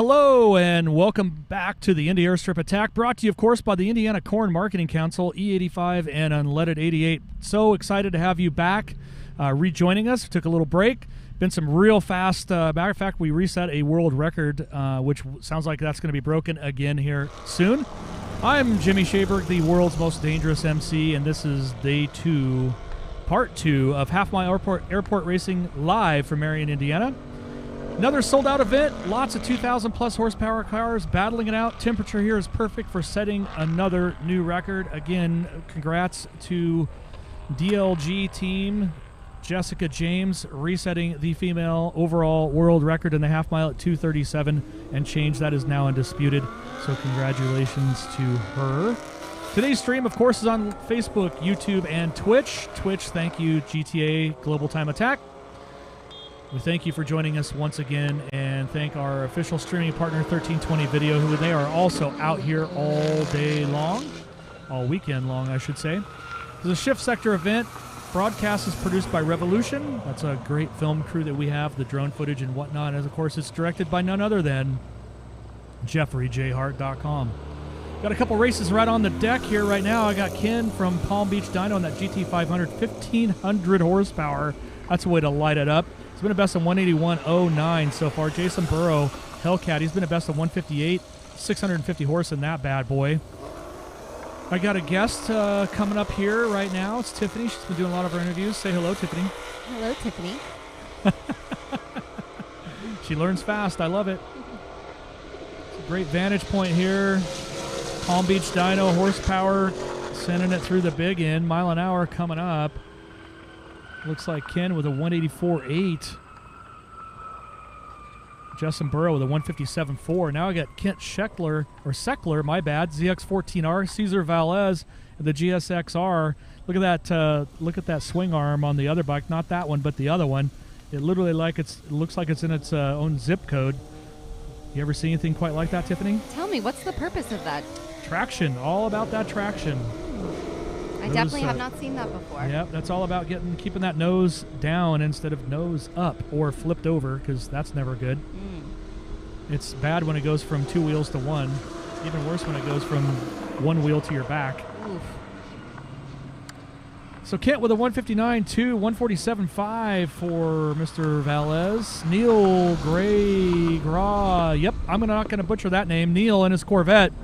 Hello and welcome back to the Indy Airstrip Attack, brought to you, of course, by the Indiana Corn Marketing Council, E85 and Unleaded 88. So excited to have you back, rejoining us. Took a little break. Been some real fast. Matter of fact, we reset a world record, which sounds like that's going to be broken again here soon. I'm Jimmy Shaberg, the world's most dangerous MC, and this is day 2, part 2 of Half Mile Airport Racing live from Marion, Indiana. Another sold-out event, lots of 2,000-plus horsepower cars battling it out. Temperature here is perfect for setting another new record. Again, congrats to DLG team, Jessica James, resetting the female overall world record in the half mile at 2:37 and change. That is now undisputed, so congratulations to her. Today's stream, of course, is on Facebook, YouTube, and Twitch. Twitch, thank you, GTA Global Time Attack. We thank you for joining us once again, and thank our official streaming partner, 1320 Video, who they are also out here all day long, all weekend long, I should say. This is a shift sector event. Broadcast is produced by Revolution. That's a great film crew that we have, the drone footage and whatnot. And, of course, it's directed by none other than JeffreyJHart.com. Got a couple races right on the deck here right now. I got Ken from Palm Beach Dyno on that GT500, 1,500 horsepower. That's a way to light it up. He's been a best of 181.09 so far. Jason Burrow, Hellcat, he's been a best of 158, 650 horse in that bad boy. I got a guest coming up here right now. It's Tiffany. She's been doing a lot of our interviews. Say hello, Tiffany. Hello, Tiffany. She learns fast. I love it. It's a great vantage point here. Palm Beach Dyno horsepower, sending it through the big end. Mile an hour coming up. Looks like Ken with a 184.8. Justin Burrow with a 157.4. Now I got Kent Seckler, my bad, ZX14R, Cesar Valles, and the GSXR. Look at that swing arm on the other bike, not that one, but the other one. It literally looks like it's in its own zip code. You ever see anything quite like that, Tiffany? Tell me, what's the purpose of that? Traction, all about that traction. I definitely have not seen that before. Yep, that's all about keeping that nose down instead of nose up or flipped over, because that's never good. It's bad when it goes from 2 wheels to 1. Even worse when it goes from 1 wheel to your back. Oof. So Kent with a 159.2, 147.5 for Mr. Valles. Neil Gray-Gra. Yep, I'm not going to butcher that name. Neil and his Corvette.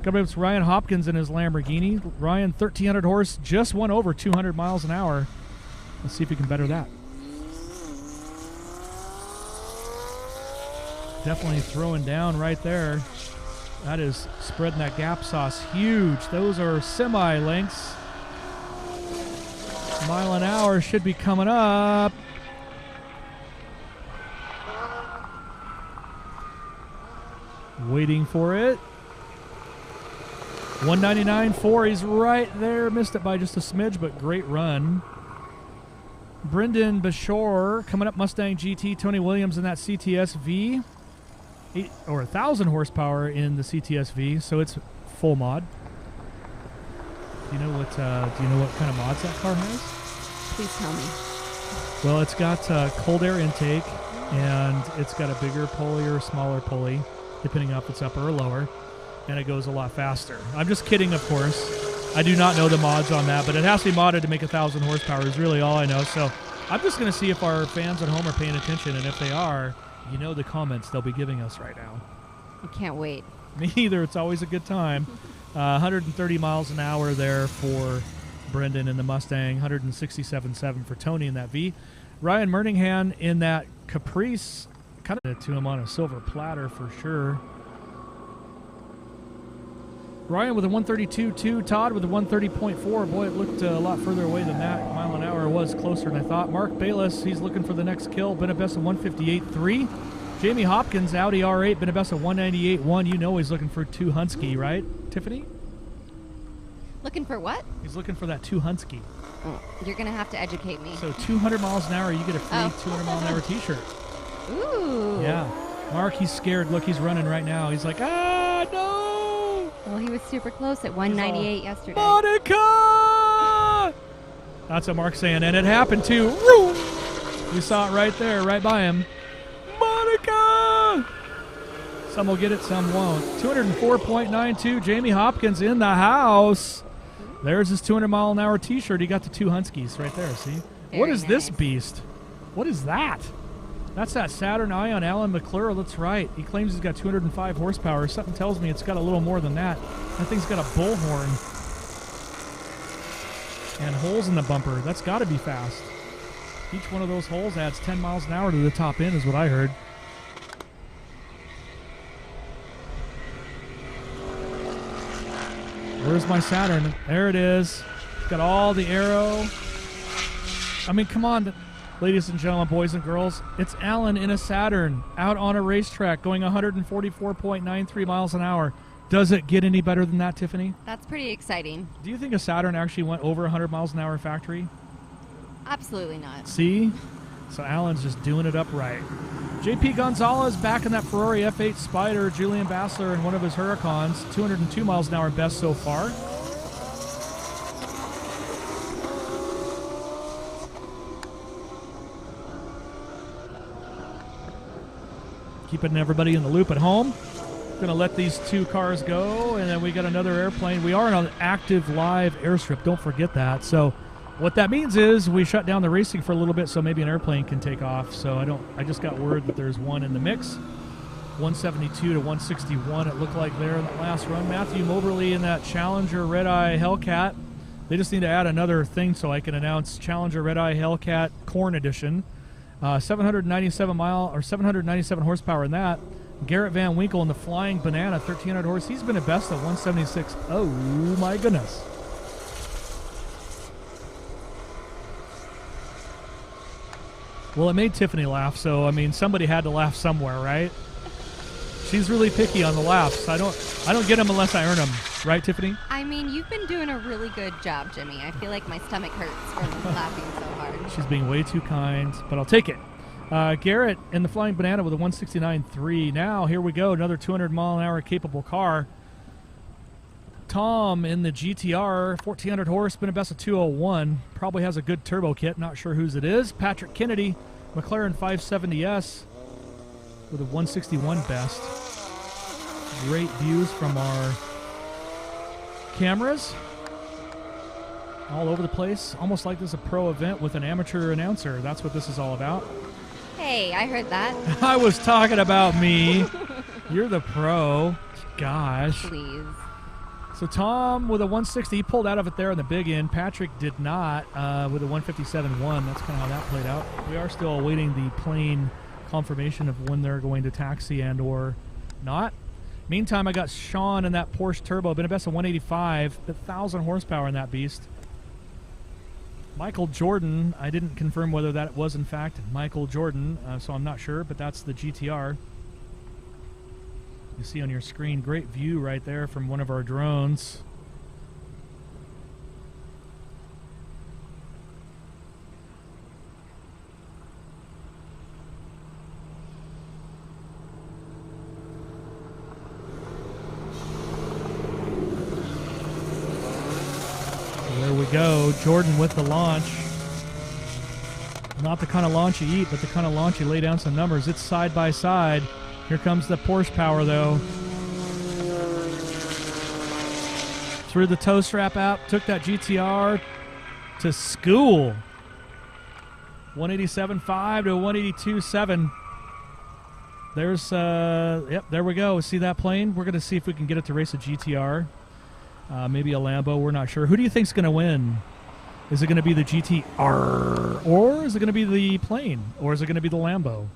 Coming up, it's Ryan Hopkins in his Lamborghini. Ryan, 1,300 horse, just went over 200 miles an hour. Let's see if he can better that. Definitely throwing down right there. That is spreading that gap sauce huge. Those are semi-lengths. Mile an hour should be coming up. Waiting for it. 199.4, he's right there. Missed it by just a smidge, but great run. Brendan Bashore coming up, Mustang GT. Tony Williams in that CTS-V. 1,000 horsepower in the CTS-V, so it's full mod. Do you know what kind of mods that car has? Please tell me. Well, it's got cold air intake, and it's got a bigger pulley or a smaller pulley, depending on if it's upper or lower. And it goes a lot faster. I'm just kidding, of course. I do not know the mods on that, but it has to be modded to make 1,000 horsepower is really all I know. So I'm just going to see if our fans at home are paying attention, and if they are, you know the comments they'll be giving us right now. I can't wait. Me either. It's always a good time. 130 miles an hour there for Brendan in the Mustang, 167.7 for Tony in that V. Ryan Murninghan in that Caprice, kind of to him on a silver platter for sure. Ryan with a 132.2, Todd with a 130.4. Boy, it looked a lot further away than that. Mile an hour was closer than I thought. Mark Bayless, he's looking for the next kill. Been a best of 158.3. Jamie Hopkins, Audi R8, been a best of 198.1. You know he's looking for 2 Hunsky, right, Tiffany? Looking for what? He's looking for that 2 Hunsky. Oh, you're going to have to educate me. So 200 miles an hour, you get a free 200 mile an hour t-shirt. Ooh. Yeah. Mark, he's scared. Look, he's running right now. He's like, no! Well, he was super close at 198 yesterday. Monica! That's what Mark's saying, and it happened too. Woo! You saw it right there, right by him. Monica! Some will get it, some won't. 204.92, Jamie Hopkins in the house. There's his 200-mile-an-hour T-shirt. He got the 2 Huskies right there, see? What is this beast? What is that? That's that Saturn Ion Alan McClure. That's right. He claims he's got 205 horsepower. Something tells me it's got a little more than that. That thing's got a bullhorn. And holes in the bumper. That's got to be fast. Each one of those holes adds 10 miles an hour to the top end is what I heard. Where's my Saturn? There it is. It's got all the aero. I mean, come on, ladies and gentlemen, boys and girls. It's Alan in a Saturn out on a racetrack going 144.93 miles an hour. Does it get any better than that, Tiffany? That's pretty exciting. Do you think a Saturn actually went over 100 miles an hour factory? Absolutely not. See? So Alan's just doing it upright. JP Gonzalez back in that Ferrari F8 Spider. Julian Bassler in one of his Huracans. 202 miles an hour best so far. Keeping everybody in the loop at home. Going to let these 2 cars go, and then we got another airplane. We are on an active live airstrip. Don't forget that. So what that means is we shut down the racing for a little bit so maybe an airplane can take off. So I just got word that there's one in the mix. 172 to 161 it looked like there in the last run. Matthew Moberly in that Challenger Red Eye Hellcat. They just need to add another thing so I can announce Challenger Red Eye Hellcat Corn Edition. 797 horsepower in that. Garrett Van Winkle in the Flying Banana, 1,300 horse. He's been at best at 176. Oh my goodness. Well, it made Tiffany laugh, so I mean somebody had to laugh somewhere, right? She's really picky on the laughs. I don't get them unless I earn them, right, Tiffany? I mean, you've been doing a really good job, Jimmy. I feel like my stomach hurts from laughing so hard. She's being way too kind, but I'll take it. Garrett in the Flying Banana with a 169.3. Now, here we go, another 200-mile-an-hour capable car. Tom in the GTR, 1,400 horse, been a best of 201. Probably has a good turbo kit, not sure whose it is. Patrick Kennedy, McLaren 570S with a 161 best. Great views from our cameras. All over the place, almost like this is a pro event with an amateur announcer. That's what this is all about. Hey, I heard that. I was talking about me. You're the pro. Gosh. Please. So Tom with a 160, he pulled out of it there in the big end. Patrick did not with a 157.1. That's kind of how that played out. We are still awaiting the plane confirmation of when they're going to taxi and or not. Meantime, I got Sean in that Porsche Turbo. Been a best of 185, 1,000 horsepower in that beast. Michael Jordan, I didn't confirm whether that was in fact Michael Jordan, so I'm not sure, but that's the GTR. You see on your screen, great view right there from one of our drones. There we go, Jordan with the launch. Not the kind of launch you eat, but the kind of launch you lay down some numbers. It's side by side. Here comes the Porsche power, though. Threw the tow strap out, took that GTR to school. 187.5 to 182.7. There's, yep, there we go. See that plane? We're going to see if we can get it to race a GTR. Maybe a Lambo, we're not sure. Who do you think's going to win? Is it going to be the GTR? Or is it going to be the plane? Or is it going to be the Lambo?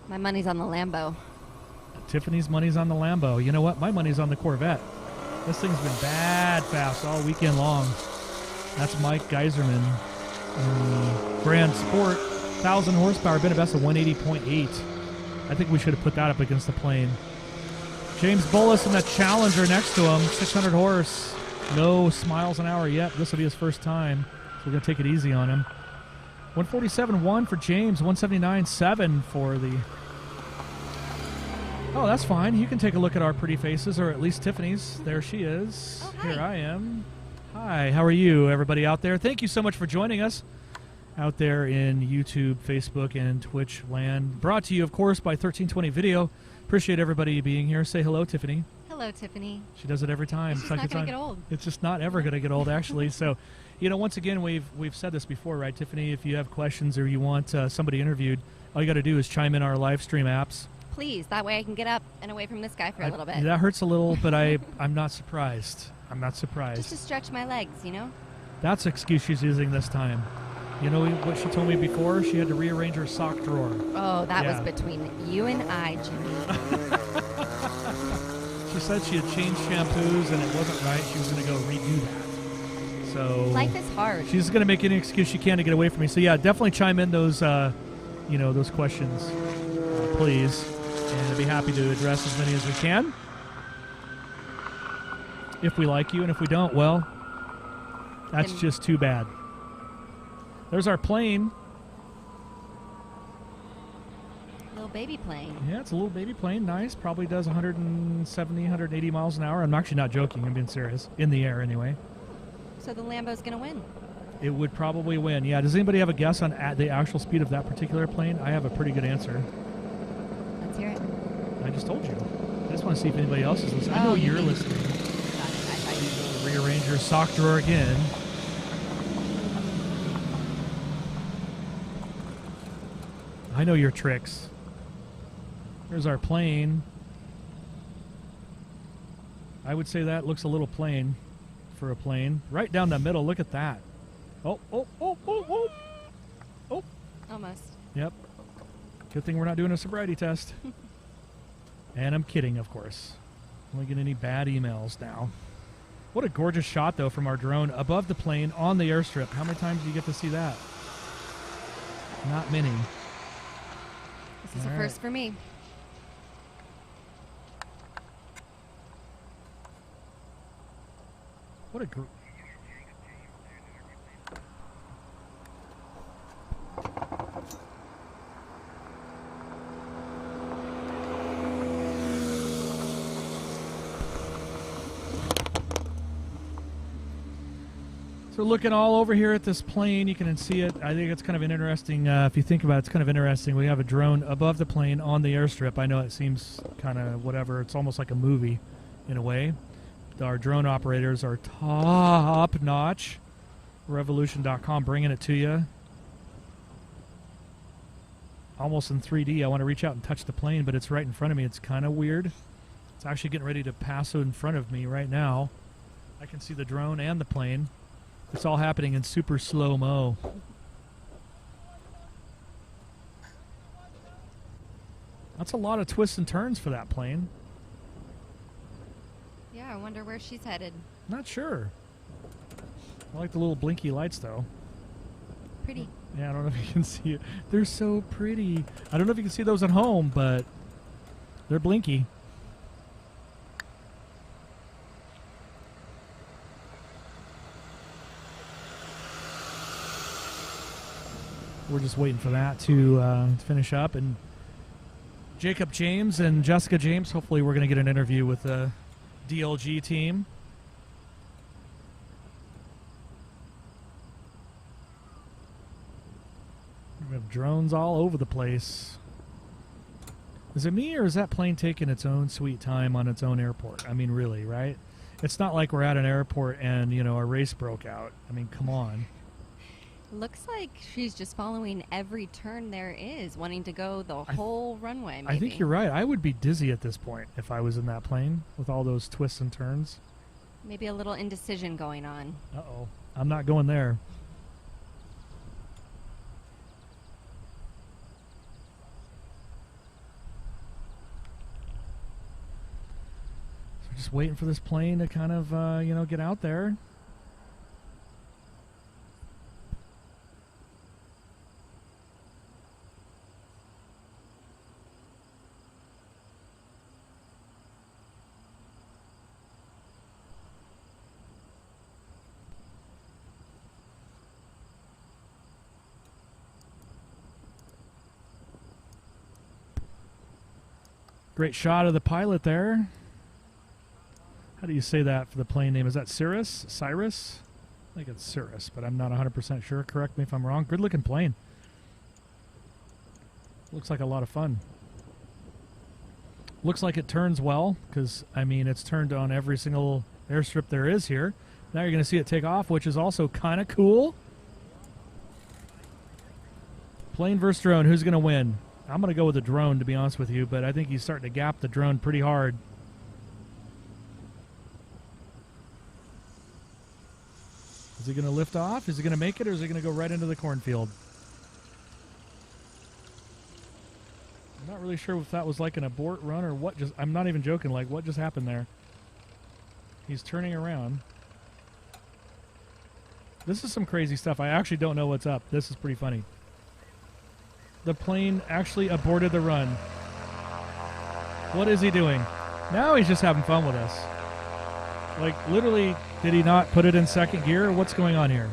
My money's on the Lambo. Tiffany's money's on the Lambo. You know what? My money's on the Corvette. This thing's been bad fast all weekend long. That's Mike Geiserman. Grand Sport, 1,000 horsepower, been a best of 180.8. I think we should have put that up against the plane. James Bullis in that Challenger next to him, 600 horse. No miles an hour yet. This will be his first time, so we're going to take it easy on him. 147.1 for James, 179.7 for the... Oh, that's fine. You can take a look at our pretty faces, or at least Tiffany's. There she is. Oh, hi. Here I am. Hi, how are you, everybody out there? Thank you so much for joining us out there in YouTube, Facebook, and Twitch land. Brought to you, of course, by 1320 Video. Appreciate everybody being here. Say hello, Tiffany. Hello, Tiffany. She does it every time. It's just not going to get old. It's just not ever going to get old, actually. So, once again, we've said this before, right, Tiffany? If you have questions or you want somebody interviewed, all you got to do is chime in our live stream apps. Please. That way I can get up and away from this guy for a little bit. That hurts a little, but I'm not surprised. I'm not surprised. Just to stretch my legs, That's the excuse she's using this time. You know what she told me before? She had to rearrange her sock drawer. Oh, that was between you and I, Jimmy. She said she had changed shampoos and it wasn't right. She was going to go redo that. So life is hard. She's going to make any excuse she can to get away from me. So yeah, definitely chime in those, those questions, please, and I'd be happy to address as many as we can. If we like you, and if we don't, well, that's just too bad. There's our plane. Little baby plane. Yeah, it's a little baby plane. Nice. Probably does 170, 180 miles an hour. I'm actually not joking. I'm being serious. In the air, anyway. So the Lambo's going to win. It would probably win. Yeah. Does anybody have a guess on the actual speed of that particular plane? I have a pretty good answer. Let's hear it. I just told you. I just want to see if anybody else is listening. I know you're listening. Rearrange your sock drawer again. I know your tricks. Here's our plane. I would say that looks a little plain for a plane. Right down the middle. Look at that. Oh. Almost. Yep. Good thing we're not doing a sobriety test. And I'm kidding, of course. Don't get any bad emails now. What a gorgeous shot, though, from our drone above the plane on the airstrip. How many times do you get to see that? Not many. This is a first for me. What a group. So looking all over here at this plane, you can see it. I think it's kind of an interesting, if you think about it, it's kind of interesting. We have a drone above the plane on the airstrip. I know it seems kind of whatever. It's almost like a movie in a way. Our drone operators are top-notch. Revolution.com bringing it to you. Almost in 3D. I want to reach out and touch the plane, but it's right in front of me. It's kind of weird. It's actually getting ready to pass in front of me right now. I can see the drone and the plane. It's all happening in super slow-mo. That's a lot of twists and turns for that plane. Yeah, I wonder where she's headed. Not sure. I like the little blinky lights, though. Pretty. Yeah, I don't know if you can see it. They're so pretty. I don't know if you can see those at home, but they're blinky. We're just waiting for that to finish up. And Jacob James and Jessica James, hopefully we're going to get an interview with the DLG team. We have drones all over the place. Is it me, or is that plane taking its own sweet time on its own airport? I mean, really, right? It's not like we're at an airport and, a race broke out. I mean, come on. Looks like she's just following every turn there is, wanting to go the whole runway, maybe. I think you're right. I would be dizzy at this point if I was in that plane with all those twists and turns. Maybe a little indecision going on. Uh-oh. I'm not going there. So just waiting for this plane to kind of, get out there. Great shot of the pilot there. How do you say that for the plane name? Is that Cyrus? Cyrus? I think it's Cirrus, but I'm not 100% sure. Correct me if I'm wrong. Good looking plane. Looks like a lot of fun. Looks like it turns well, because, I mean, it's turned on every single airstrip there is here. Now you're going to see it take off, which is also kind of cool. Plane versus drone, who's going to win? I'm going to go with the drone, to be honest with you, but I think he's starting to gap the drone pretty hard. Is he going to lift off? Is he going to make it, or is he going to go right into the cornfield? I'm not really sure if that was like an abort run or what. Just, I'm not even joking. Like, what just happened there? He's turning around. This is some crazy stuff. I actually don't know what's up. This is pretty funny. The plane actually aborted the run. What is he doing? Now he's just having fun with us. Like, literally, did he not put it in second gear? What's going on here?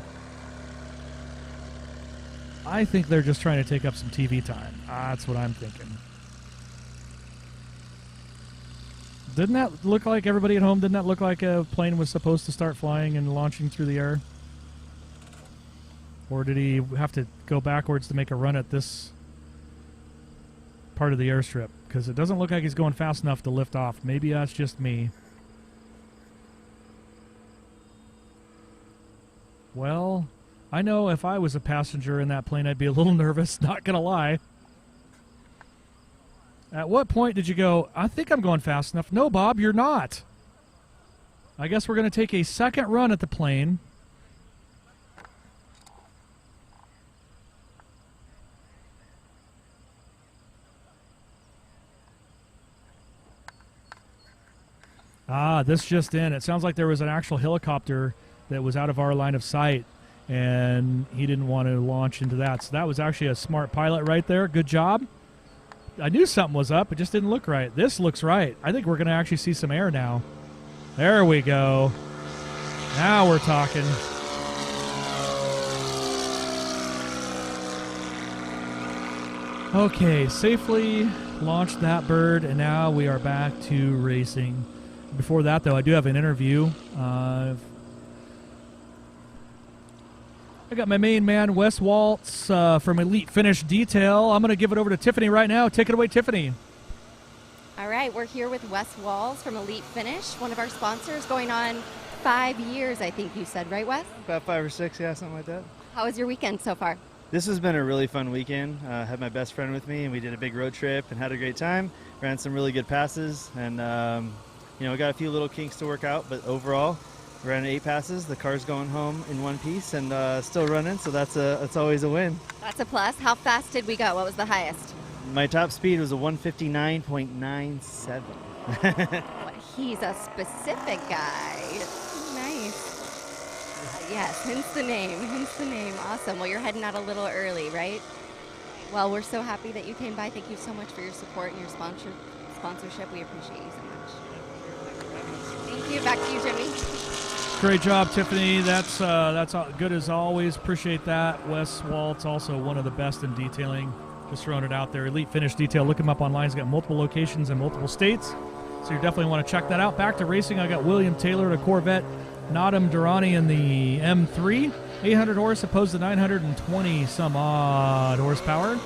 I think they're just trying to take up some TV time. That's what I'm thinking. Didn't that look like, everybody at home, didn't that look like a plane was supposed to start flying and launching through the air? Or did he have to go backwards to make a run at this part of the airstrip? Because it doesn't look like he's going fast enough to lift off. Maybe that's just me. Well, I know if I was a passenger in that plane, I'd be a little nervous, not going to lie. At what point did you go, I think I'm going fast enough? No, Bob, you're not. I guess we're going to take a second run at the plane. This just in. It sounds like there was an actual helicopter that was out of our line of sight, and he didn't want to launch into that. So that was actually a smart pilot right there. Good job. I knew something was up. It just didn't look right. This looks right. I think we're going to actually see some air now. There we go. Now we're talking. Okay, safely launched that bird, and now we are back to racing. Before that, though, I do have an interview. I got my main man, Wes Waltz, from Elite Finish Detail. I'm going to give it over to Tiffany right now. Take it away, Tiffany. All right, we're here with Wes Waltz from Elite Finish, one of our sponsors, going on 5 years, I think you said, right, Wes? About 5 or 6, yeah, something like that. How was your weekend so far? This has been a really fun weekend. I had my best friend with me, and we did a big road trip and had a great time. Ran some really good passes, and we got a few little kinks to work out, but overall, we ran 8 passes. The car's going home in one piece and still running, so that's always a win. That's a plus. How fast did we go? What was the highest? My top speed was a 159.97. He's a specific guy. Nice. Yes, hence the name. Awesome. Well, you're heading out a little early, right? Well, we're so happy that you came by. Thank you so much for your support and your sponsorship. We appreciate you so much. Thank you. Back to you, Jimmy. Great job, Tiffany. That's good as always. Appreciate that. Wes Waltz, also one of the best in detailing. Just throwing it out there. Elite Finish Detail. Look him up online. He's got multiple locations in multiple states, so you definitely want to check that out. Back to racing. I got William Taylor, the Corvette. Nadam Durrani in the M3. 800 horse opposed to 920 some odd horsepower.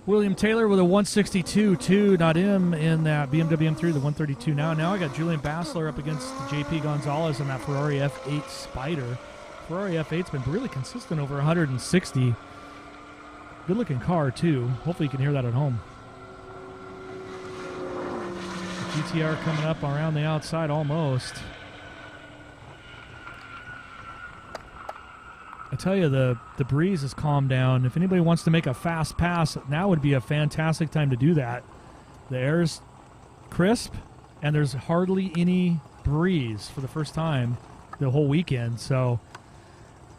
William Taylor with a 162.2, not him in that BMW M3, the 132 now. Now I got Julian Bassler up against JP Gonzalez in that Ferrari F8 Spider. Ferrari F8's been really consistent over 160. Good looking car too. Hopefully you can hear that at home. GTR coming up around the outside almost. I tell you, the breeze has calmed down. If anybody wants to make a fast pass, now would be a fantastic time to do that. The air's crisp, and there's hardly any breeze for the first time the whole weekend. So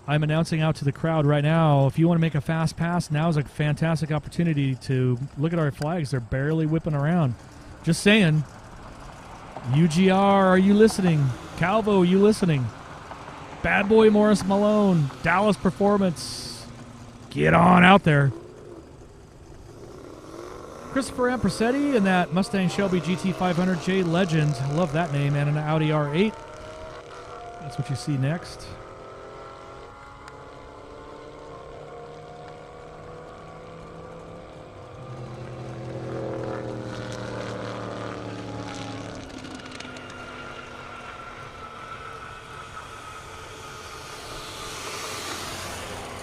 I'm announcing out to the crowd right now, if you want to make a fast pass, now is a fantastic opportunity to look at our flags. They're barely whipping around. Just saying. UGR, are you listening? Calvo, are you listening? Bad Boy Morris Malone, Dallas Performance. Get on out there. Christopher Ampresetti and that Mustang Shelby GT500J Legend. Love that name. And an Audi R8. That's what you see next.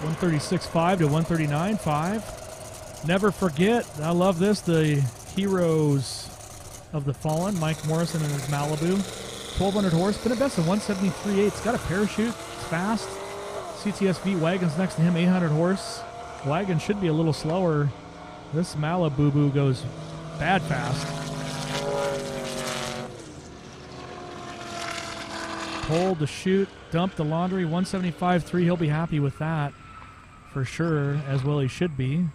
$136.5 to $139.5. Never forget, I love this, the heroes of the fallen, Mike Morrison and his Malibu. 1,200 horse, been a best of 173.8. It's got a parachute, it's fast. CTSV wagon's next to him, 800 horse. Wagon should be a little slower. This Malibu goes bad fast. Pulled the chute, dumped the laundry, 175.3. He'll be happy with that. For sure, as well he should be.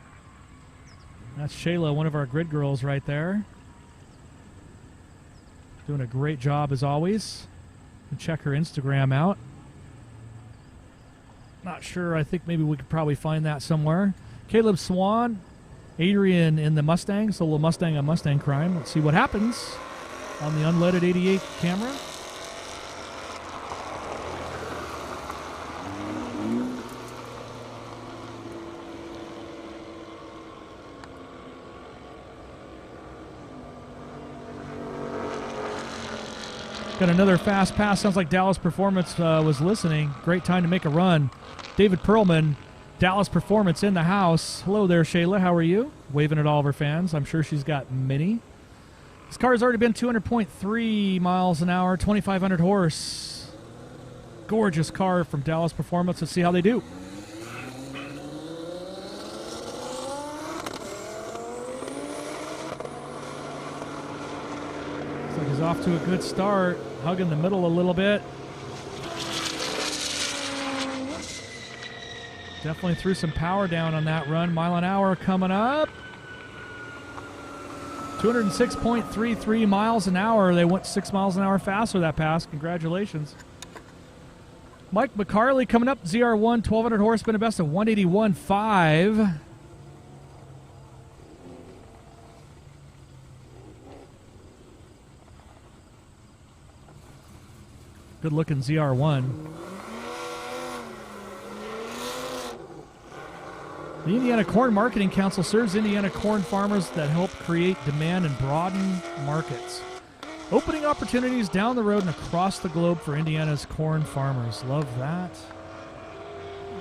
That's Shayla, one of our grid girls right there. Doing a great job as always. Check her Instagram out. Not sure, I think maybe we could probably find that somewhere. Caleb Swan, Adrian in the Mustang, solo Mustang on Mustang crime. Let's see what happens on the unleaded 88 camera. Got another fast pass. Sounds like Dallas Performance was listening. Great time to make a run. David Perlman, Dallas Performance in the house. Hello there, Shayla. How are you? Waving at all of her fans. I'm sure she's got many. This car has already been 200.3 miles an hour, 2,500 horse. Gorgeous car from Dallas Performance. Let's see how they do. He's off to a good start, hugging the middle a little bit. Definitely threw some power down on that run. Mile an hour coming up. 206.33 miles an hour. They went 6 miles an hour faster that pass. Congratulations. Mike McCarley coming up. ZR1, 1,200 horse, been a best of 181.5. Good looking ZR1. The Indiana Corn Marketing Council serves Indiana corn farmers that help create demand and broaden markets, opening opportunities down the road and across the globe for Indiana's corn farmers. Love that.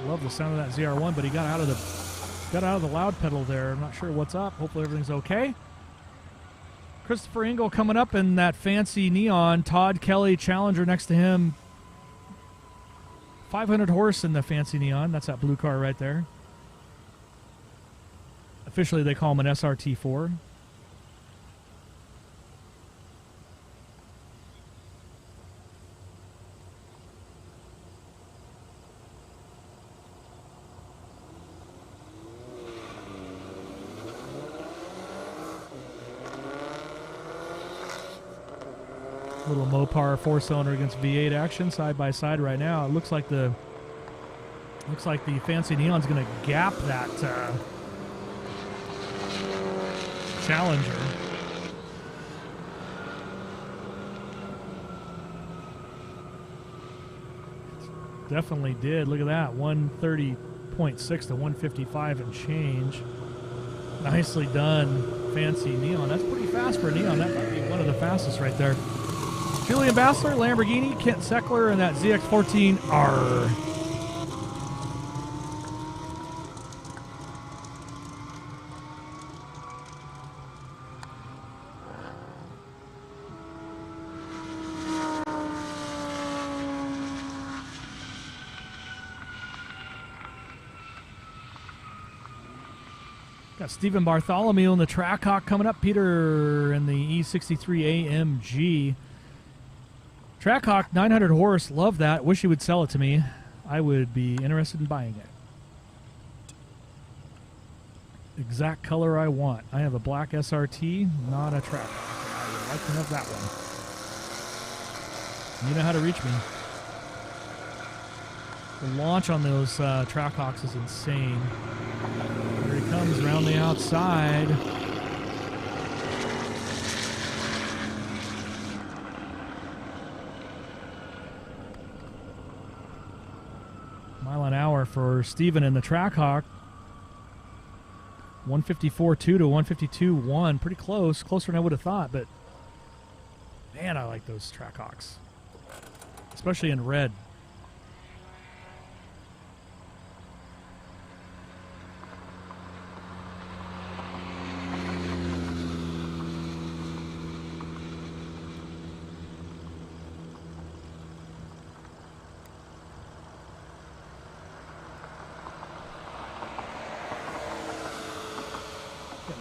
Love the sound of that ZR1, but he got out of the loud pedal there. I'm not sure what's up. Hopefully everything's okay. Christopher Engel coming up in that fancy neon. Todd Kelly Challenger next to him. 500 horse in the fancy neon. That's that blue car right there. Officially, they call him an SRT4. Little Mopar 4-cylinder against V8 action side by side right now. It looks like the fancy neon's going to gap that Challenger. Definitely did. Look at that, 130.6 to 155 and change. Nicely done, fancy neon. That's pretty fast for a neon. That might be one of the fastest right there. Julian Bassler, Lamborghini, Kent Seckler, and that ZX14R. Got Stephen Bartholomew in the Trackhawk coming up. Peter in the E63 AMG. Trackhawk, 900 horse. Love that. Wish he would sell it to me. I would be interested in buying it. Exact color I want. I have a black SRT, not a track. I would like to have that one. You know how to reach me. The launch on those Trackhawks is insane. Here he comes around the outside. Mile an hour for Steven in the Trackhawk. 154.2 to 152.1. Pretty close. Closer than I would have thought, but man, I like those Trackhawks. Especially in red.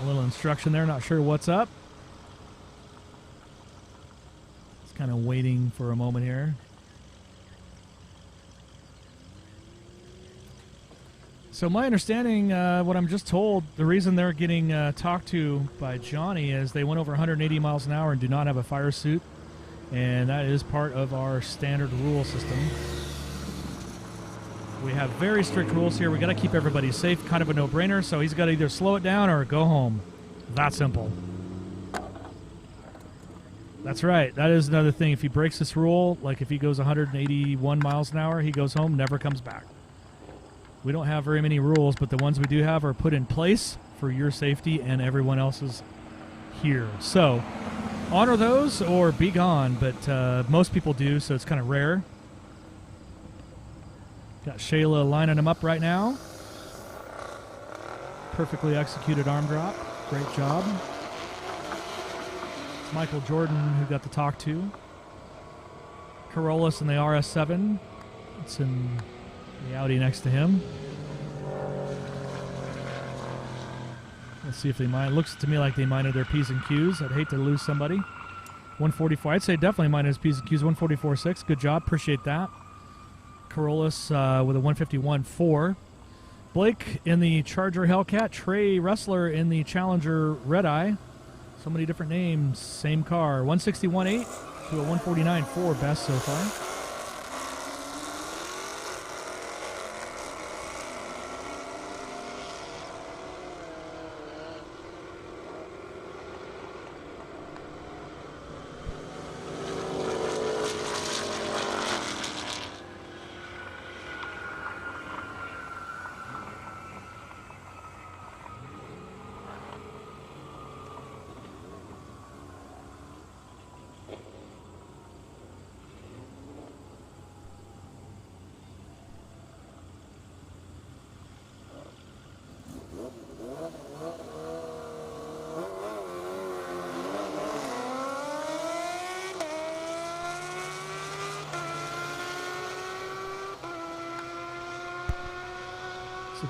A little instruction there, not sure what's up. Just kind of waiting for a moment here. So my understanding, what I'm just told, the reason they're getting talked to by Johnny is they went over 180 miles an hour and do not have a fire suit, and that is part of our standard rule system. We have very strict rules here. We got to keep everybody safe, kind of a no-brainer, so he's got to either slow it down or go home. That simple. That's right. That is another thing. If he breaks this rule, like if he goes 181 miles an hour, he goes home, never comes back. We don't have very many rules, but the ones we do have are put in place for your safety and everyone else's here. So honor those or be gone, but most people do, so it's kind of rare. Got Shayla lining him up right now. Perfectly executed arm drop. Great job. It's Michael Jordan who got to talk to. Carolus in the RS7. It's in the Audi next to him. Let's see if they mind. Looks to me like they minded their P's and Q's. I'd hate to lose somebody. 144. I'd say definitely minded his P's and Q's. 144.6. Good job. Appreciate that. Carolus with a 151.4. Blake in the Charger Hellcat. Trey Wrestler in the Challenger Red Eye. So many different names. Same car. 161.8 to a 149.4 best so far.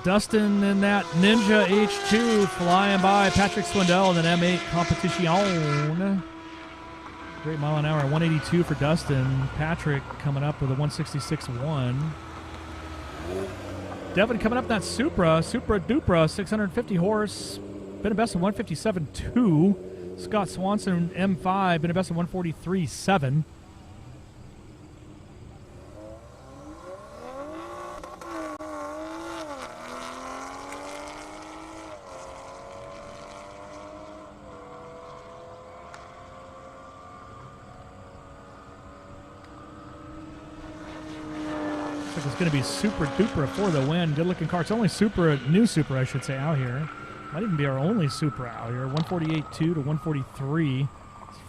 Dustin in that Ninja H2 flying by Patrick Swindell in an M8 competition. Great mile an hour, 182 for Dustin. Patrick coming up with a 166.1. Devin coming up that Supra Dupra, 650 horse. Been a best of 157.2. Scott Swanson M5, been a best of 143.7. It's going to be Super Duper for the win. Good looking car. It's only new Supra, I should say, out here. Might even be our only Supra out here. 148.2 to 143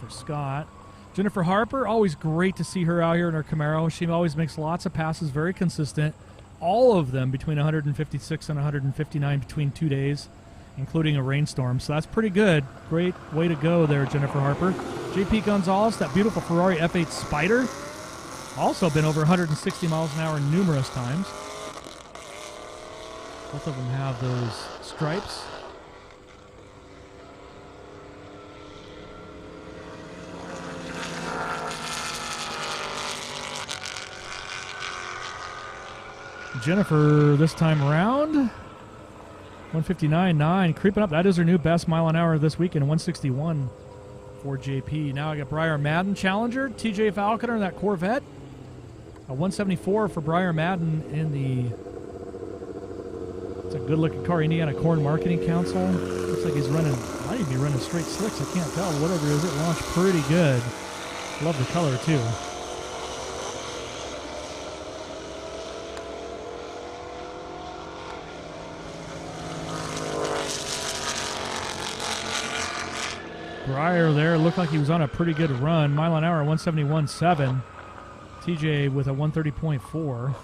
for Scott. Jennifer Harper, always great to see her out here in her Camaro. She always makes lots of passes, very consistent. All of them between 156 and 159 between 2 days, including a rainstorm. So that's pretty good. Great way to go there, Jennifer Harper. JP Gonzalez, that beautiful Ferrari F8 Spider. Also been over 160 miles an hour numerous times. Both of them have those stripes. Jennifer this time around. 159.9, creeping up. That is her new best mile an hour this weekend, 161 for JP. Now I got Briar Madden Challenger, TJ Falconer in that Corvette. A 174 for Briar Madden in the, it's a good-looking car, Indiana Corn Marketing Council. Looks like he's running, might even be running straight slicks, I can't tell. Whatever it is, it launched pretty good. Love the color, too. Briar there looked like he was on a pretty good run. Mile an hour, 171.7. TJ with a 130.4.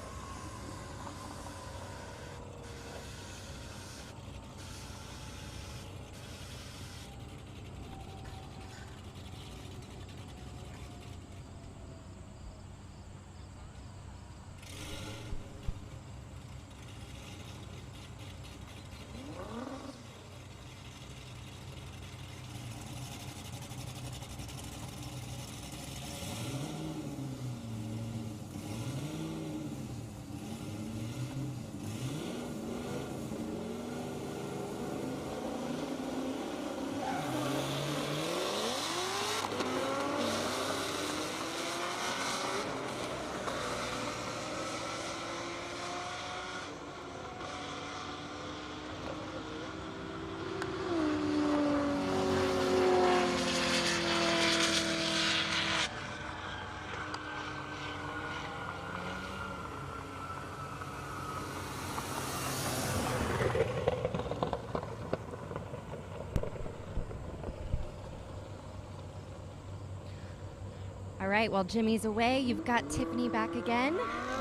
All right, while Jimmy's away, you've got Tiffany back again.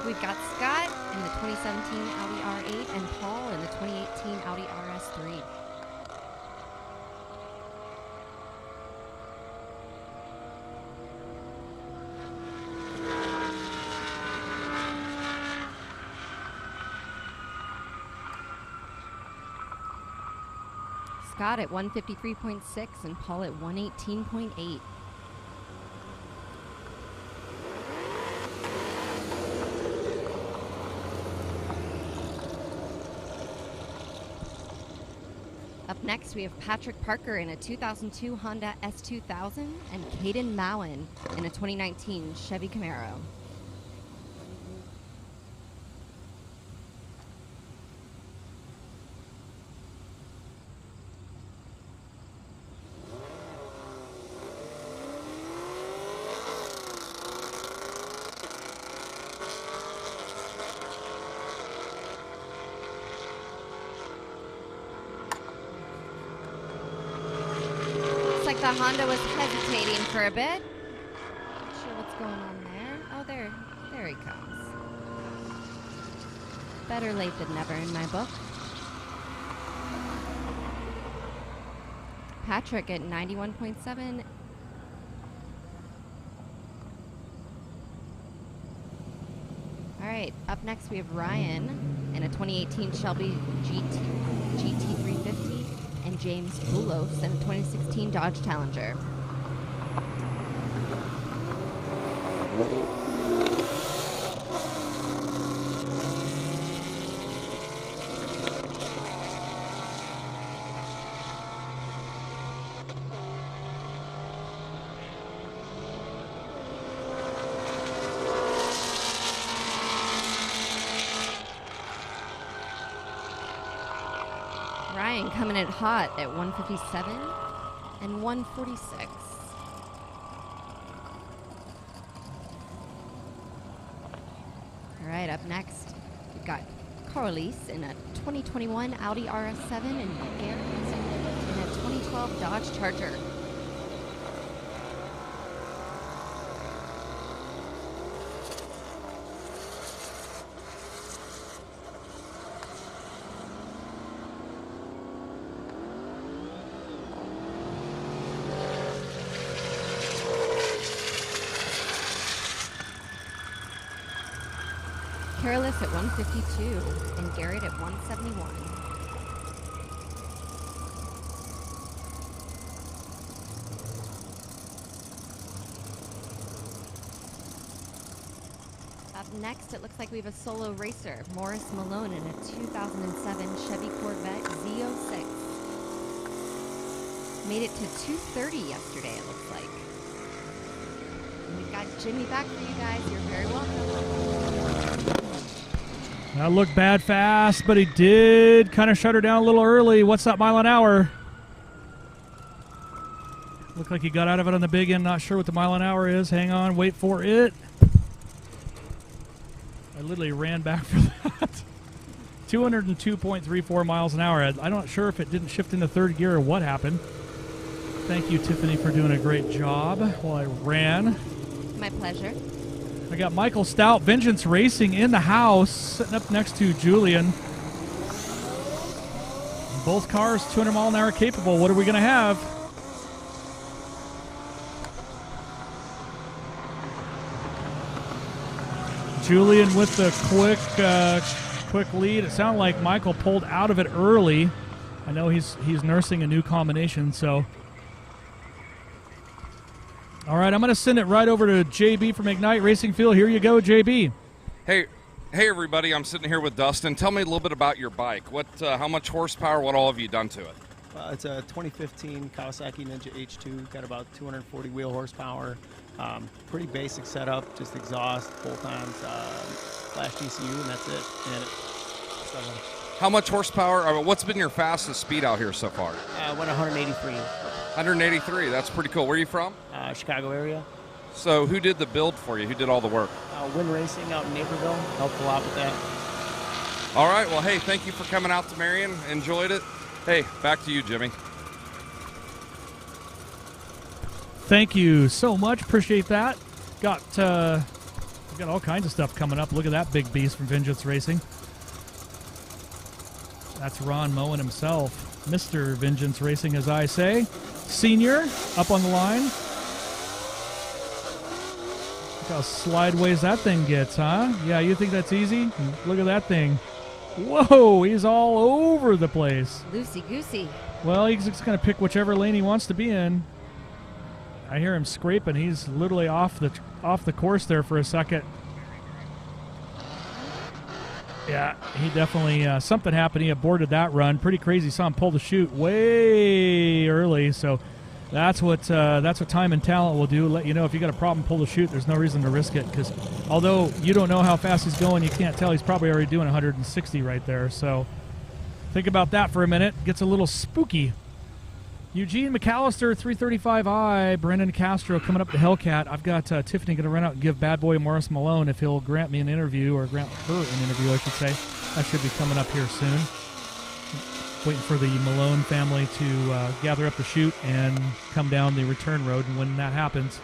We've got Scott in the 2017 Audi R8 and Paul in the 2018 Audi RS3. Scott at 153.6 and Paul at 118.8. Up next, we have Patrick Parker in a 2002 Honda S2000 and Kaden Malin in a 2019 Chevy Camaro. The Honda was hesitating for a bit. Not sure what's going on there. Oh, there he comes. Better late than never in my book. Patrick at 91.7. All right, up next we have Ryan in a 2018 Shelby GT350. And James Boulos in a 2016 Dodge Challenger. Ryan coming in hot at 157 and 146. All right, up next, we've got Carlis in a 2021 Audi RS7 and Garrett in a 2012 Dodge Charger. Careless at 152 and Garrett at 171. Up next, it looks like we have a solo racer, Morris Malone, in a 2007 Chevy Corvette Z06. Made it to 230 yesterday, it looks like. And we've got Jimmy back for you guys. You're very welcome. That looked bad fast, but he did kind of shut her down a little early. What's that mile an hour? Looked like he got out of it on the big end. Not sure what the mile an hour is. Hang on, wait for it. I literally ran back for that. 202.34 miles an hour. I'm not sure if it didn't shift into third gear or what happened. Thank you, Tiffany, for doing a great job while I ran. My pleasure. I got Michael Stout, Vengeance Racing, in the house, sitting up next to Julian. Both cars 200 mile an hour capable. What are we going to have? Julian with the quick lead. It sounded like Michael pulled out of it early. I know he's nursing a new combination, so. All right, I'm going to send it right over to JB from Ignite Racing Field. Here you go, JB. Hey everybody, I'm sitting here with Dustin. Tell me a little bit about your bike. How much horsepower, what all have you done to it? It's a 2015 Kawasaki Ninja H2, got about 240 wheel horsepower. Pretty basic setup, just exhaust, bolt-ons, flash DCU, and that's it. And How much horsepower, what's been your fastest speed out here so far? Went 183. 183, that's pretty cool. Where are you from? Chicago area. So who did the build for you? Who did all the work? Win Racing out in Naperville, helped a lot with that. All right, well, hey, thank you for coming out to Marion. Enjoyed it. Hey, back to you, Jimmy. Thank you so much. Appreciate that. We got all kinds of stuff coming up. Look at that big beast from Vengeance Racing. That's Ron Moen himself, Mr. Vengeance Racing, as I say. Senior up on the line. Look how slideways that thing gets, huh? Yeah, you think that's easy? Look at that thing. Whoa, he's all over the place. Loosey-goosey. Well, he's just going to pick whichever lane he wants to be in. I hear him scraping. He's literally off the course there for a second. Yeah, he definitely, something happened. He aborted that run. Pretty crazy. Saw him pull the chute way early. So that's what time and talent will do. Let you know if you got a problem, pull the chute. There's no reason to risk it, because although you don't know how fast he's going, you can't tell. He's probably already doing 160 right there. So think about that for a minute. Gets a little spooky. Eugene McAllister, 335i, Brennan Castro coming up to Hellcat. I've got Tiffany going to run out and give bad boy Morris Malone if he'll grant me an interview, or grant her an interview, I should say. That should be coming up here soon. Waiting for the Malone family to gather up the chute and come down the return road, and when that happens,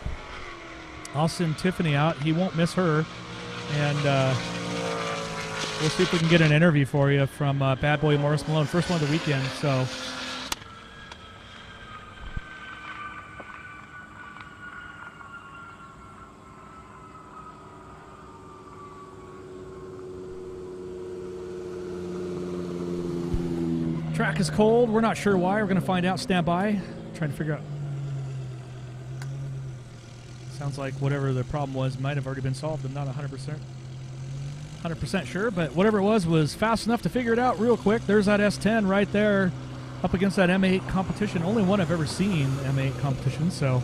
I'll send Tiffany out. He won't miss her, and we'll see if we can get an interview for you from bad boy Morris Malone. First one of the weekend, so... Track is cold. We're not sure why. We're going to find out. Stand by. Trying to figure out. Sounds like whatever the problem was might have already been solved. I'm not 100% sure, but whatever it was fast enough to figure it out real quick. There's that S10 right there up against that M8 competition. Only one I've ever seen M8 competition, so...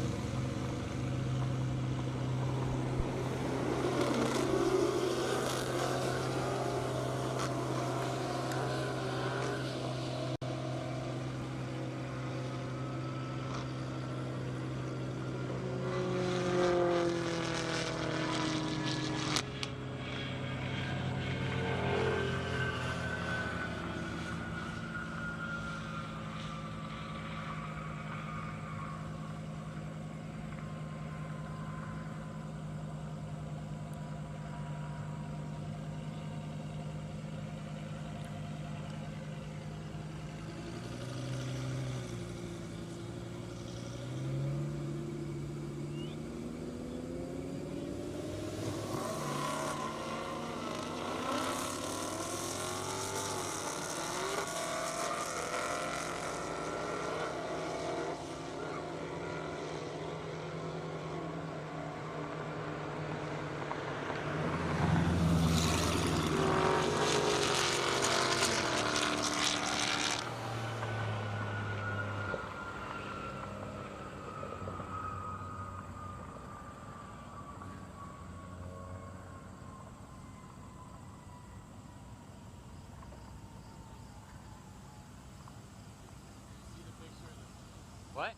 What?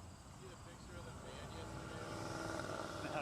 No.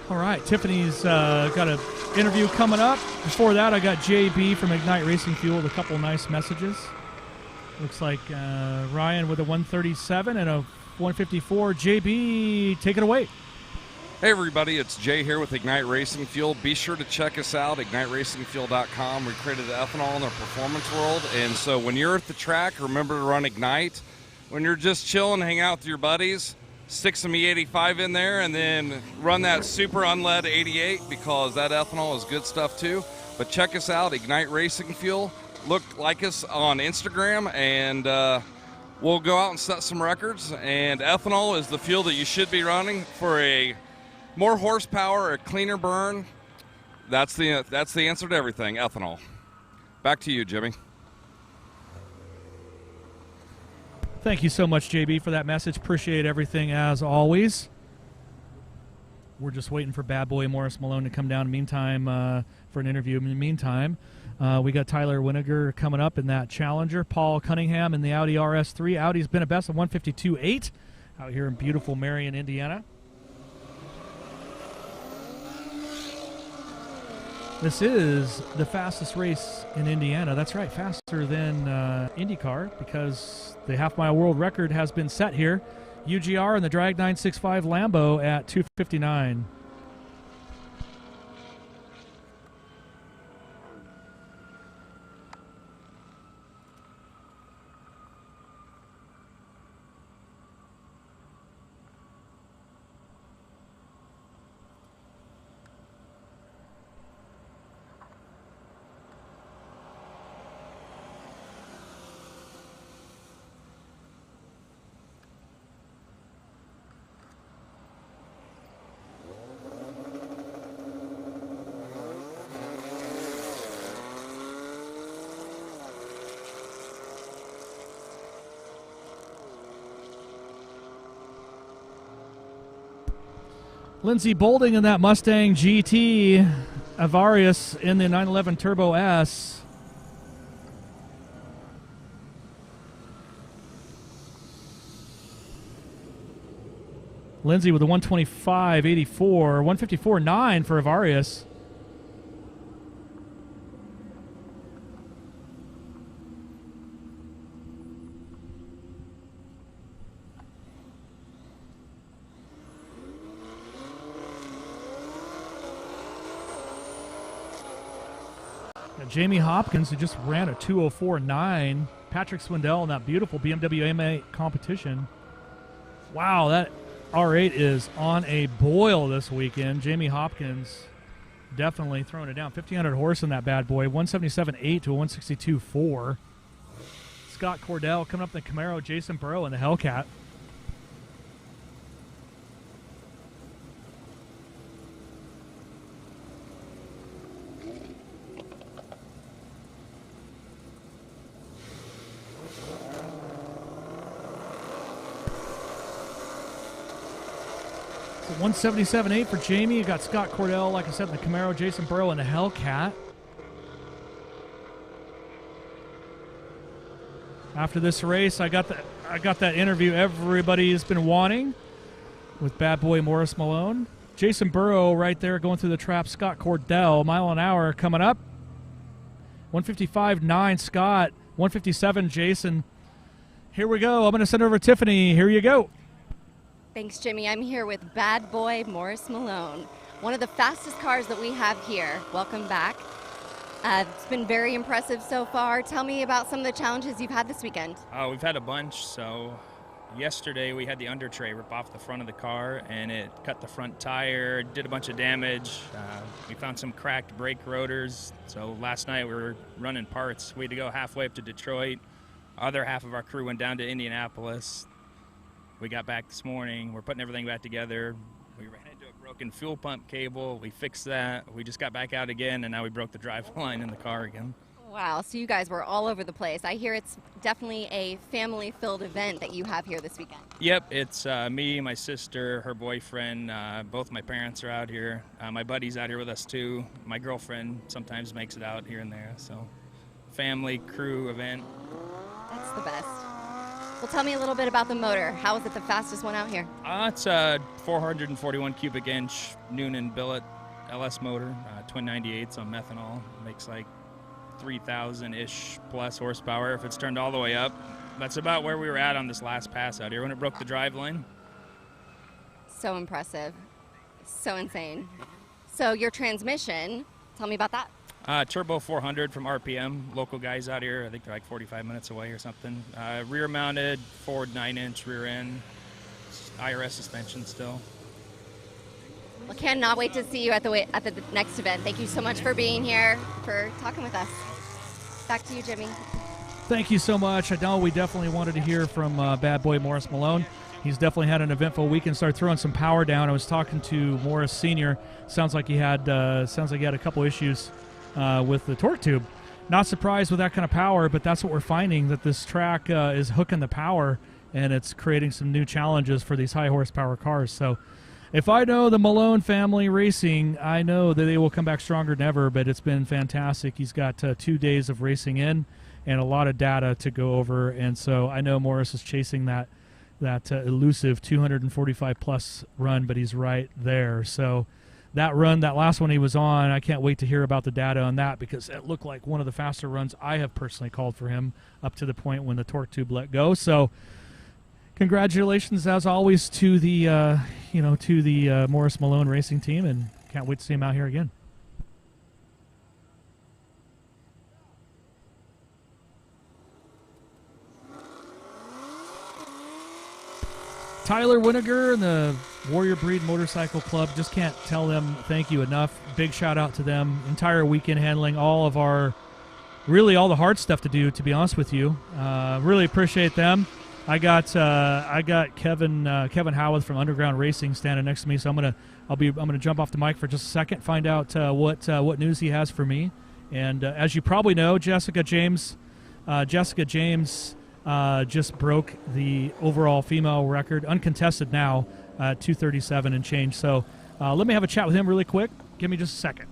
All right, Tiffany's got an interview coming up. Before that, I got JB from Ignite Racing Fuel with a couple nice messages. Looks like Ryan with a 137 and a 154. JB, take it away. Hey everybody, it's Jay here with Ignite Racing Fuel. Be sure to check us out, IgniteRacingFuel.com. We created ethanol in the performance world, and so when you're at the track, remember to run Ignite. When you're just chilling, hang out with your buddies, stick some E85 in there, and then run that super unlead 88 because that ethanol is good stuff too. But check us out, Ignite Racing Fuel. Like us on Instagram, and we'll go out and set some records. And ethanol is the fuel that you should be running for a more horsepower, a cleaner burn. That's the answer to everything, ethanol. Back to you, Jimmy. Thank you so much, JB, for that message. Appreciate everything as always. We're just waiting for bad boy Morris Malone to come down. Meantime, for an interview. In the meantime, we got Tyler Winiger coming up in that Challenger. Paul Cunningham in the Audi RS3. Audi's been a best of 152.8 out here in beautiful Marion, Indiana. This is the fastest race in Indiana. That's right, faster than IndyCar because the half-mile world record has been set here. UGR and the Drag 965 Lambo at 2:59. Lindsey Bolding in that Mustang GT. Avarius in the 911 Turbo S. Lindsey with a 125.84, 154.9 for Avarius. Jamie Hopkins, who just ran a 204.9. Patrick Swindell in that beautiful BMW M8 competition. Wow, that R8 is on a boil this weekend. Jamie Hopkins definitely throwing it down. 1,500 horse in that bad boy. 177.8 to a 162.4. Scott Cordell coming up in the Camaro. Jason Burrow in the Hellcat. So 177.8 for Jamie. You got Scott Cordell, like I said, in the Camaro. Jason Burrow in the Hellcat. After this race, I got that interview everybody's been wanting with bad boy Morris Malone. Jason Burrow right there going through the trap. Scott Cordell, mile an hour coming up. 155.9 Scott, 157 Jason. Here we go. I'm going to send over Tiffany. Here you go. Thanks, Jimmy. I'm here with Bad Boy Morris Malone, one of the fastest cars that we have here. Welcome back. It's been very impressive so far. Tell me about some of the challenges you've had this weekend. We've had a bunch. So yesterday we had the under tray rip off the front of the car, and it cut the front tire, did a bunch of damage. We found some cracked brake rotors. So last night we were running parts. We had to go halfway up to Detroit. Other half of our crew went down to Indianapolis. We got back this morning. We're putting everything back together. We ran into a broken fuel pump cable. We fixed that. We just got back out again, and now we broke the drive line in the car again. Wow, so you guys were all over the place. I hear it's definitely a family-filled event that you have here this weekend. Yep, it's me, my sister, her boyfriend. Both my parents are out here. My buddy's out here with us too. My girlfriend sometimes makes it out here and there. So family, crew event. That's the best. Well, tell me a little bit about the motor. How is it the fastest one out here? It's a 441 cubic inch Noonan billet LS motor, twin 98s on methanol. Makes like 3,000-ish plus horsepower if it's turned all the way up. That's about where we were at on this last pass out here when it broke the drive line. So impressive. So insane. So your transmission, tell me about that. Turbo 400 from RPM, local guys out here. I think they're like 45 minutes away or something. Rear mounted, Ford 9-inch rear end, IRS suspension still. Well, cannot wait to see you at the next event. Thank you so much for being here, for talking with us. Back to you, Jimmy. Thank you so much. I know we definitely wanted to hear from Bad Boy Morris Malone. He's definitely had an eventful weekend. Started throwing some power down. I was talking to Morris Sr. Sounds like he had a couple issues with the torque tube. Not surprised with that kind of power, but that's what we're finding, that this track is hooking the power, and it's creating some new challenges for these high horsepower cars. So if I know the Malone family racing, I know that they will come back stronger than ever, but it's been fantastic. He's got 2 days of racing in and a lot of data to go over, and so I know Morris is chasing that elusive 245 plus run, but he's right there. So that run, that last one he was on, I can't wait to hear about the data on that, because it looked like one of the faster runs I have personally called for him, up to the point when the torque tube let go. So congratulations, as always, to the Morris Malone racing team, and can't wait to see him out here again. Tyler Winiger and the Warrior Breed Motorcycle Club, just can't tell them thank you enough. Big shout out to them. Entire weekend handling all the hard stuff to do, to be honest with you. Really appreciate them. I got Kevin Howarth from Underground Racing standing next to me, so I'm gonna jump off the mic for just a second, find out what news he has for me. And as you probably know, Jessica James just broke the overall female record, uncontested now, 237 and change. So let me have a chat with him really quick. Give me just a second.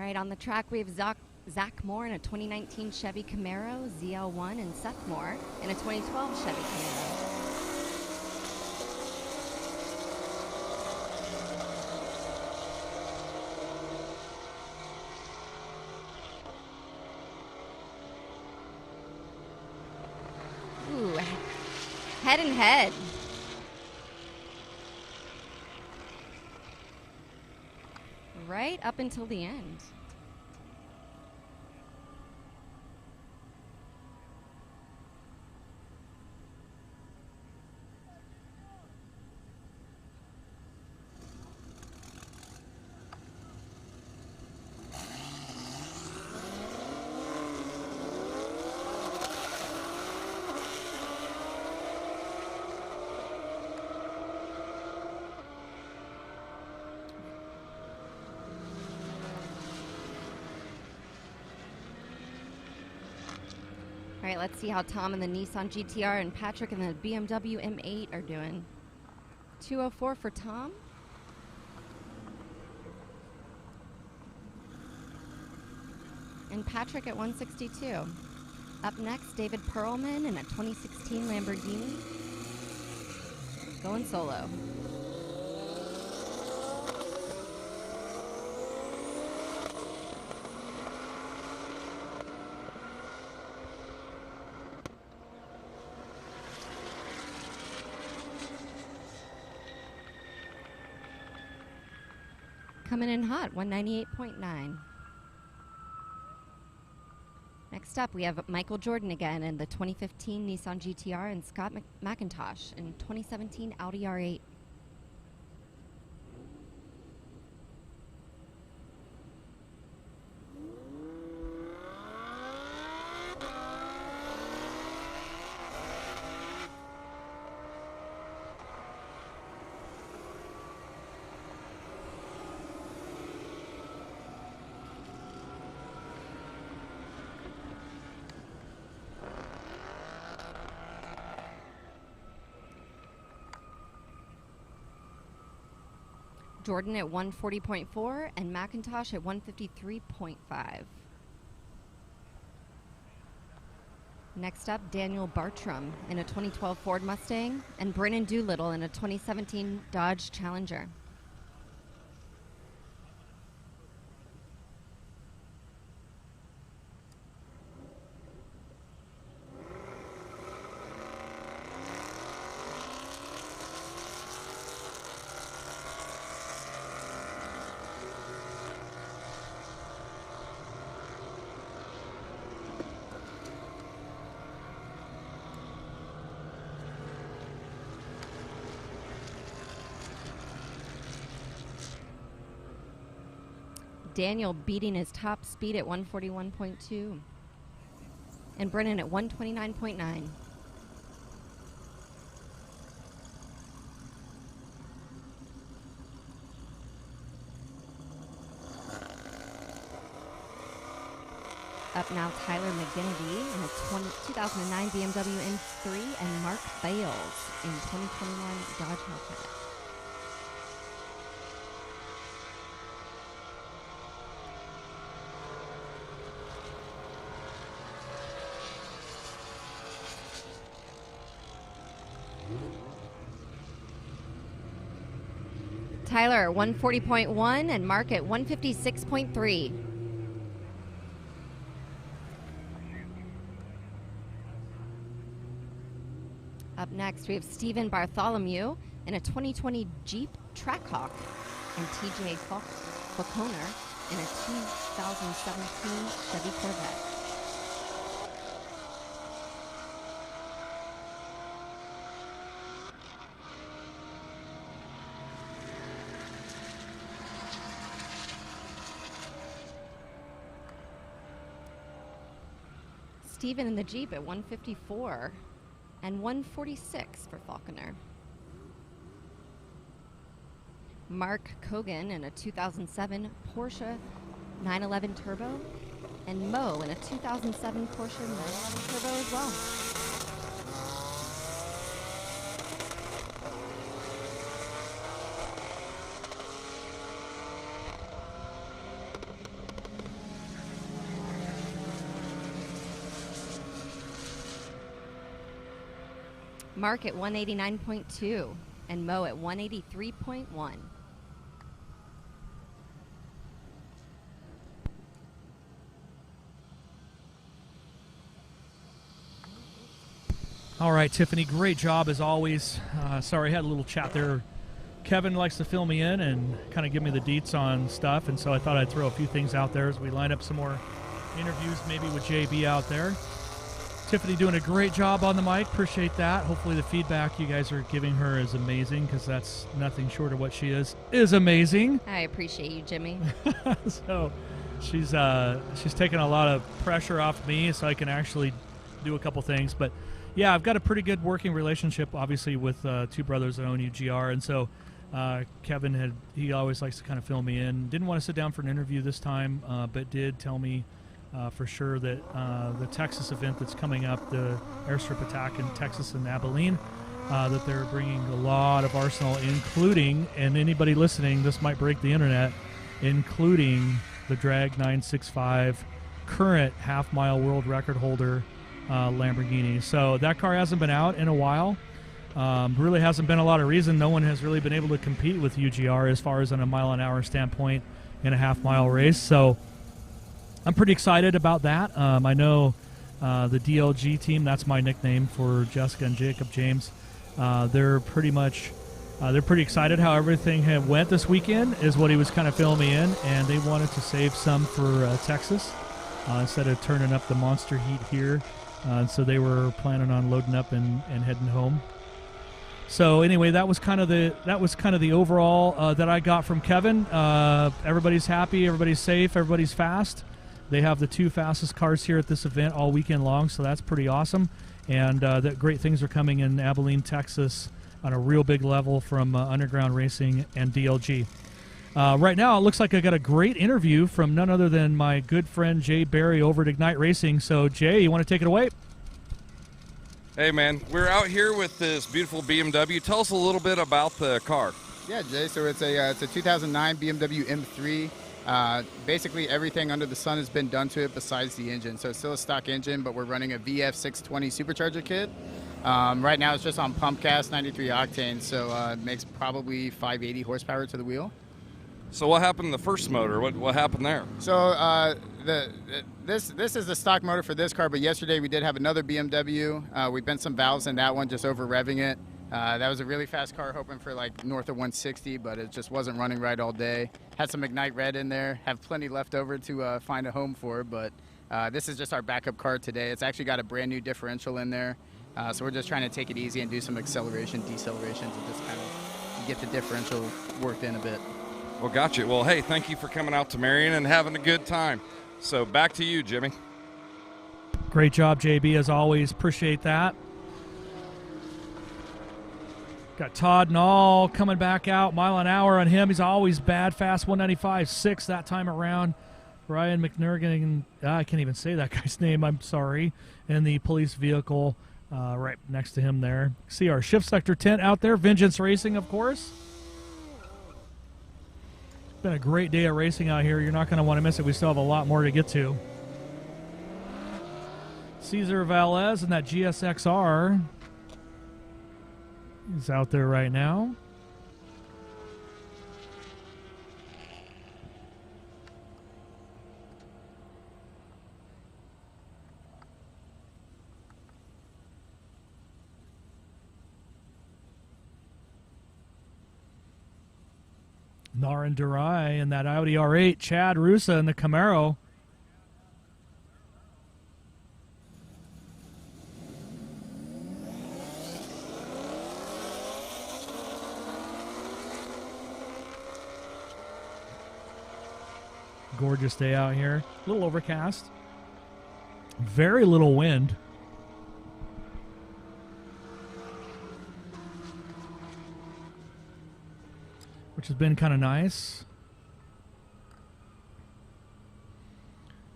right, on the track we have Zach Moore in a 2019 Chevy Camaro, ZL1, and Seth Moore in a 2012 Chevy Camaro. Ooh, head and head. Right up until the end. All right, let's see how Tom and the Nissan GTR and Patrick and the BMW M8 are doing. 204 for Tom. And Patrick at 162. Up next, David Perlman in a 2016 Lamborghini. Going solo. Coming in hot, 198.9. Next up, we have Michael Jordan again in the 2015 Nissan GTR and Scott Macintosh in 2017 Audi R8. Jordan at 140.4 and Macintosh at 153.5. Next up, Daniel Bartram in a 2012 Ford Mustang and Brennan Doolittle in a 2017 Dodge Challenger. Daniel beating his top speed at 141.2. And Brennan at 129.9. Up now, Tyler McGinnity in a 2009 BMW M3 and Mark Bales in 2021 Dodge Hellcat. Tyler at 140.1 and Mark at 156.3. Up next, we have Stephen Bartholomew in a 2020 Jeep Trackhawk and TJ Falconer in a 2017 Chevy Corvette. Stephen in the Jeep at 154 and 146 for Falconer. Mark Kogan in a 2007 Porsche 911 Turbo and Mo in a 2007 Porsche 911 Turbo as well. Mark at 189.2, and Mo at 183.1. All right, Tiffany, great job as always. Sorry, I had a little chat there. Kevin likes to fill me in and kind of give me the deets on stuff, and so I thought I'd throw a few things out there as we line up some more interviews, maybe with JB out there. Tiffany doing a great job on the mic. Appreciate that. Hopefully the feedback you guys are giving her is amazing, because that's nothing short of what she is amazing. I appreciate you, Jimmy. So she's taking a lot of pressure off me so I can actually do a couple things. But yeah, I've got a pretty good working relationship, obviously, with two brothers that own UGR, and so Kevin he always likes to kind of fill me in. Didn't want to sit down for an interview this time, but did tell me for sure that the Texas event that's coming up, the Airstrip Attack in Texas and Abilene, that they're bringing a lot of arsenal, including, and anybody listening, this might break the internet, including the Drag 965 current half-mile world record holder Lamborghini. So that car hasn't been out in a while. Really hasn't been a lot of reason. No one has really been able to compete with UGR as far as on a mile-an-hour standpoint in a half-mile race. So I'm pretty excited about that. I know the DLG team, that's my nickname for Jessica and Jacob James, they're pretty excited how everything went this weekend, is what he was kind of filling me in, and they wanted to save some for Texas instead of turning up the monster heat here. So they were planning on loading up and heading home. So anyway, that was kind of the overall that I got from Kevin. Everybody's happy, everybody's safe, everybody's fast. They have the two fastest cars here at this event all weekend long, so that's pretty awesome. And that great things are coming in Abilene, Texas, on a real big level from Underground Racing and DLG. Right now, it looks like I got a great interview from none other than my good friend Jay Barry over at Ignite Racing. So, Jay, you want to take it away? Hey, man, we're out here with this beautiful BMW. Tell us a little bit about the car. Yeah, Jay, so it's a 2009 BMW M3. Basically everything under the sun has been done to it besides the engine. So it's still a stock engine, but we're running a VF620 supercharger kit. Right now it's just on pump gas, 93 octane, so it makes probably 580 horsepower to the wheel. So what happened to the first motor? What happened there? So this is the stock motor for this car, but yesterday we did have another BMW. We bent some valves in that one, just over revving it. That was a really fast car, hoping for like north of 160, but it just wasn't running right all day. Had some Ignite Red in there, have plenty left over to find a home for, but this is just our backup car today. It's actually got a brand new differential in there, so we're just trying to take it easy and do some acceleration, decelerations, and just kind of get the differential worked in a bit. Well, gotcha. Well, hey, thank you for coming out to Marion and having a good time. So back to you, Jimmy. Great job, JB, as always. Appreciate that. Got Todd Nall coming back out, mile an hour on him. He's always bad, fast, 195.6 that time around. Ryan McNurgan, I can't even say that guy's name, I'm sorry, in the police vehicle right next to him there. See our shift sector tent out there, Vengeance Racing, of course. It's been a great day of racing out here. You're not going to want to miss it. We still have a lot more to get to. Cesar Valles and that GSXR. He's out there right now. Naran Durai and that Audi R8. Chad Rusa in the Camaro. Gorgeous day out here. A little overcast. Very little wind. Which has been kind of nice.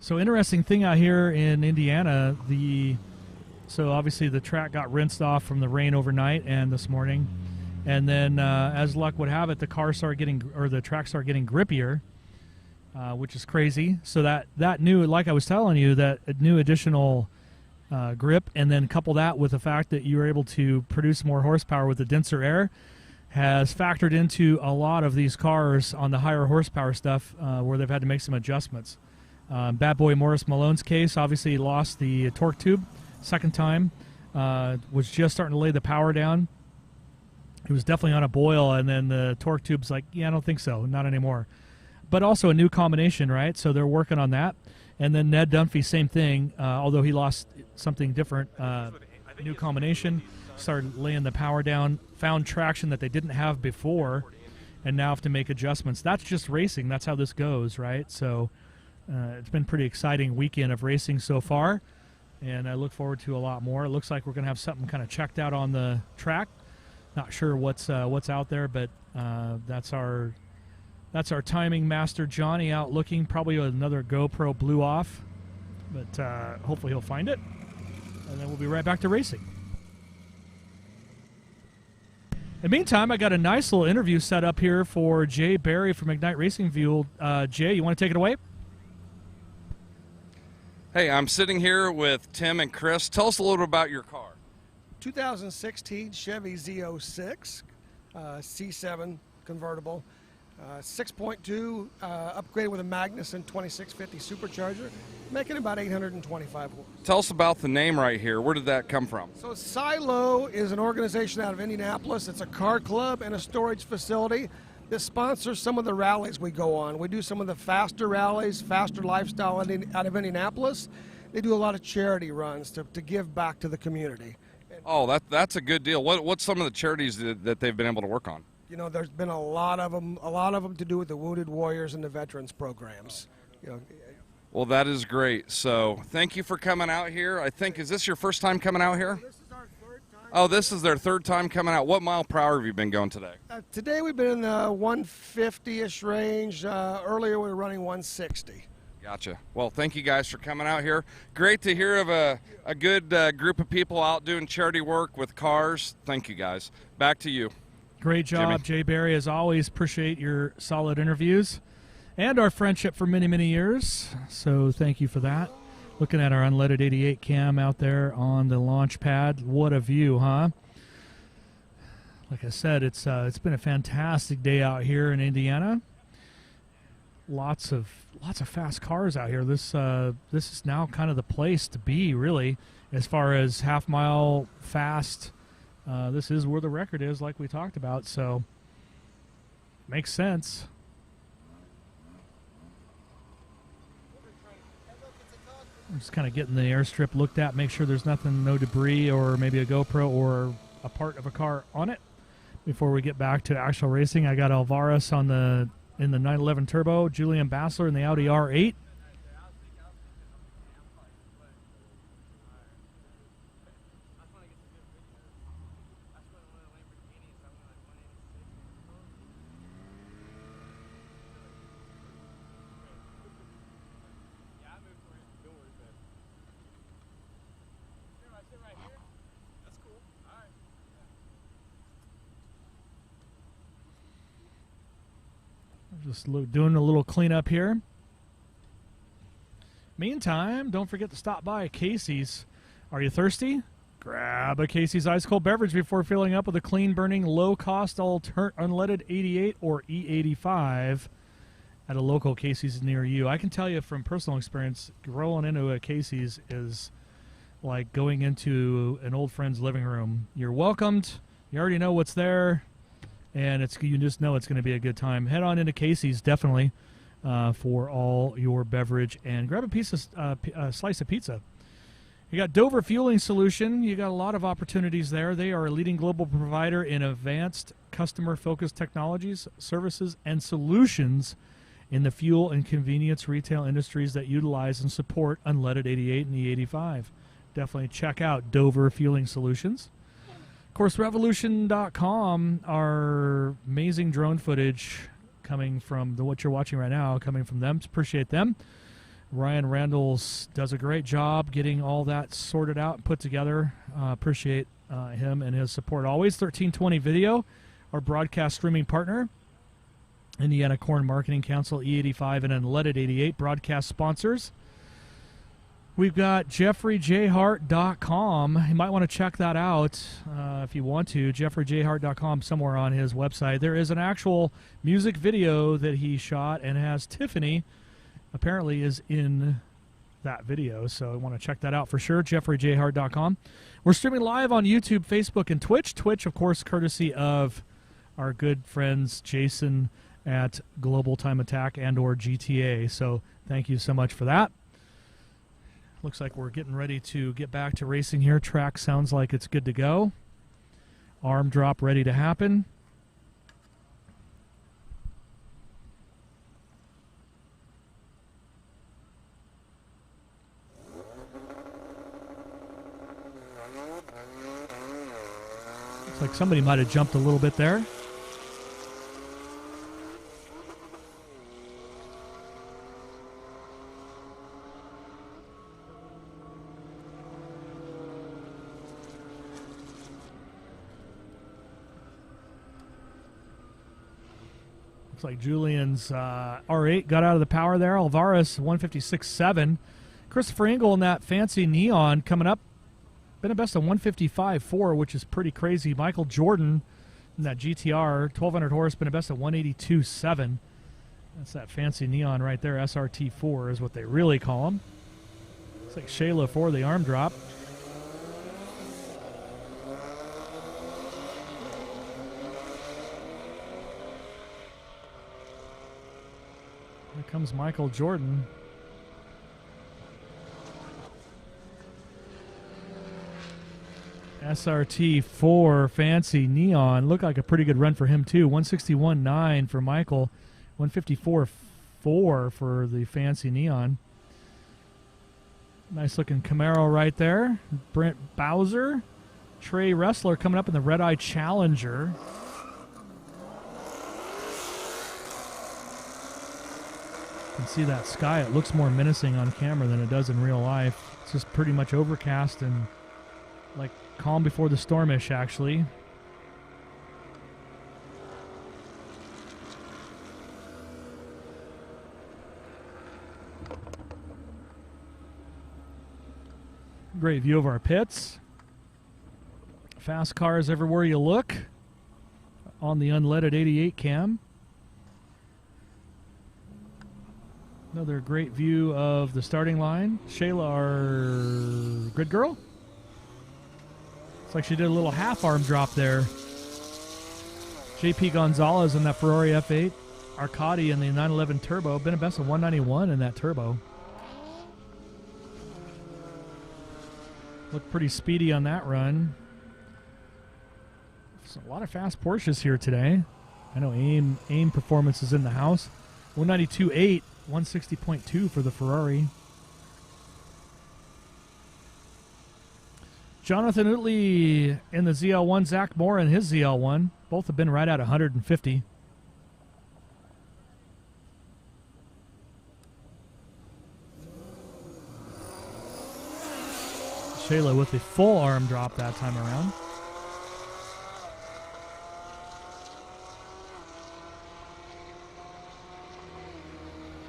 So interesting thing out here in Indiana, so obviously the track got rinsed off from the rain overnight and this morning. And then as luck would have it, the track started getting grippier. Which is crazy. So that new, like I was telling you, that new additional grip, and then couple that with the fact that you were able to produce more horsepower with the denser air has factored into a lot of these cars on the higher horsepower stuff where they've had to make some adjustments. Bad boy Morris Malone's case, obviously he lost the torque tube second time, was just starting to lay the power down. He was definitely on a boil, and then the torque tube's like, yeah, I don't think so, not anymore. But also a new combination, right? So they're working on that. And then Ned Dunphy, same thing, although he lost something different. New combination, started laying the power down, found traction that they didn't have before, and now have to make adjustments. That's just racing. That's how this goes, right? So it's been a pretty exciting weekend of racing so far, and I look forward to a lot more. It looks like we're going to have something kind of checked out on the track. Not sure what's out there, but that's our timing master Johnny out looking. Probably another GoPro blew off, but hopefully he'll find it, and then we'll be right back to racing. In the meantime, I got a nice little interview set up here for Jay Barry from Ignite Racing Fuel. Jay, you want to take it away? Hey, I'm sitting here with Tim and Chris. Tell us a little bit about your car. 2016 Chevy Z06 C7 convertible, 6.2 upgraded with a Magnuson 2650 supercharger, making about 825 horse. Tell us about the name right here. Where did that come from? So Silo is an organization out of Indianapolis. It's a car club and a storage facility that sponsors some of the rallies we go on. We do some of the faster rallies, faster lifestyle out of Indianapolis. They do a lot of charity runs to give back to the community. Oh, that's a good deal. What's some of the charities that they've been able to work on? You know, there's been a lot of them to do with the Wounded Warriors and the veterans programs. You know. Well, that is great. So thank you for coming out here. I think, is this your first time coming out here? This is our third time. Oh, this is their third time coming out. What mile per hour have you been going today? Today we've been in the 150-ish range. Earlier we were running 160. Gotcha. Well, thank you guys for coming out here. Great to hear of a good group of people out doing charity work with cars. Thank you guys. Back to you. Great job, Jay Barry. As always, appreciate your solid interviews and our friendship for many, many years. So thank you for that. Looking at our unleaded 88 cam out there on the launch pad. What a view, huh? Like I said, it's been a fantastic day out here in Indiana. Lots of fast cars out here. This is now kind of the place to be, really, as far as half mile fast. This is where the record is, like we talked about, so makes sense. I'm just kind of getting the airstrip looked at, make sure there's nothing, no debris or maybe a GoPro or a part of a car on it before we get back to actual racing. I got Alvarez in the 911 Turbo, Julian Bassler in the Audi R8. Just doing a little cleanup here. Meantime, don't forget to stop by Casey's. Are you thirsty? Grab a Casey's ice cold beverage before filling up with a clean burning, low cost unleaded 88 or E85 at a local Casey's near you. I can tell you from personal experience, rolling into a Casey's is like going into an old friend's living room. You're welcomed. You already know what's there. And you just know it's going to be a good time. Head on into Casey's, definitely, for all your beverage. And grab a slice of pizza. You got Dover Fueling Solution. You got a lot of opportunities there. They are a leading global provider in advanced customer-focused technologies, services, and solutions in the fuel and convenience retail industries that utilize and support unleaded 88 and E85. Definitely check out Dover Fueling Solutions. Of course, Revolution.com, our amazing drone footage coming from what you're watching right now, coming from them. Appreciate them. Ryan Randalls does a great job getting all that sorted out and put together. Appreciate him and his support always. 1320 Video, our broadcast streaming partner. Indiana Corn Marketing Council, E85 and Unleaded 88 broadcast sponsors. We've got jeffreyjhart.com. You might want to check that out if you want to. jeffreyjhart.com, somewhere on his website. There is an actual music video that he shot and has Tiffany, apparently, is in that video. So I want to check that out for sure. jeffreyjhart.com. We're streaming live on YouTube, Facebook, and Twitch. Twitch, of course, courtesy of our good friends Jason at Global Time Attack and or GTA. So thank you so much for that. Looks like we're getting ready to get back to racing here. Track sounds like it's good to go. Arm drop ready to happen. Looks like somebody might have jumped a little bit there. Looks like Julian's R8 got out of the power there. Alvarez 156.7. Christopher Engel in that fancy neon coming up. Been a best of 155.4, which is pretty crazy. Michael Jordan in that GTR, 1200 horse, been a best of 182.7. That's that fancy neon right there. SRT4 is what they really call him. Looks like Shayla for the arm drop. Here comes Michael Jordan. SRT4 fancy neon. Looked like a pretty good run for him too. 161.9 for Michael. 154.4 for the fancy neon. Nice looking Camaro right there. Brent Bowser. Trey Wrestler coming up in the Red Eye Challenger. You can see that sky. It looks more menacing on camera than it does in real life. It's just pretty much overcast and like calm before the stormish, actually. Great view of our pits. Fast cars everywhere you look on the unleaded 88 cam. Another great view of the starting line. Shayla, our grid girl. Looks like she did a little half arm drop there. JP Gonzalez in that Ferrari F8. Arcadi in the 911 Turbo. Been a best of 191 in that Turbo. Looked pretty speedy on that run. There's a lot of fast Porsches here today. I know AIM Performance is in the house. 192.8. 160.2 for the Ferrari. Jonathan Utley in the ZL1. Zach Moore in his ZL1. Both have been right at 150. Shayla with the full arm drop that time around.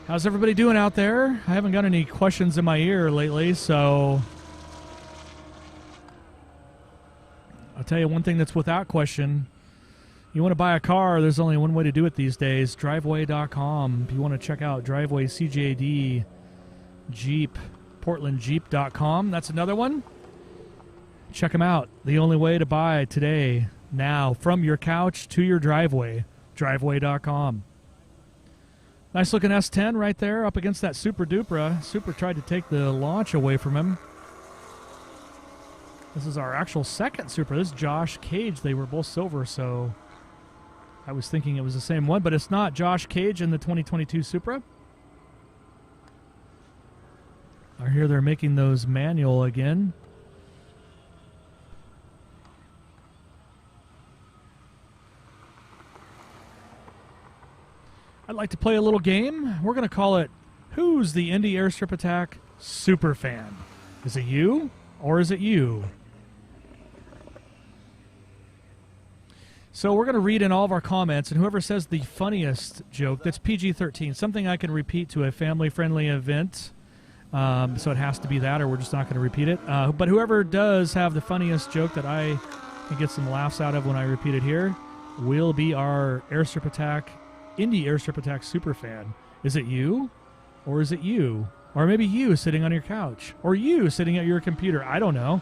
How's everybody doing out there? I haven't got any questions in my ear lately, so I'll tell you one thing that's without question. You want to buy a car, there's only one way to do it these days, driveway.com. If you want to check out Driveway, CJD, Jeep, PortlandJeep.com, that's another one. Check them out. The only way to buy today, now, from your couch to your driveway, driveway.com. Nice looking S10 right there up against that Super Dupra. Super tried to take the launch away from him. This is our actual second Supra. This is Josh Cage. They were both silver, so I was thinking it was the same one, but it's not. Josh Cage in the 2022 Supra. I hear they're making those manual again. I'd like to play a little game. We're going to call it Who's the Indy Airstrip Attack Super Fan? Is it you or is it you? So we're going to read in all of our comments, and whoever says the funniest joke, that's PG-13, something I can repeat to a family-friendly event, So it has to be that, or we're just not going to repeat it. But whoever does have the funniest joke that I can get some laughs out of when I repeat it here will be our Airstrip Attack, Indy Airstrip Attack super fan. Is it you? Or is it you? Or maybe you sitting on your couch. Or you sitting at your computer. I don't know.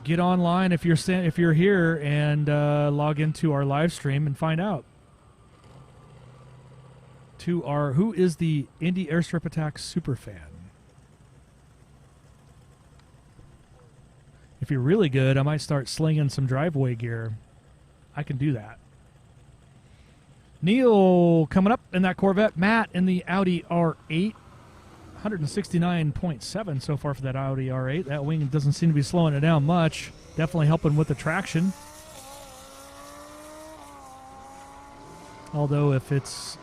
Get online if you're here and log into our live stream and find out. Who is the Indy Airstrip Attack super fan? If you're really good, I might start slinging some driveway gear. I can do that. Neil coming up in that Corvette. Matt in the Audi R8. 169.7 so far for that Audi R8. That wing doesn't seem to be slowing it down much. Definitely helping with the traction. Although if it's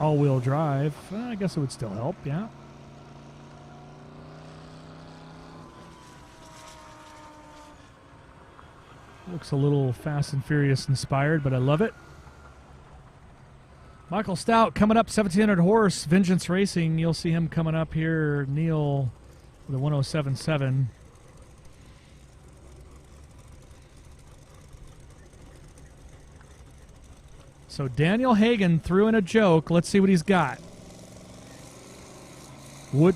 all-wheel drive, I guess it would still help, yeah. Looks a little Fast and Furious inspired, but I love it. Michael Stout coming up, 1,700 horse, Vengeance Racing. You'll see him coming up here. Neil, the 107.7. So Daniel Hagen threw in a joke. Let's see what he's got. Wood.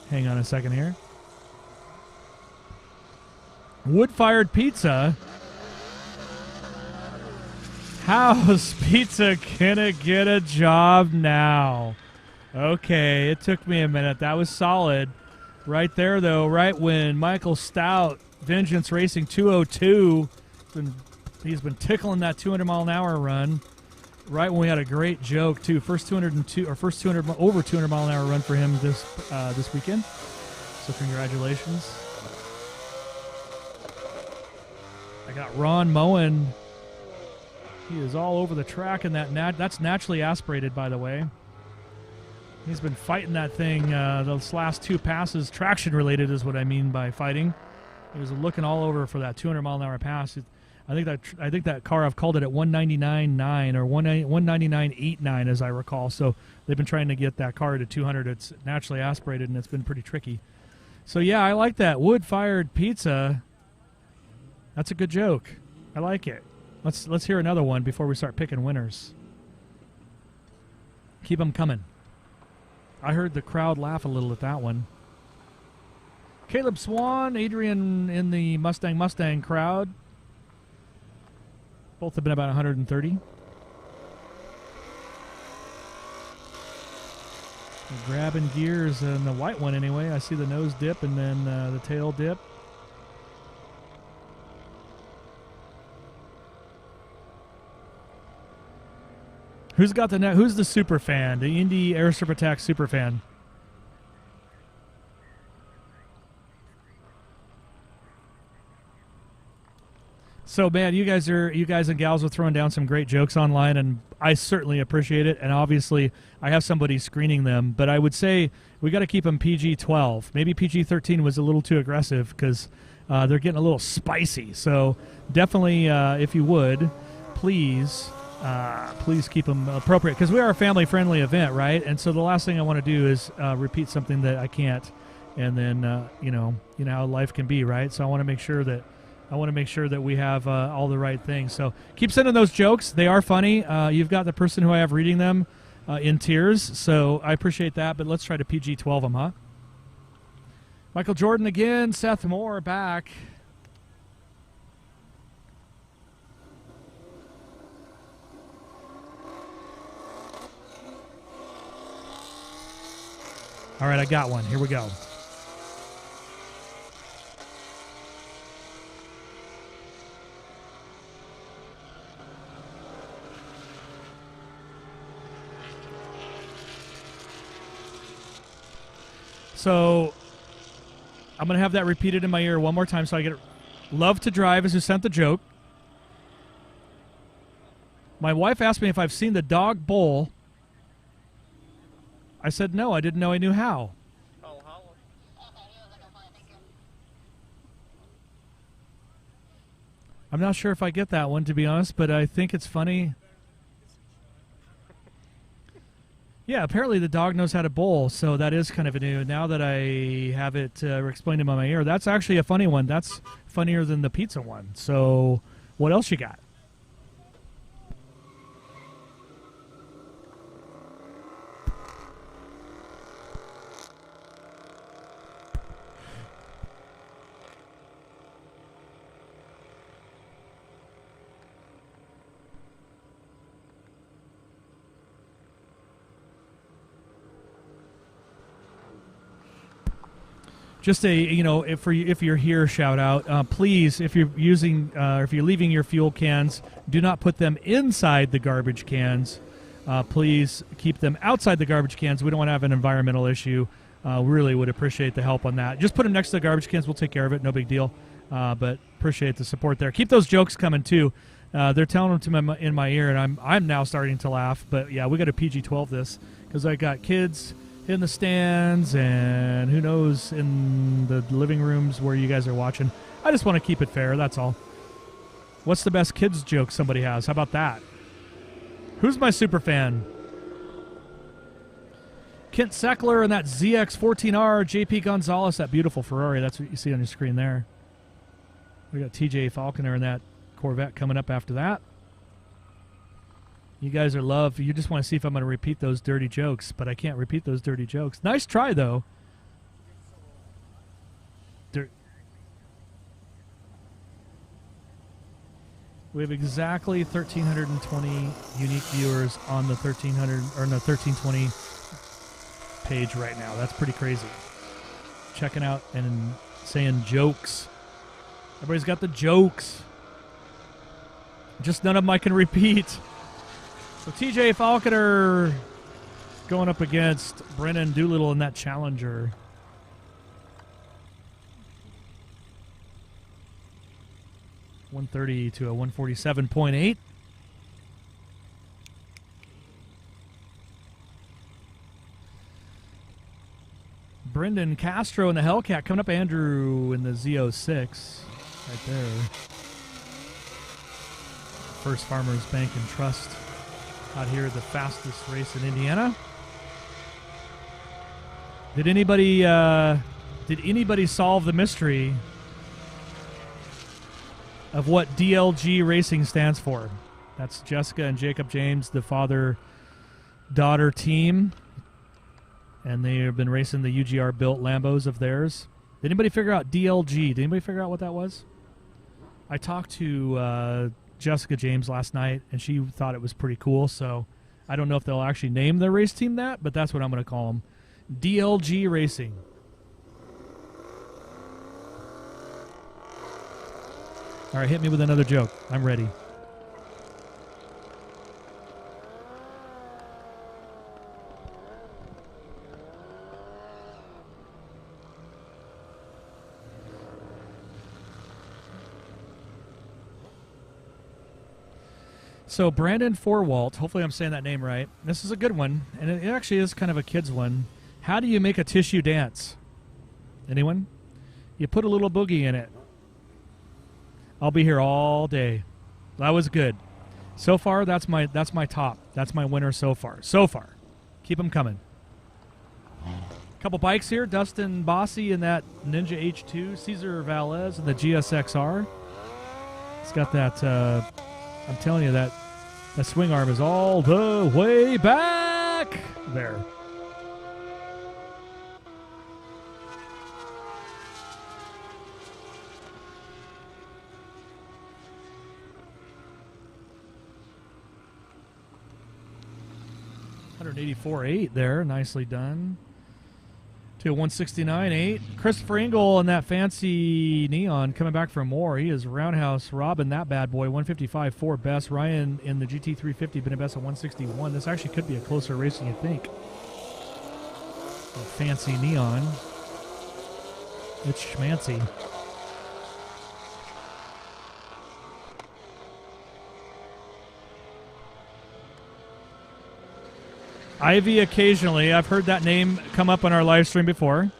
Hang on a second here. Wood-fired pizza. How's pizza gonna get a job now? Okay, it took me a minute. That was solid. Right there, though, right when Michael Stout, Vengeance Racing 202, he's been tickling that 200-mile-an-hour run. Right when we had a great joke, too. First 202, or first 200, over 200-mile-an-hour run for him this weekend. So congratulations. I got Ron Moen. He is all over the track in that. That's naturally aspirated, by the way. He's been fighting that thing those last two passes. Traction related is what I mean by fighting. He was looking all over for that 200-mile-an-hour pass. I think that car, I've called it at 199.9 or 199.89 as I recall. So they've been trying to get that car to 200. It's naturally aspirated and it's been pretty tricky. So yeah, I like that wood-fired pizza. That's a good joke. I like it. Let's hear another one before we start picking winners. Keep them coming. I heard the crowd laugh a little at that one. Caleb Swan, Adrian in the Mustang crowd. Both have been about 130. We're grabbing gears in the white one anyway. I see the nose dip and then the tail dip. Who's the super fan? The Indy Airstrip Attack super fan. So man, you guys and gals are throwing down some great jokes online, and I certainly appreciate it. And obviously, I have somebody screening them, but I would say we got to keep them PG-12. Maybe PG-13 was a little too aggressive because they're getting a little spicy. So definitely, if you would, please keep them appropriate, because we are a family-friendly event, right? And so the last thing I want to do is repeat something that I can't, and then you know how life can be, right? So I want to make sure that we have all the right things. So keep sending those jokes; they are funny. You've got the person who I have reading them in tears, so I appreciate that. But let's try to PG-12 them, huh? Michael Jordan again, Seth Moore back. All right, I got one. Here we go. So I'm going to have that repeated in my ear one more time so I get it. Love to Drive is who sent the joke. My wife asked me if I've seen the dog bowl. I said no, I didn't know I knew how. I'm not sure if I get that one, to be honest, but I think it's funny. Yeah, apparently the dog knows how to bowl, so that is kind of new. Now that I have it explained in my ear, that's actually a funny one. That's funnier than the pizza one. So what else you got? Just a, if you're here, shout out. Please, if you're if you're leaving your fuel cans, do not put them inside the garbage cans. Please keep them outside the garbage cans. We don't want to have an environmental issue. Really would appreciate the help on that. Just put them next to the garbage cans. We'll take care of it. No big deal. But appreciate the support there. Keep those jokes coming too. They're telling them to me in my ear, and I'm now starting to laugh. But yeah, we got to PG-12 this because I got kids in the stands and who knows in the living rooms where you guys are watching. I just want to keep it fair, that's all. What's the best kids joke somebody has? How about that? Who's my super fan? Kent Seckler and that ZX14R, JP Gonzalez, that beautiful Ferrari. That's what you see on your screen there. We got TJ Falconer and that Corvette coming up after that. You guys are love. You just want to see if I'm going to repeat those dirty jokes, but I can't repeat those dirty jokes. Nice try, though. We have exactly 1,320 unique viewers on the 1320 page right now. That's pretty crazy. Checking out and saying jokes. Everybody's got the jokes. Just none of them I can repeat. So TJ Falconer going up against Brennan Doolittle in that Challenger. .130 to a 147.8. Brendan Castro in the Hellcat coming up. Andrew in the Z06 right there. First Farmers Bank and Trust out here, the fastest race in Indiana. Did anybody solve the mystery of what DLG Racing stands for? That's Jessica and Jacob James, the father-daughter team, and they have been racing the UGR built Lambos of theirs. Did anybody figure out DLG? Did anybody figure out what that was? I talked to Jessica James last night, and she thought it was pretty cool, so I don't know if they'll actually name their race team that, but that's what I'm going to call them. DLG Racing. All right, hit me with another joke. I'm ready. So Brandon Forwalt, hopefully I'm saying that name right. This is a good one, and it actually is kind of a kid's one. How do you make a tissue dance? Anyone? You put a little boogie in it. I'll be here all day. That was good. So far, that's my top. That's my winner so far. So far. Keep them coming. Couple bikes here. Dustin Bossy in that Ninja H2. Cesar Valles in the GSXR. It's got that, I'm telling you, that swing arm is all the way back there. .184.8 there, nicely done. To a 169.8. Christopher Engel in that fancy neon coming back for more. He is roundhouse robbing that bad boy. 155.4 best. Ryan in the GT350 been a best at 161. This actually could be a closer race than you think. Fancy neon. It's schmancy. Ivy occasionally. I've heard that name come up on our live stream before.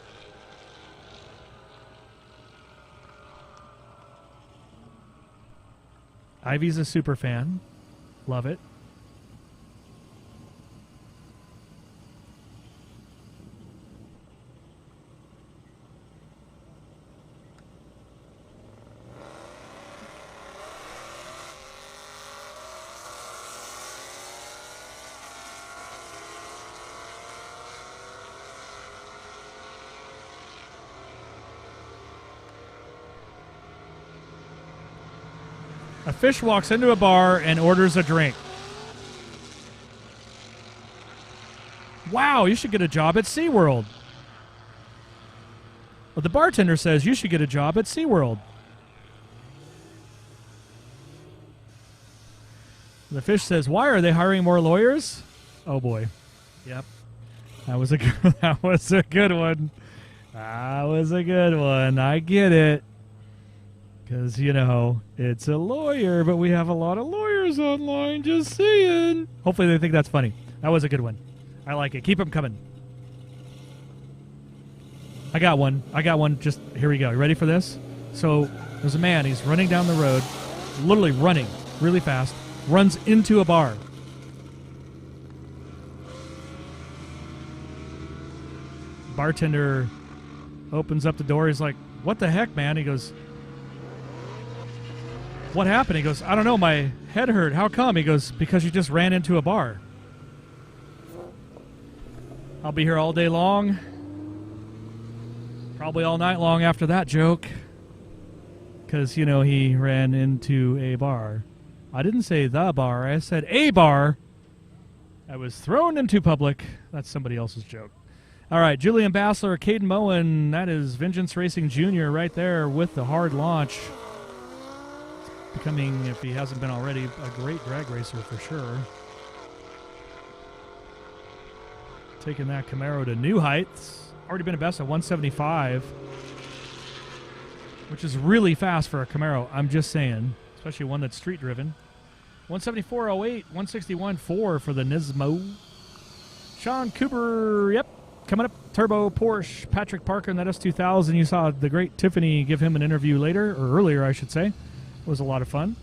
Ivy's a super fan. Love it. A fish walks into a bar and orders a drink. Wow, you should get a job at SeaWorld. Well, the bartender says you should get a job at SeaWorld. The fish says, why are they hiring more lawyers? Oh, boy. Yep. That was a good, that was a good one. That was a good one. I get it. Because, you know, it's a lawyer, but we have a lot of lawyers online, just saying. Hopefully they think that's funny. That was a good one. I like it. Keep them coming. I got one. Just, here we go. You ready for this? So, there's a man. He's running down the road, literally running really fast, runs into a bar. Bartender opens up the door. He's like, what the heck, man? He goes, what happened? He goes, I don't know. My head hurt. How come? He goes, because you just ran into a bar. I'll be here all day long. Probably all night long after that joke. Because, you know, he ran into a bar. I didn't say the bar. I said a bar. I was thrown into public. That's somebody else's joke. All right, Julian Bassler, Cademon. That is Vengeance Racing Jr. right there with the hard launch. Becoming, if he hasn't been already, a great drag racer for sure. Taking that Camaro to new heights. Already been a best at 175, which is really fast for a Camaro. I'm just saying, especially one that's street driven. 174.08, 161.4 for the Nismo. Sean Cooper, yep, coming up. Turbo Porsche, Patrick Parker in that S2000. You saw the great Tiffany give him an interview later, or earlier, I should say. It was a lot of fun.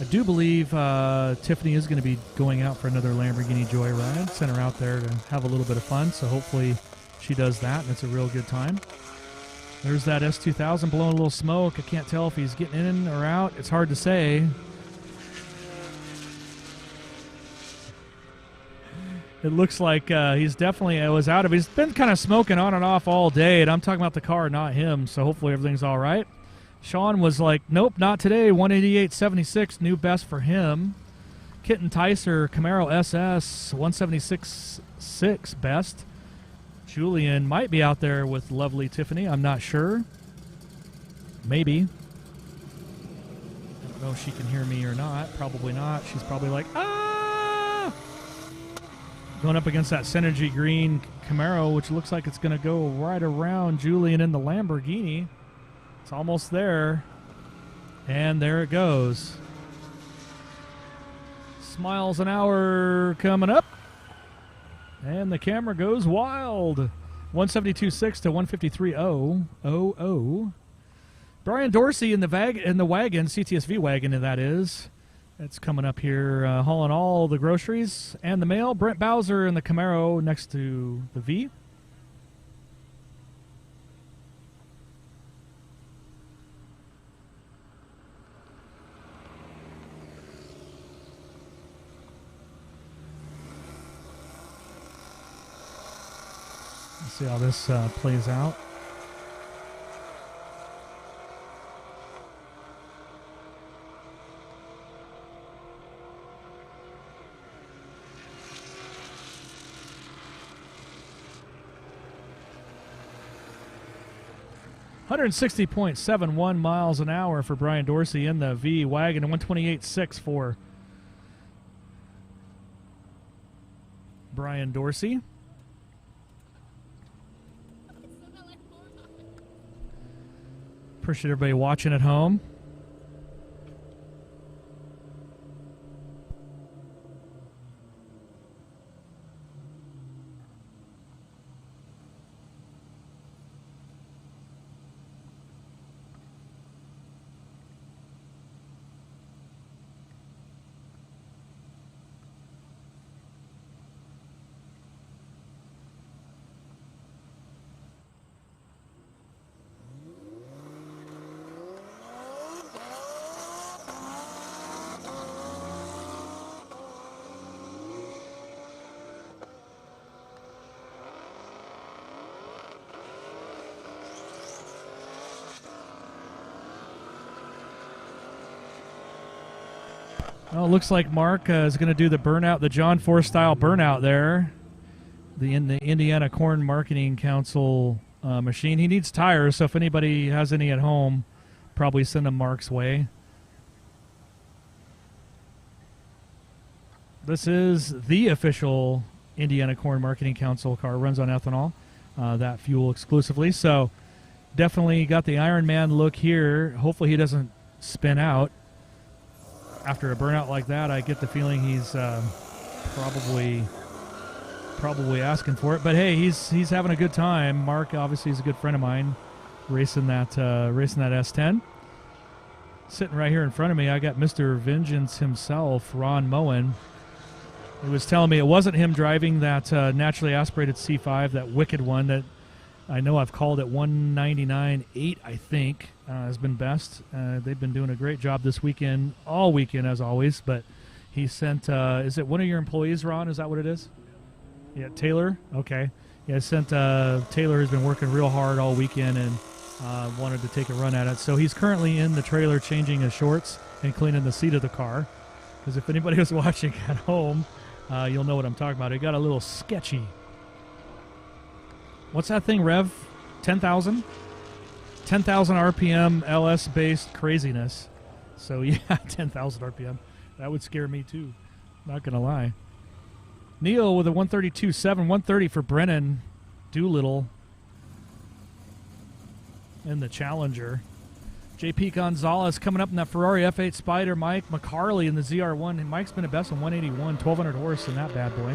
I do believe Tiffany is going to be going out for another Lamborghini Joyride. Sent her out there to have a little bit of fun, so hopefully she does that, and it's a real good time. There's that S2000 blowing a little smoke. I can't tell if he's getting in or out. It's hard to say. It looks like he's definitely was out of it. He's been kind of smoking on and off all day, and I'm talking about the car, not him, so hopefully everything's all right. Sean was like, nope, not today. 188.76, new best for him. Kitten Ticer, Camaro SS, 176.6 best. Julian might be out there with lovely Tiffany. I'm not sure. Maybe. I don't know if she can hear me or not. Probably not. She's probably like, ah! Going up against that Synergy Green Camaro, which looks like it's going to go right around Julian in the Lamborghini. It's almost there. And there it goes. Smiles an hour coming up. And the camera goes wild. 172.6 to 153.0. Brian Dorsey in the wagon, CTSV wagon, that is. It's coming up here, hauling all the groceries and the mail. Brent Bowser in the Camaro next to the V. Let's see how this plays out. .71 miles an hour for Brian Dorsey in the V wagon, and 128.6 for Brian Dorsey. Appreciate everybody watching at home. Well, it looks like Mark is going to do the burnout, the John Force style burnout there. The Indiana Corn Marketing Council machine. He needs tires, so if anybody has any at home, probably send them Mark's way. This is the official Indiana Corn Marketing Council car. Runs on ethanol, that fuel exclusively. So definitely got the Iron Man look here. Hopefully he doesn't spin out. After a burnout like that, I get the feeling he's probably asking for it. But hey, he's having a good time. Mark obviously is a good friend of mine, racing that S10. Sitting right here in front of me, I got Mr. Vengeance himself, Ron Moen. He was telling me it wasn't him driving that naturally aspirated C5, that wicked one that I know I've called it 199.8, I think, has been best. They've been doing a great job this weekend, all weekend as always. But he sent, is it one of your employees, Ron? Is that what it is? Yeah, Taylor? Okay. Yeah, sent Taylor has been working real hard all weekend and wanted to take a run at it. So he's currently in the trailer changing his shorts and cleaning the seat of the car. Because if anybody was watching at home, you'll know what I'm talking about. It got a little sketchy. What's that thing, Rev? 10,000? 10,000 RPM LS-based craziness. So, yeah, 10,000 RPM. That would scare me, too. Not going to lie. Neil with a 132.7, 130 for Brennan Doolittle in the Challenger. JP Gonzalez coming up in that Ferrari F8 Spider. Mike McCarley in the ZR1. And Mike's been a best on 181, 1,200 horse in that bad boy.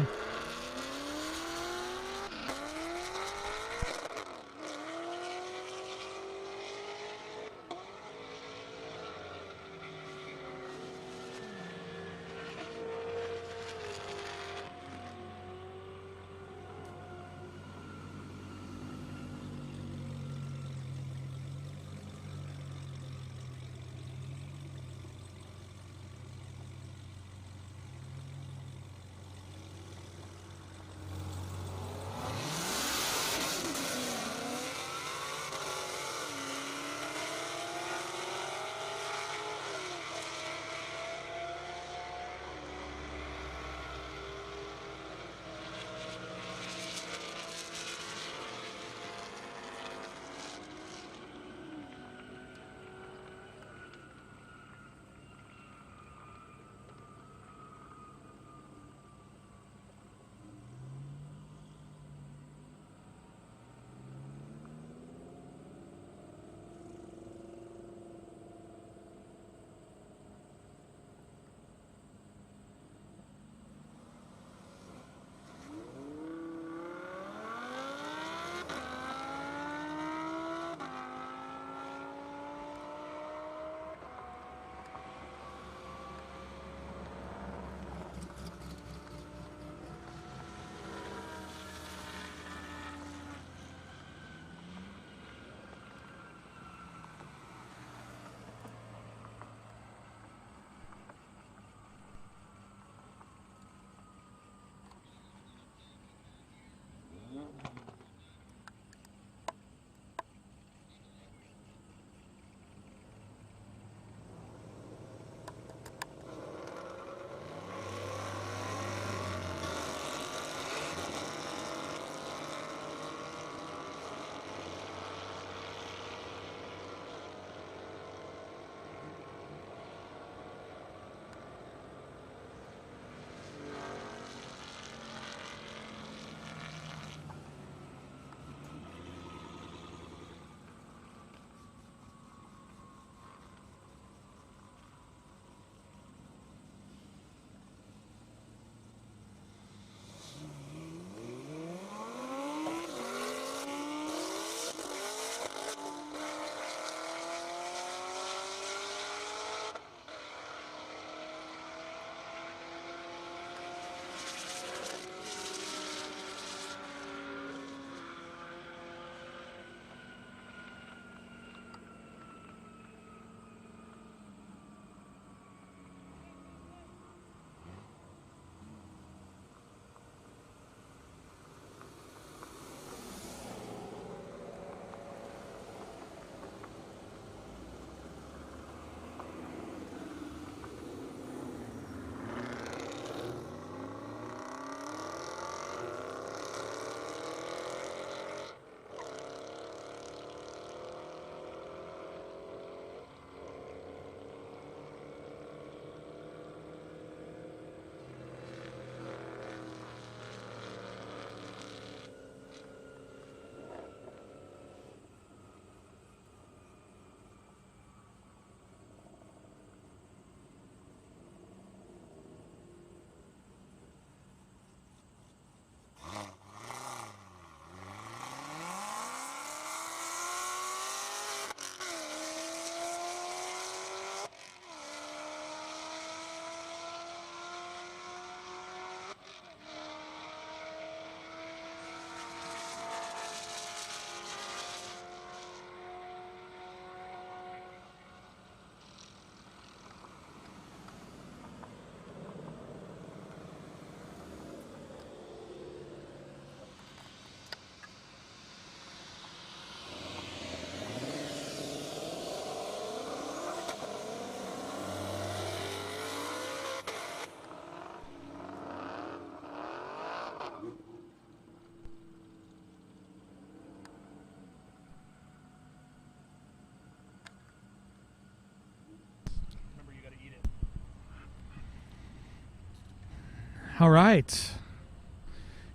All right.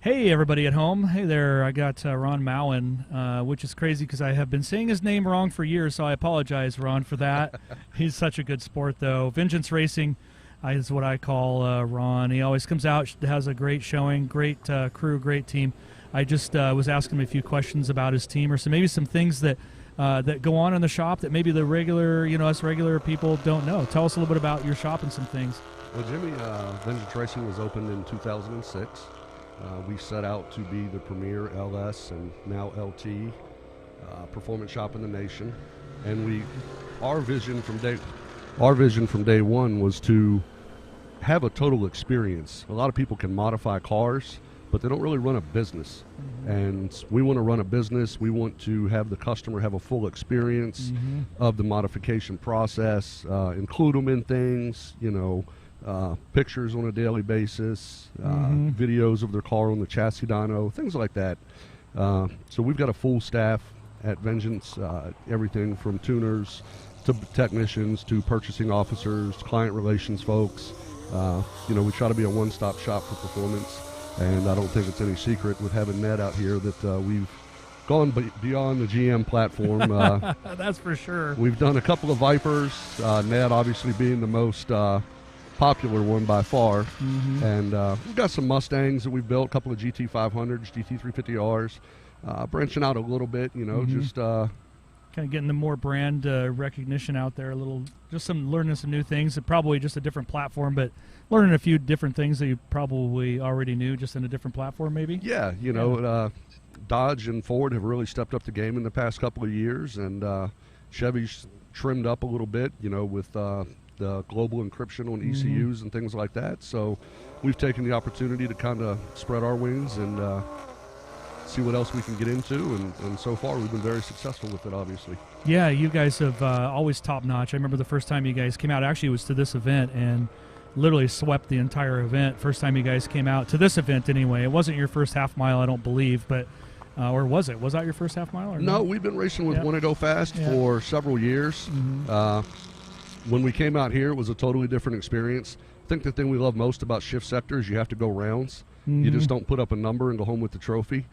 Hey, everybody at home. Hey there. I got Ron Malin, which is crazy because I have been saying his name wrong for years, so I apologize, Ron, for that. He's such a good sport, though. Vengeance Racing is what I call Ron. He always comes out, has a great showing, great crew, great team. I just was asking him a few questions about his team or maybe some things that go on in the shop that maybe the regular, us regular people don't know. Tell us a little bit about your shop and some things. Well, Jimmy, Vengeance Racing was opened in 2006. We set out to be the premier LS and now LT performance shop in the nation, and our vision from day one was to have a total experience. A lot of people can modify cars, but they don't really run a business. And we want to run a business. We want to have the customer have a full experience of the modification process, include them in things, pictures on a daily basis, videos of their car on the chassis dyno, things like that. So we've got a full staff at Vengeance, everything from tuners to technicians to purchasing officers, client relations folks. We try to be a one-stop shop for performance, and I don't think it's any secret with having Ned out here that we've gone beyond the GM platform. That's for sure. We've done a couple of Vipers, Ned obviously being the most popular one by far, and we've got some Mustangs that we've built, a couple of GT500s, GT350Rs, branching out a little bit, just kind of getting the more brand recognition out there, learning some new things, probably just a different platform, but learning a few different things that you probably already knew, just in a different platform maybe. Yeah, Dodge and Ford have really stepped up the game in the past couple of years, and Chevy's trimmed up a little bit, with the global encryption on ECUs and things like that. So we've taken the opportunity to kind of spread our wings and see what else we can get into, and so far we've been very successful with it, obviously. Yeah, you guys have always top-notch. I remember the first time you guys came out, actually it was to this event, and literally swept the entire event. First time you guys came out to this event anyway. It wasn't your first half mile, I don't believe, but or was it? Was that your first half mile? Or no, we've been racing with Wanna Go Fast for several years. When we came out here, it was a totally different experience. I think the thing we love most about shift sector is you have to go rounds. You just don't put up a number and go home with the trophy.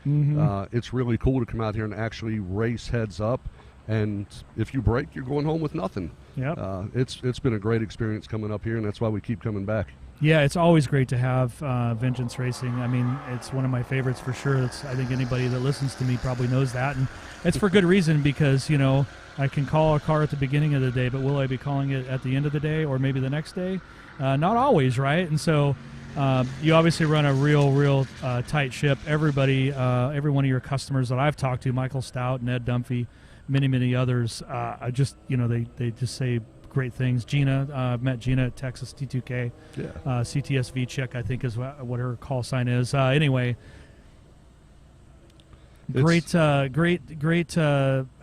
It's really cool to come out here and actually race heads up, and if you break, you're going home with nothing. It's been a great experience coming up here, and that's why we keep coming back. Yeah, it's always great to have Vengeance Racing. I mean, it's one of my favorites for sure. I think anybody that listens to me probably knows that, and it's for good reason, because I can call a car at the beginning of the day, but will I be calling it at the end of the day or maybe the next day? Not always, right? And so you obviously run a real tight ship. Everybody, every one of your customers that I've talked to, Michael Stout, Ned Dunphy, many others, they just say great things. Gina, I've met Gina at Texas T2K. CTSV Chick, I think is what her call sign is. Anyway, great. I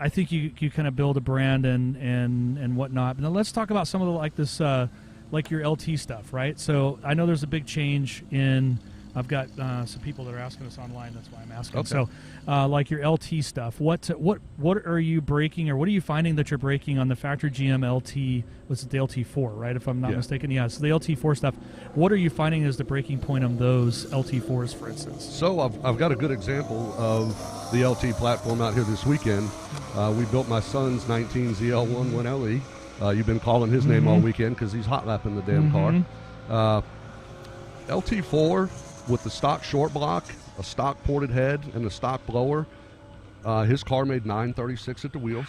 think you kind of build a brand and whatnot. Now let's talk about some of the like your LT stuff, right? So I know there's a big change in. I've got some people that are asking us online. That's why I'm asking. Okay. So, like your LT stuff, what are you breaking, or what are you finding that you're breaking on the factory GM LT? Was it the LT4, right? If I'm not mistaken, yeah. So the LT4 stuff. What are you finding as the breaking point on those LT4s, for instance? So I've got a good example of the LT platform out here this weekend. We built my son's 19 ZL1 1LE. You've been calling his name all weekend because he's hot lapping the damn car. LT4 with the stock short block, a stock ported head, and a stock blower. His car made 936 at the wheels.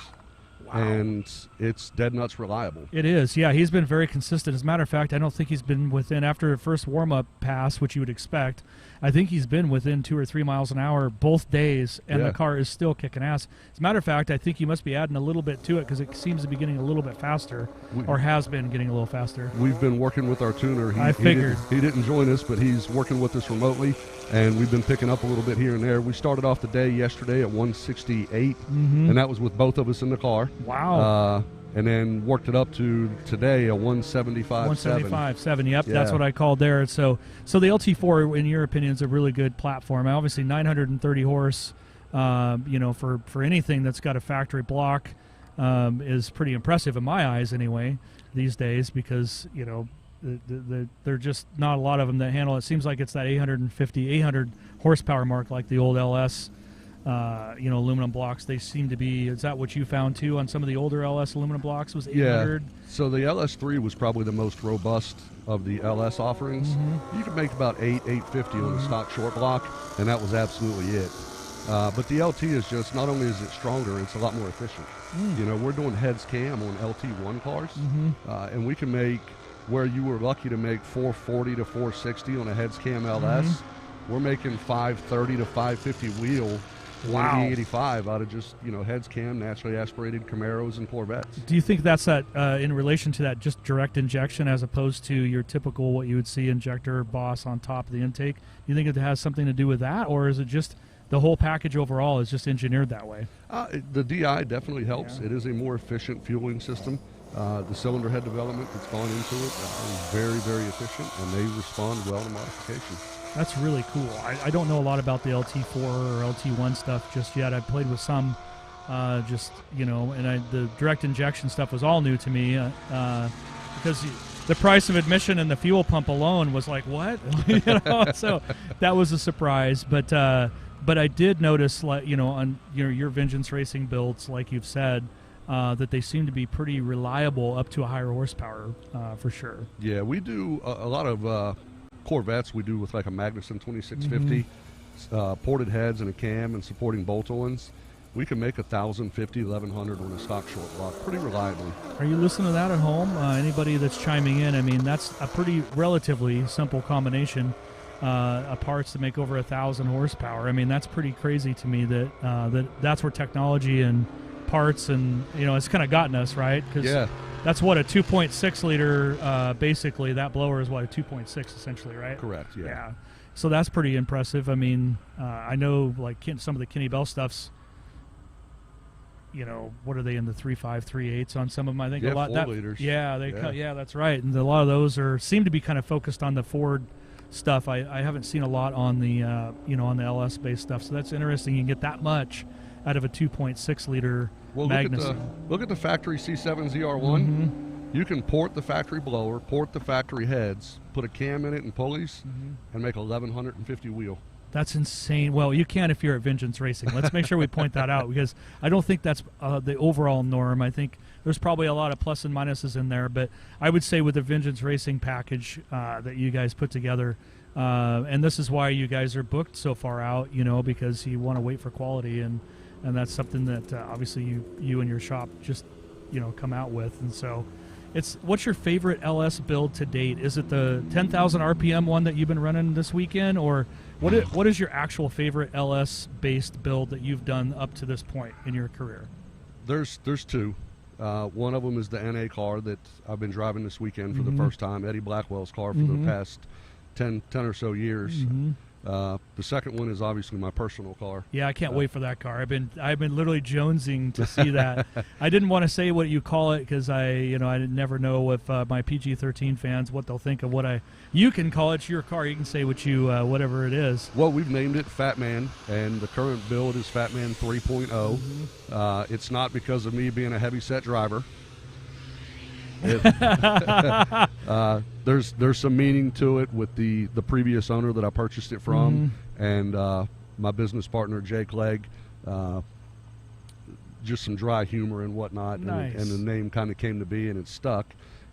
Wow. And it's dead nuts reliable. It is, yeah. He's been very consistent. As a matter of fact, I don't think he's been within, after the first warm-up pass, which you would expect, I think he's been within 2 or 3 miles an hour both days, and the car is still kicking ass. As a matter of fact, I think you must be adding a little bit to it because it seems to be getting a little bit faster, or has been getting a little faster. We've been working with our tuner. I figured. He didn't join us, but he's working with us remotely, and we've been picking up a little bit here and there. We started off the day yesterday at 168, and that was with both of us in the car. Wow. And then worked it up to today a 175.7. 175.7, yep, that's what I called there. So the LT4, in your opinion, is a really good platform. Obviously, 930 horse, for anything that's got a factory block is pretty impressive in my eyes anyway these days, because, They're just not a lot of them that handle it. Seems like it's that 800 horsepower mark, like the old LS, aluminum blocks. They seem to be. Is that what you found too on some of the older LS aluminum blocks? Was 800? Yeah. So the LS3 was probably the most robust of the LS offerings. You could make about 850 on the stock short block, and that was absolutely it. But the LT is just, not only is it stronger, it's a lot more efficient. We're doing heads cam on LT1 cars, and we can make, where you were lucky to make 440 to 460 on a heads cam LS, we're making 530 to 550 wheel on E85 out of just, heads cam, naturally aspirated Camaros and Corvettes. Do you think that's that in relation to that just direct injection as opposed to your typical what you would see injector boss on top of the intake? Do you think it has something to do with that, or is it just the whole package overall is just engineered that way? The DI definitely helps. It is a more efficient fueling system. The cylinder head development that's gone into it is very, very efficient, and they respond well to modification. That's really cool. I don't know a lot about the LT4 or LT1 stuff just yet. I've played with some, and the direct injection stuff was all new to me because the price of admission and the fuel pump alone was like, what? So that was a surprise. But I did notice, on your Vengeance Racing builds, like you've said, that they seem to be pretty reliable up to a higher horsepower for sure. Yeah, we do a lot of Corvettes. We do with like a Magnuson 2650, ported heads and a cam and supporting bolt-ons. We can make 1,050, 1,100 on a stock short block pretty reliably. Are you listening to that at home? Anybody that's chiming in, I mean, that's a pretty relatively simple combination of parts to make over 1,000 horsepower. I mean, that's pretty crazy to me that's where technology and parts and, it's kind of gotten us, right? Because that's what a 2.6 liter, basically, that blower is what, a 2.6 essentially, right? Correct, yeah. So that's pretty impressive. I mean, I know like some of the Kenny Bell stuff's, what are they in the 3.5, 3.8s on some of them? I think a lot 4 liters. Yeah, that's right. And a lot of those seem to be kind of focused on the Ford stuff. I haven't seen a lot on the on the LS based stuff. So that's interesting. You can get that much out of a 2.6 liter Magnuson. Look at the factory C7 ZR1. You can port the factory blower, port the factory heads, put a cam in it and pulleys, and make 1,150 wheel. That's insane. Well, you can if you're at Vengeance Racing. Let's make sure we point that out because I don't think that's the overall norm. I think there's probably a lot of plus and minuses in there, but I would say with the Vengeance Racing package that you guys put together, and this is why you guys are booked so far out, because you want to wait for quality, and that's something that obviously you and your shop just come out with. And so what's your favorite LS build to date? Is it the 10,000 RPM one that you've been running this weekend, or what is your actual favorite LS based build that you've done up to this point in your career? There's two. One of them is the NA car that I've been driving this weekend for the first time, Eddie Blackwell's car for the past 10 or so years. The second one is obviously my personal car. Yeah, I can't wait for that car. I've been literally jonesing to see that. I didn't want to say what you call it because I never know if my PG-13 fans what they'll think of what you can call it. It's your car. You can say what you whatever it is. Well, we've named it Fat Man, and the current build is Fat Man 3.0. It's not because of me being a heavy-set driver. There's some meaning to it with the previous owner that I purchased it from, and my business partner Jay Clegg. Just some dry humor and whatnot, nice. and the name kind of came to be, and it's stuck.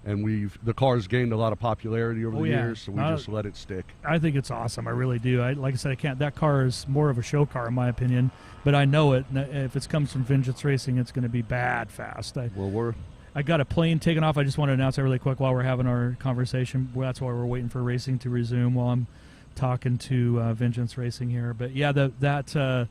And the car's gained a lot of popularity over the years, so we just let it stick. I think it's awesome. I really do. Like I said, that car is more of a show car in my opinion, but I know it. If it comes from Vengeance Racing, it's going to be bad fast. I got a plane taking off. I just want to announce that really quick while we're having our conversation. That's why we're waiting for racing to resume while I'm talking to Vengeance Racing here. But yeah, the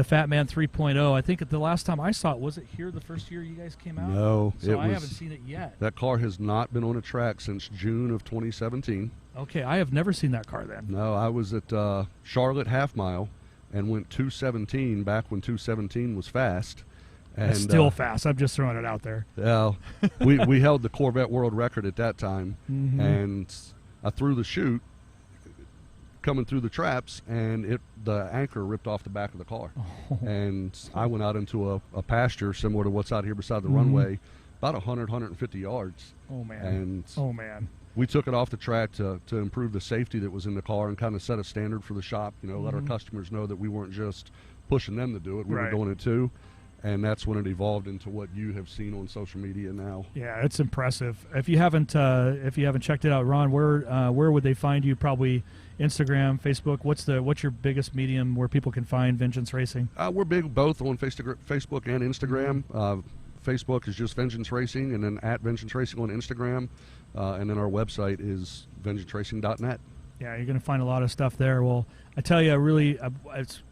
Fat Man 3.0, I think the last time I saw it, was it here the first year you guys came out? No. I haven't seen it yet. That car has not been on a track since June of 2017. Okay, I have never seen that car then. No, I was at Charlotte Half Mile and went 217 back when 217 was fast. And it's still fast. I'm just throwing it out there. Yeah, we held the Corvette world record at that time, and I threw the chute coming through the traps, and the anchor ripped off the back of the car. And I went out into a pasture similar to what's out here beside the runway, about 100, 150 yards. Oh man! we took it off the track to improve the safety that was in the car and kind of set a standard for the shop, let our customers know that we weren't just pushing them to do it, we were doing it too. And that's when it evolved into what you have seen on social media now. Yeah, it's impressive. If you haven't checked it out, Ron, where would they find you? Probably Instagram, Facebook. What's your biggest medium where people can find Vengeance Racing? We're big both on Facebook and Instagram. Facebook is just Vengeance Racing, and then at Vengeance Racing on Instagram, and then our website is vengeanceracing.net. Yeah, you're going to find a lot of stuff there. Well, I tell you, really,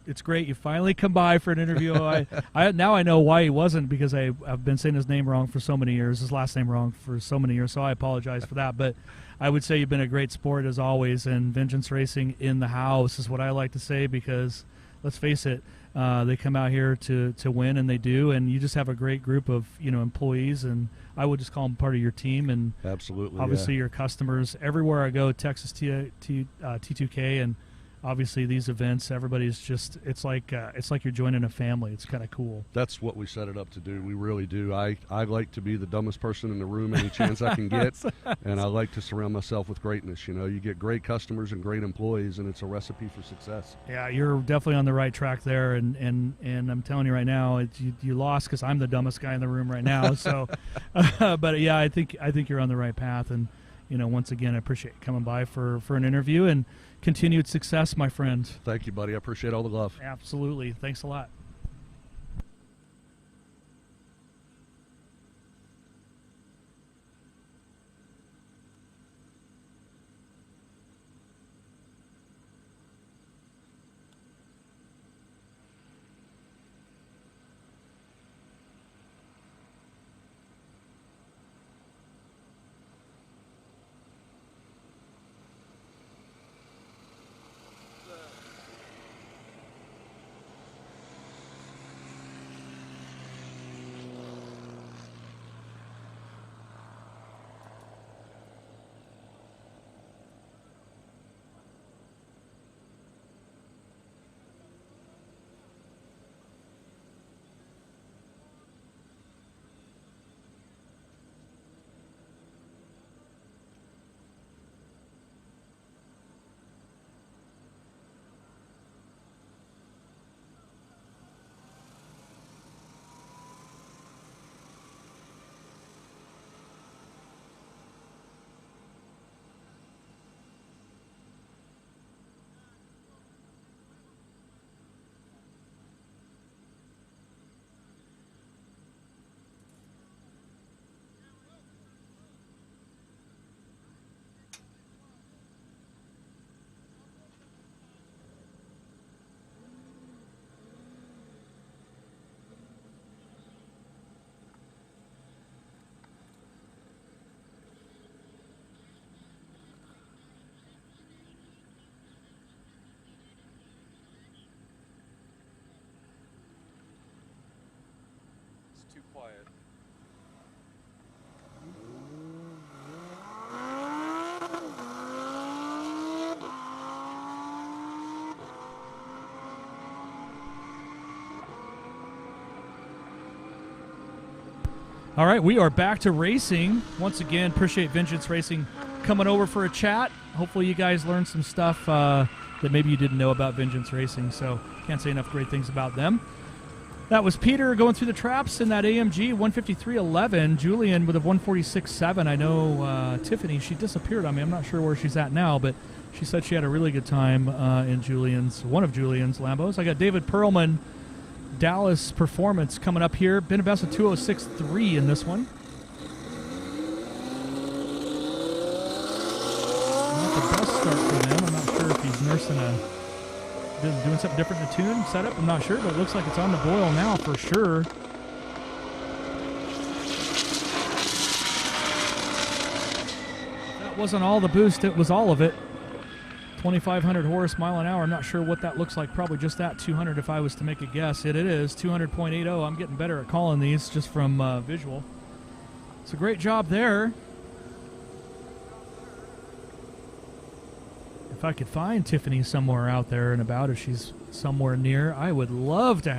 it's great. You finally come by for an interview. Now I know why he wasn't, because I've been saying his name wrong for so many years, his last name wrong for so many years, so I apologize for that. But I would say you've been a great sport as always, and Vengeance Racing in the house is what I like to say, because let's face it, they come out here to win, and they do, and you just have a great group of employees, and I would just call them part of your team, and absolutely, obviously your customers. Everywhere I go, Texas T2K, and obviously these events, everybody's just, it's like you're joining a family. It's kind of cool. That's what we set it up to do. We really do. I like to be the dumbest person in the room any chance I can get, and I like to surround myself with greatness. You get great customers and great employees, and it's a recipe for success. Yeah, you're definitely on the right track there, and I'm telling you right now, you lost because I'm the dumbest guy in the room right now. So, but yeah, I think you're on the right path, and once again, I appreciate you coming by for an interview, and continued success, my friend. Thank you, buddy. I appreciate all the love. Absolutely. Thanks a lot. Too quiet. All right, we are back to racing. Once again, appreciate Vengeance Racing coming over for a chat. Hopefully you guys learned some stuff that maybe you didn't know about Vengeance Racing, so can't say enough great things about them. That was Peter going through the traps in that AMG 153.11. Julian with a 146.7. I know Tiffany, she disappeared on me. I'm not sure where she's at now, but she said she had a really good time in one of Julian's Lambos. I got David Perlman, Dallas Performance, coming up here. Been about a 206.3 in this one. Not the best start for them. I'm not sure if he's nursing doing something different to tune setup. I'm not sure, but it looks like it's on the boil now for sure. That wasn't all the boost, it was all of it. 2,500 horse mile an hour. I'm not sure what that looks like. Probably just that 200 if I was to make a guess. It is 200.80. I'm getting better at calling these just from visual. It's a great job there. If I could find Tiffany somewhere out there and about, if she's somewhere near, I would love to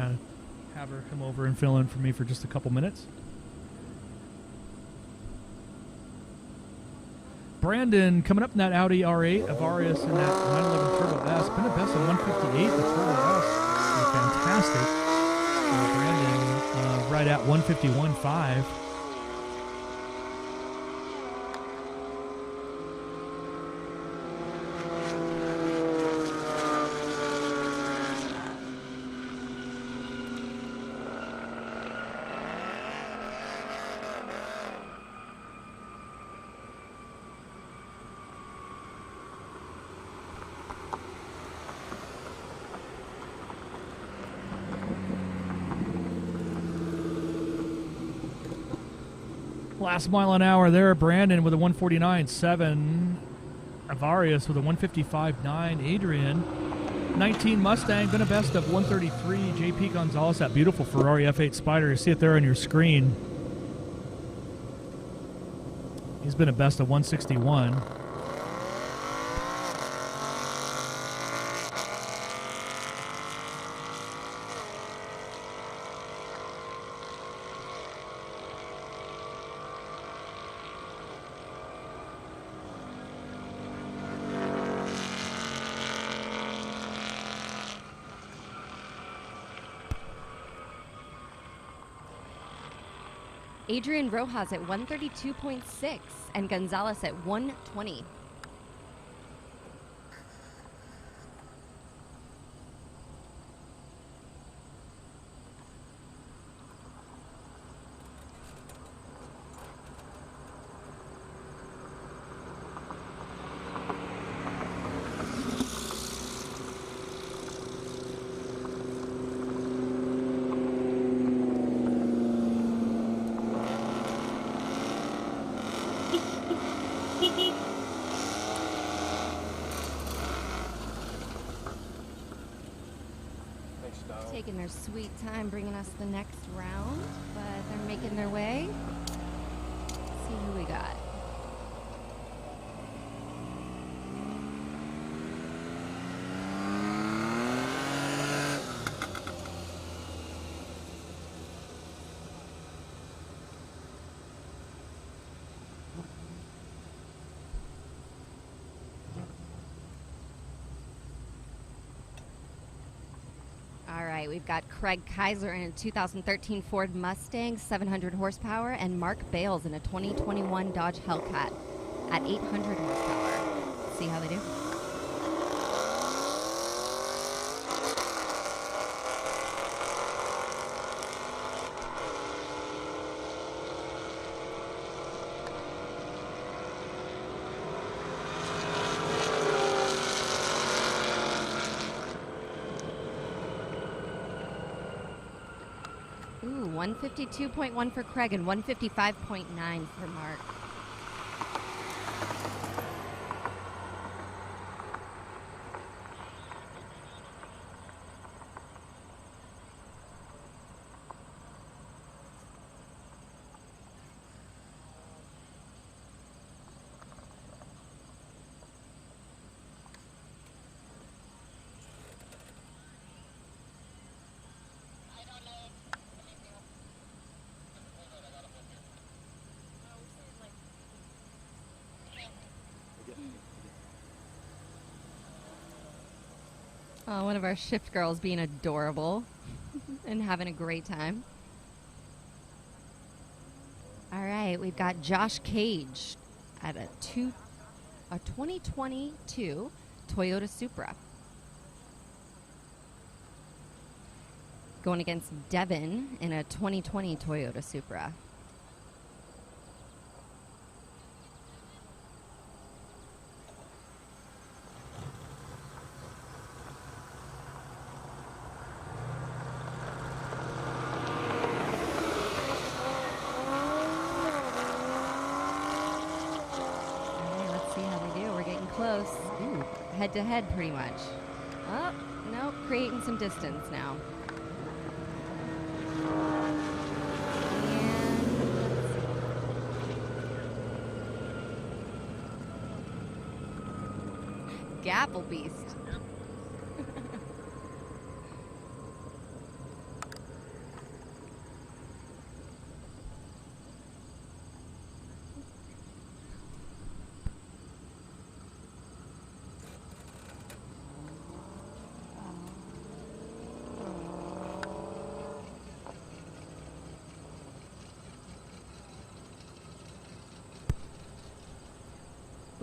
have her come over and fill in for me for just a couple minutes. Brandon coming up in that Audi R8, Avarius in that 911 Turbo S. Been a best of 158. The Turbo S is fantastic. Brandon right at 151.5. Last mile an hour there, Brandon with a 149.7. Avarius with a 155.9. Adrian, 19 Mustang, been a best of 133. JP Gonzalez, that beautiful Ferrari F8 Spider. You see it there on your screen. He's been a best of 161. Adrian Rojas at 132.6 and Gonzalez at 120. Taking their sweet time bringing us the next round, but they're making their way. Let's see who we got. We've got Craig Kaiser in a 2013 Ford Mustang, 700 horsepower, and Mark Bales in a 2021 Dodge Hellcat at 800 horsepower. Let's see how they do. Ooh, 152.1 for Craig and 155.9 for Mark. One of our shift girls being adorable and having a great time. All right, we've got Josh Cage at a 2022 Toyota Supra. Going against Devin in a 2020 Toyota Supra. Head-to-head, pretty much. Oh, no, creating some distance now. And Gapple Beast.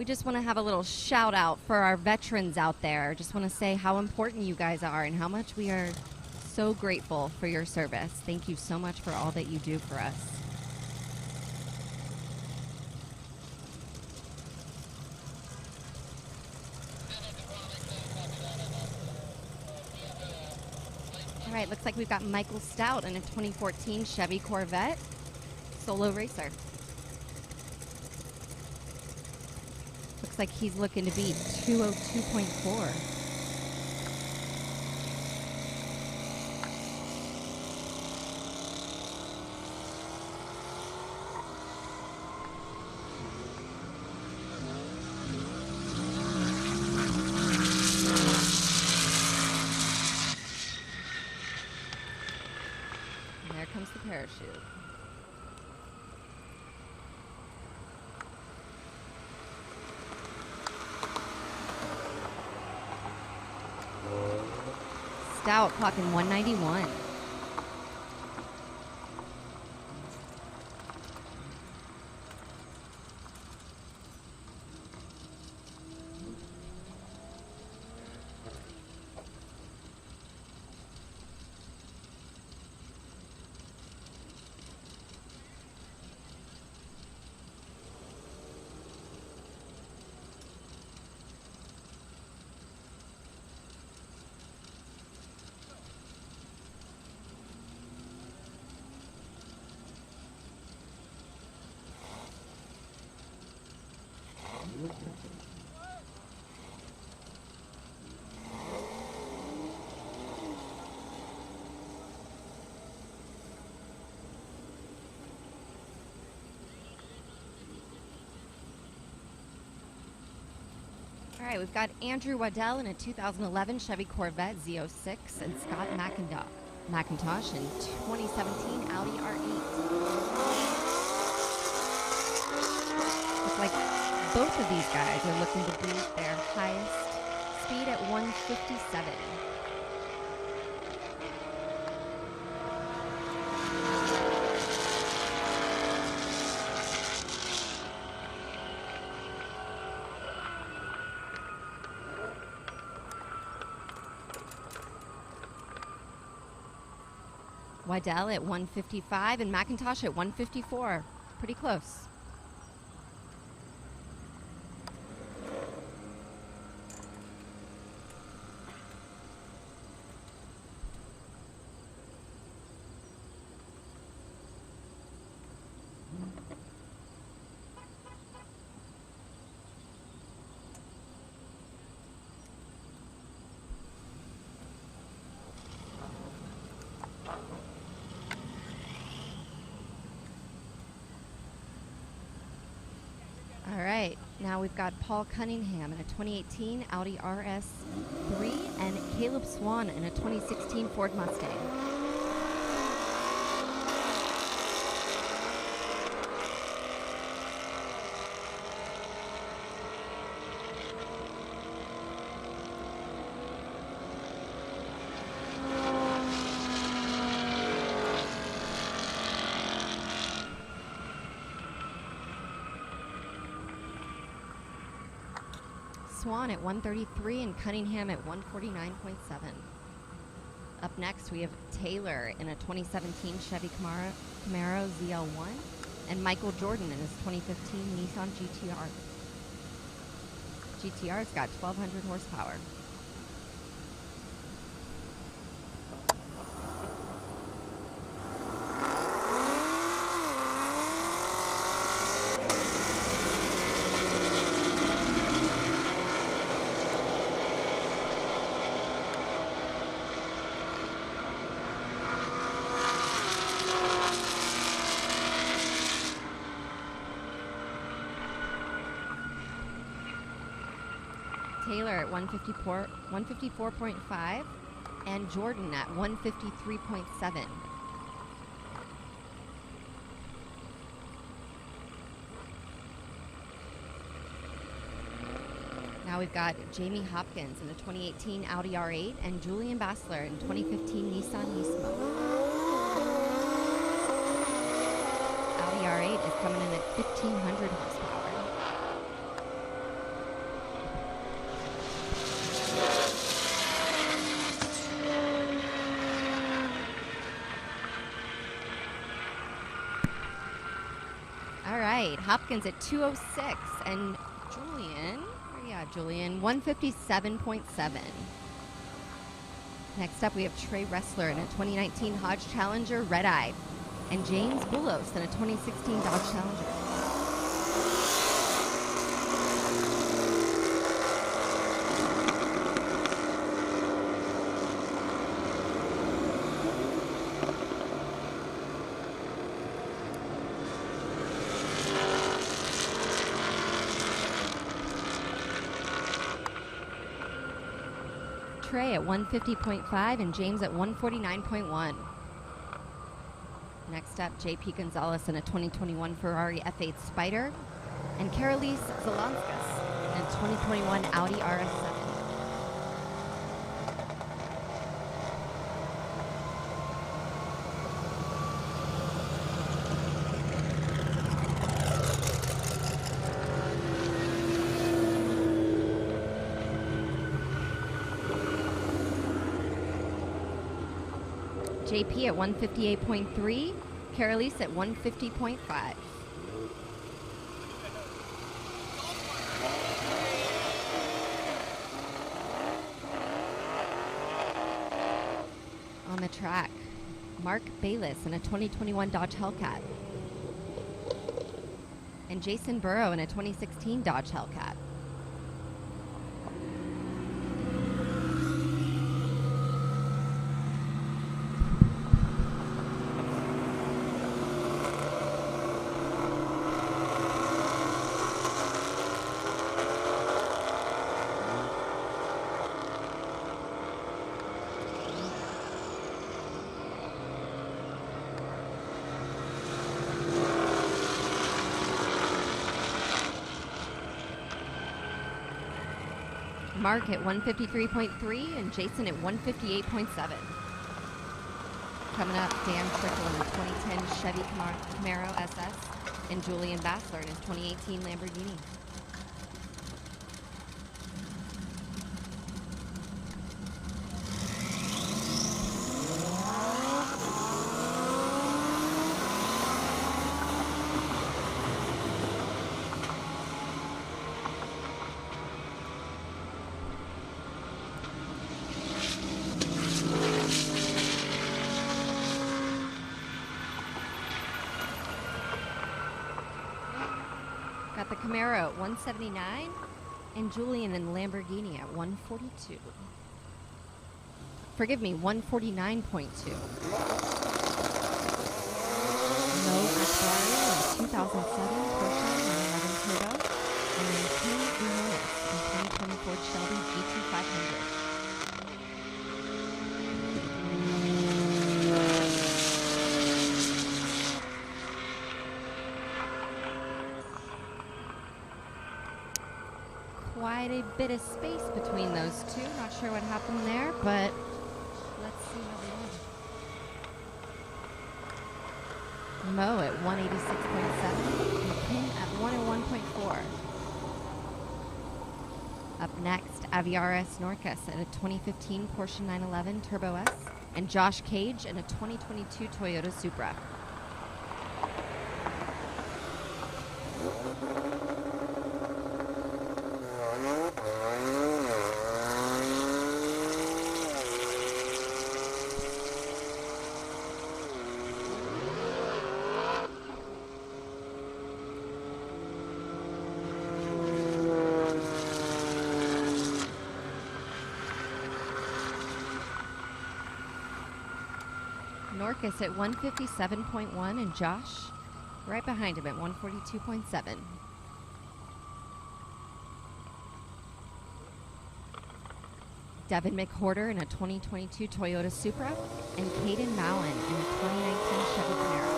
We just want to have a little shout out for our veterans out there. Just want to say how important you guys are and how much we are so grateful for your service. Thank you so much for all that you do for us. All right, looks like we've got Michael Stout in a 2014 Chevy Corvette solo racer. Looks like he's looking to beat 202.4. And there comes the parachute. Stout clocking 191. All right, we've got Andrew Waddell in a 2011 Chevy Corvette Z06 and Scott Macintosh in 2017 Audi R8. Looks like both of these guys are looking to beat their highest speed at 157. Waddell at 155 and Macintosh at 154. Pretty close. All right, now we've got Paul Cunningham in a 2018 Audi RS3 and Caleb Swan in a 2016 Ford Mustang. Swan at 133 and Cunningham at 149.7. Up next, we have Taylor in a 2017 Chevy Camaro ZL1 and Michael Jordan in his 2015 Nissan GTR. GTR's got 1,200 horsepower. Taylor at 154.5 and Jordan at 153.7. Now we've got Jamie Hopkins in the 2018 Audi R8 and Julian Bassler in 2015 Nissan Nismo. Audi R8 is coming in at 1,500 horsepower. All right, Hopkins at 206, and Julian, where you at, Julian? 157.7. Next up, we have Trey Ressler in a 2019 Hodge Challenger Red Eye, and James Boulos in a 2016 Dodge Challenger. Trey at 150.5 and James at 149.1. Next up, JP Gonzalez in a 2021 Ferrari F8 Spider, and Karolise Zalanskas in a 2021 Audi RS7. JP at 158.3, Karolise at 150.5. On the track, Mark Bayless in a 2021 Dodge Hellcat, and Jason Burrow in a 2016 Dodge Hellcat. Mark at 153.3 and Jason at 158.7. Coming up, Dan Trickle in the 2010 Chevy Camaro SS, and Julian Bassler in his 2018 Lamborghini. Got the Camaro at 179 and Julian in the Lamborghini at 142. Forgive me, 149.2. Mo Akbari in the 2007 Porsche 911 Turbo, and then King Umonis in 2024 Shelby GT500. Quite a bit of space between those two. Not sure what happened there, but let's see how they went. Mo at 186.7 and King at 101.4. Up next, Aviaris Norcas at a 2015 Porsche 911 Turbo S, and Josh Cage in a 2022 Toyota Supra. Norcas at 157.1 and Josh right behind him at 142.7. Devin McHorter in a 2022 Toyota Supra, and Kaden Malin in a 2019 Chevy Camaro.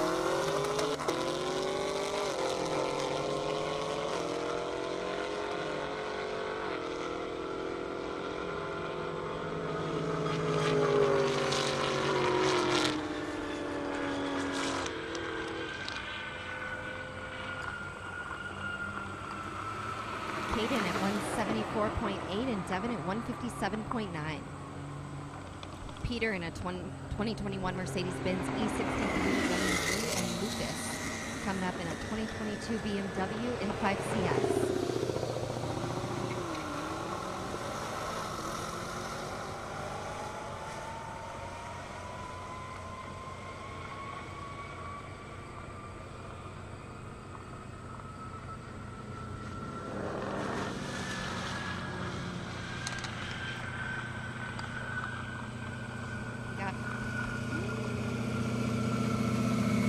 Kaden at 174.8 and Devin at 157.9. Peter in a 2021 Mercedes-Benz E63 and Lucas coming coming up in a 2022 BMW M5 CS.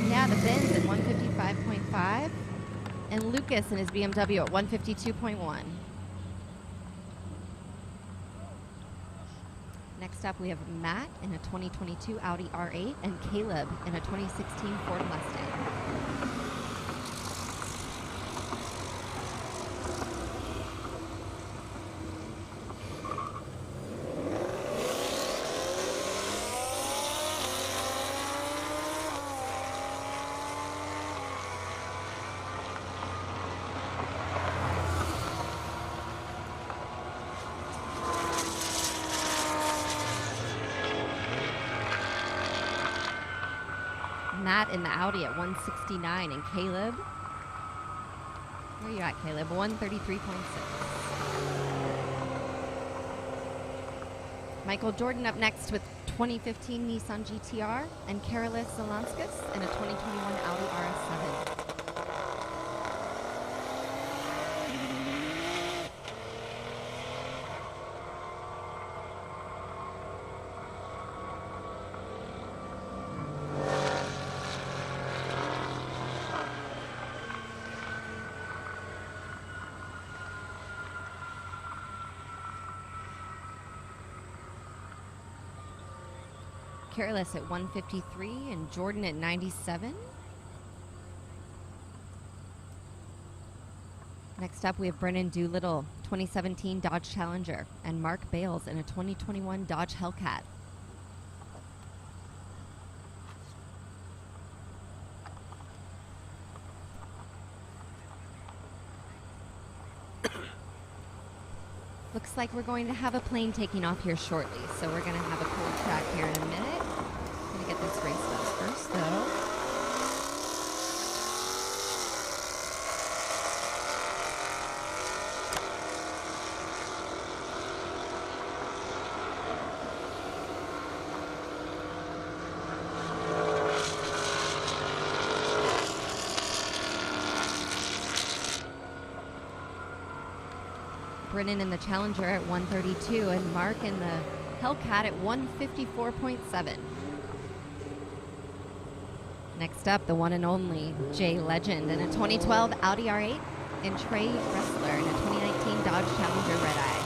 Yeah, the Benz at 155.5, and Lucas in his BMW at 152.1. Next up, we have Matt in a 2022 Audi R8 and Caleb in a 2016 Ford Mustang. Matt in the Audi at 169, and Caleb, where you at, Caleb? 133.6. Michael Jordan up next with 2015 Nissan GTR, and Karolis Zelanskas in a 2021 Audi RS7. Karolis at 153 and Jordan at 97. Next up, we have Brennan Doolittle, 2017 Dodge Challenger, and Mark Bales in a 2021 Dodge Hellcat. Looks like we're going to have a plane taking off here shortly, so we're going to have a cool track here in a minute. Going to get this race done first, though. Brennan in the Challenger at 132 and Mark in the Hellcat at 154.7. Next up, the one and only Jay Legend in a 2012 Audi R8 and Trey Ressler in a 2019 Dodge Challenger Red Eye.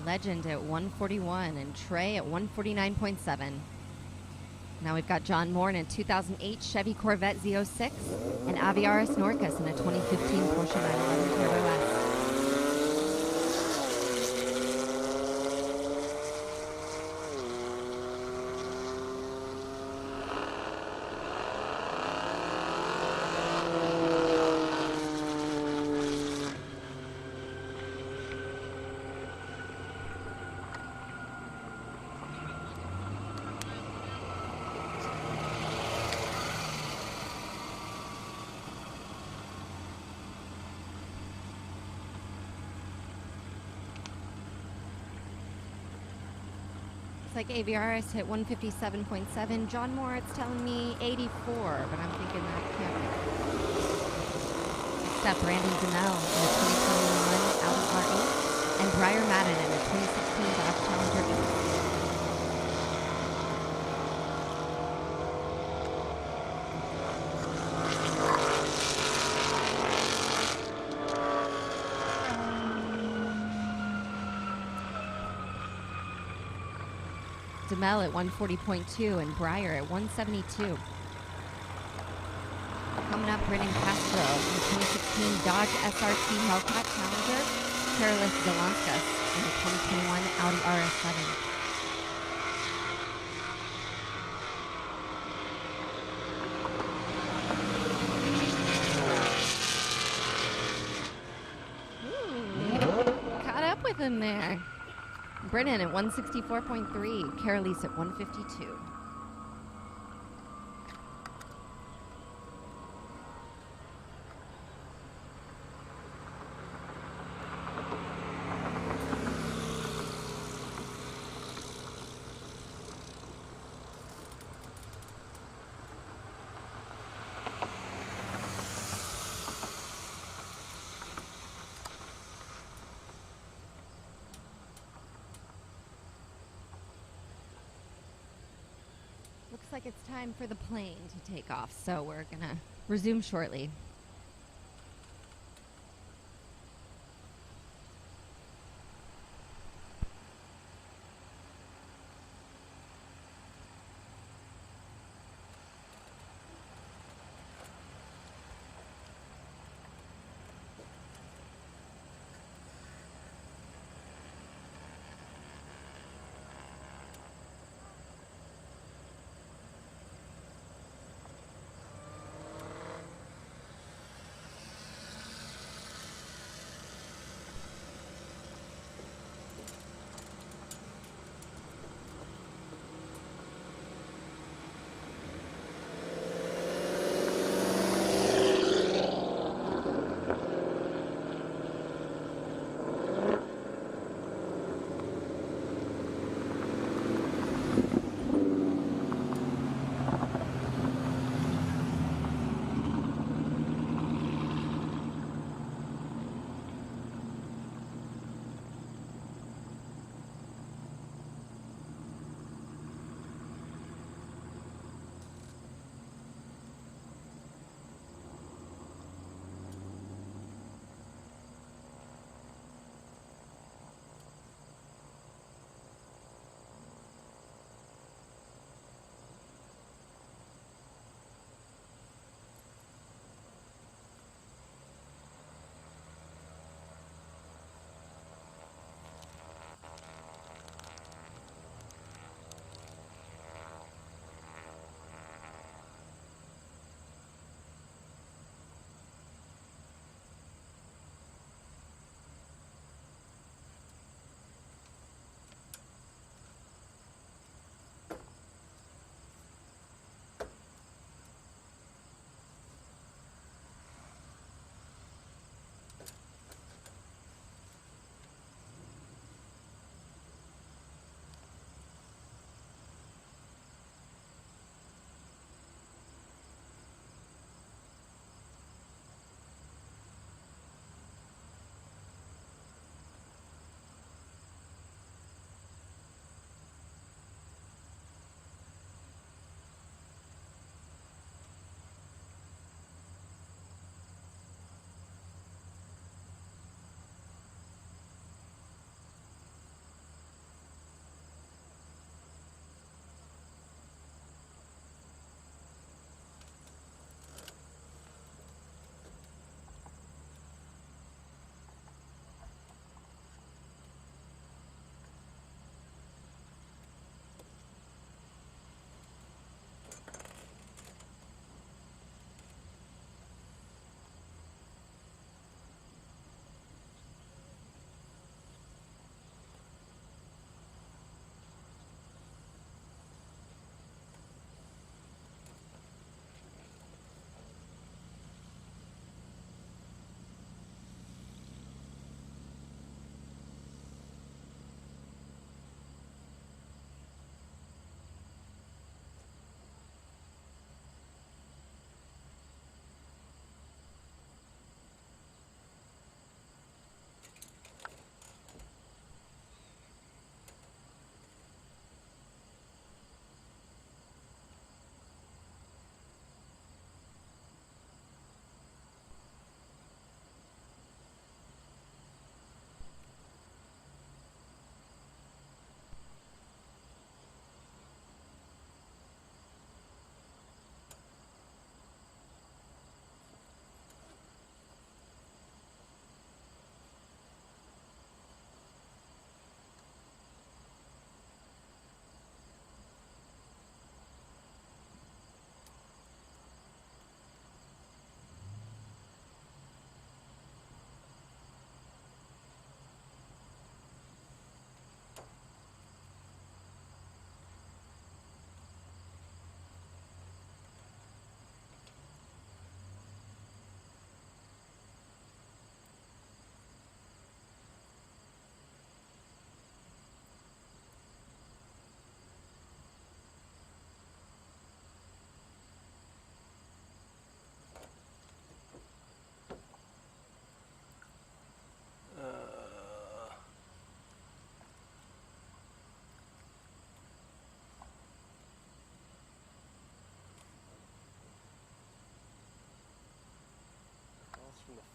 Legend at 141 and Trey at 149.7. Now we've got John Moore in a 2008 Chevy Corvette Z06 and Aviaris Norcas in a 2015 Porsche 911 Turbo S. Like Aviaris hit 157.7. John Moore, it's telling me 84, but I'm thinking that can't be. Next up, Brandon Donnell in the 2021 Audi R8 and Briar Madden in the 2016 Dodge Challenger E. DeMel at 140.2 and Breyer at 172. Coming up, Brennan Castro in the 2016 Dodge SRT Hellcat Challenger Carolus Zalanskas in the 2021 Audi RS7. Caught up with him there. Brennan at 164.3, Carolise at 152. Looks like it's time for the plane to take off, so we're gonna resume shortly.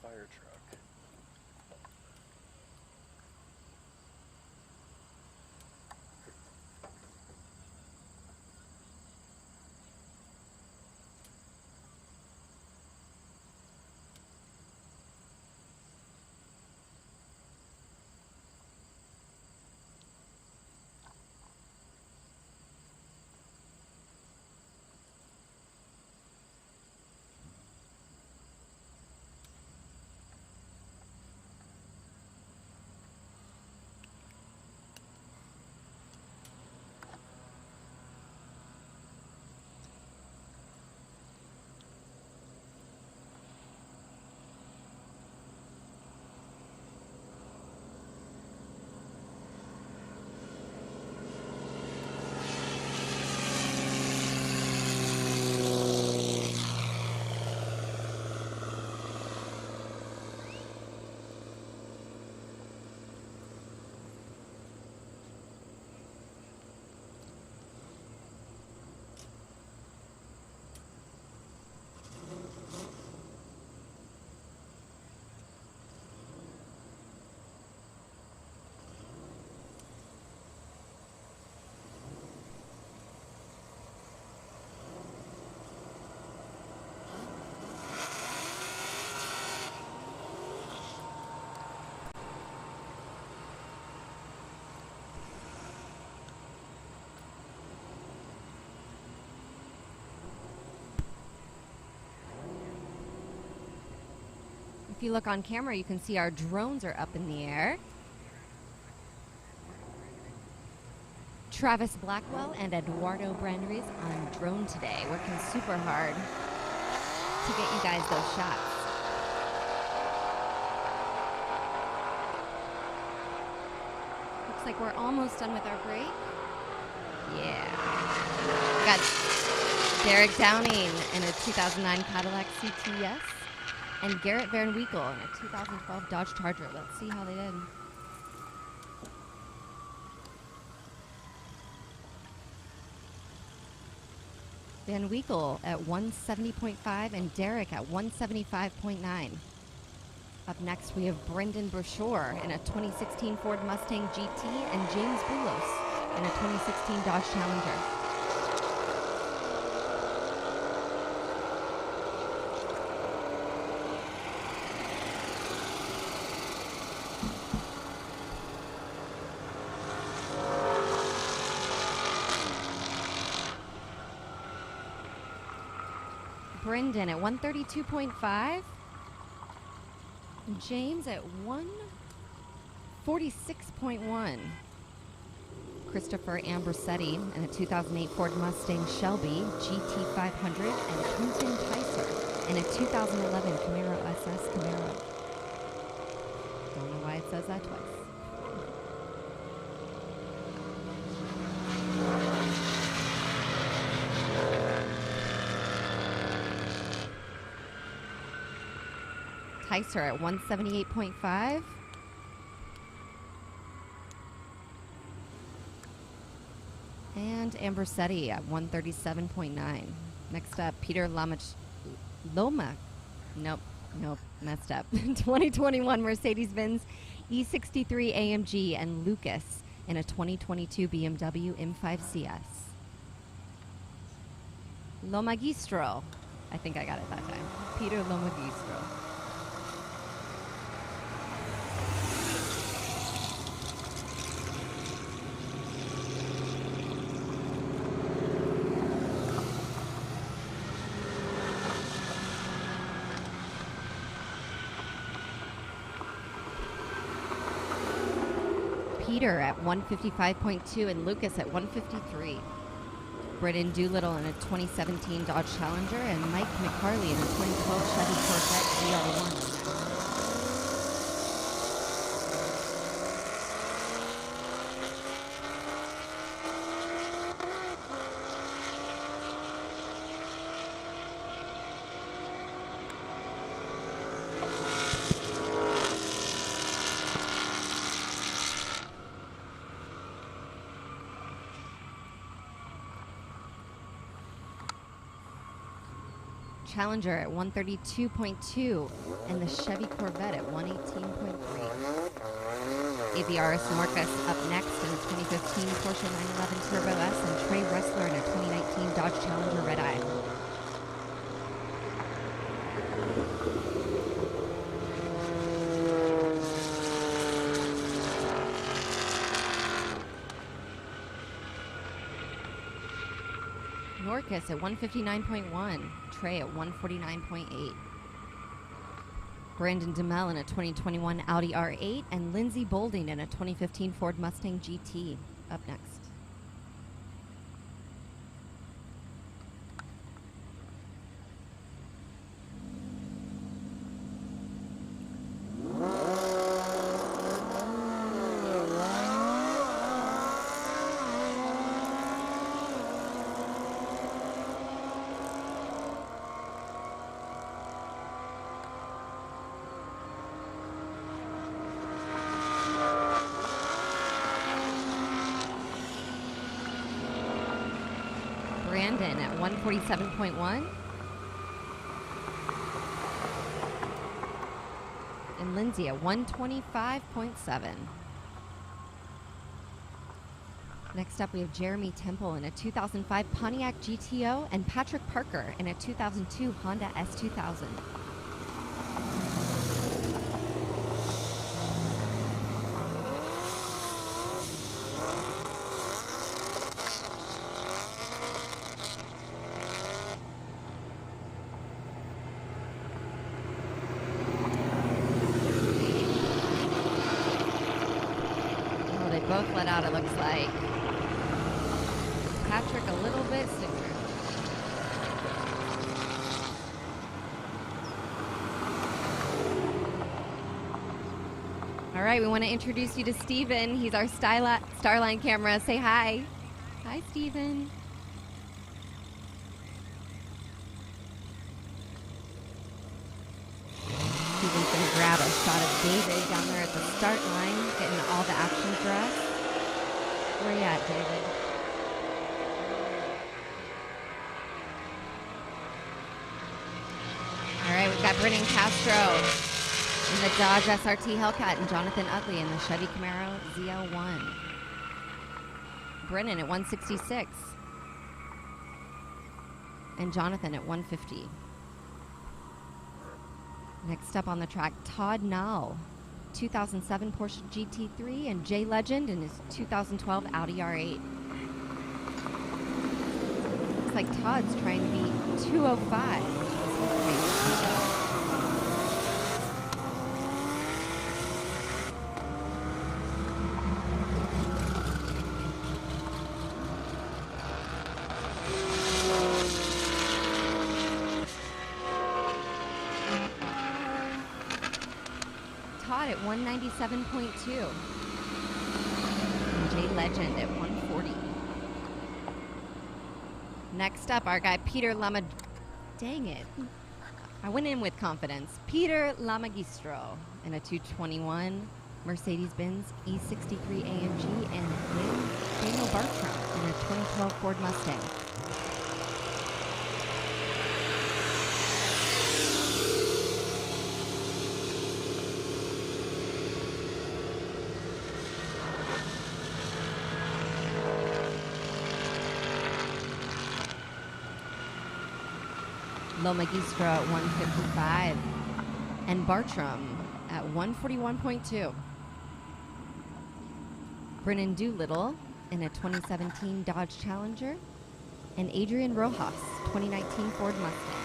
fire truck. If you look on camera, you can see our drones are up in the air. Travis Blackwell and Eduardo Branderies on drone today, working super hard to get you guys those shots. Looks like we're almost done with our break. Yeah. We got Derek Downing in a 2009 Cadillac CTS and Garrett Van Winkle in a 2012 Dodge Charger. Let's see how they did. Van Winkle at 170.5 and Derek at 175.9. Up next, we have Brendan Brochure in a 2016 Ford Mustang GT and James Boulos in a 2016 Dodge Challenger. Brendan at 132.5. James at 146.1. Christopher Ambrosetti in a 2008 Ford Mustang Shelby GT500 and Quentin Tyser in a 2011 Camaro SS Camaro. Don't know why it says that twice. Tyser at 178.5. And Ambrosetti at 137.9. Next up, Peter Lomax. Nope, messed up. 2021 Mercedes-Benz E63 AMG and Lucas in a 2022 BMW M5 CS. Lomagistro. I think I got it that time. Peter Lomagistro. Peter at 155.2 and Lucas at 153. Brennan Doolittle in a 2017 Dodge Challenger and Mike McCarley in a 2012 Chevy Corvette GR1. Challenger at 132.2, and the Chevy Corvette at 118.3. AVRS Marcus up next in a 2015 Porsche 911 Turbo S, and Trey Ressler in a 2019 Dodge Challenger Red Eye. Norcus at 159.1, Trey at 149.8. Brandon DeMel in a 2021 Audi R8, and Lindsey Bolding in a 2015 Ford Mustang GT up next. Brandon at 147.1. And Lindsay at 125.7. Next up, we have Jeremy Temple in a 2005 Pontiac GTO, and Patrick Parker in a 2002 Honda S2000. Both let out, it looks like. Patrick a little bit sooner. All right, we want to introduce you to Steven. He's our Starline camera. Say hi. Hi, Steven. Steven's going to grab a shot of David down there at the start line, getting all the action for us. Where you at, David? All right, we've got Brennan Castro in the Dodge SRT Hellcat, and Jonathan Utley in the Chevy Camaro ZL1. Brennan at 166. And Jonathan at 150. Next up on the track, Todd Nall, 2007 Porsche GT3, and Jay Legend in his 2012 Audi R8. Looks like Todd's trying to beat 205. At 197.2. And Jay Legend at 140. Next up, our guy Peter Lama. Dang it. I went in with confidence. Peter Lamagistro in a 221 Mercedes-Benz E63 AMG, and Daniel Bartram in a 2012 Ford Mustang. Magistro at 155, and Bartram at 141.2. Brennan Doolittle in a 2017 Dodge Challenger, and Adrian Rojas, 2019 Ford Mustang.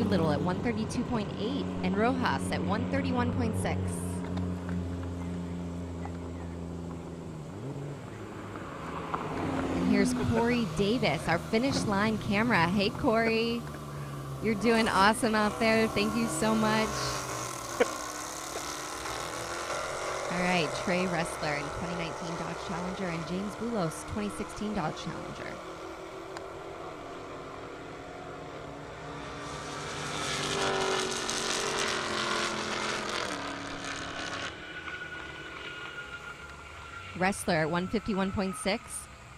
Little at 132.8, and Rojas at 131.6. And here's Corey Davis, our finish line camera. Hey, Corey, you're doing awesome out there. Thank you so much. All All right, Trey Wrestler in 2019 Dodge Challenger and James Boulos, 2016 Dodge Challenger. Wrestler at 151.6,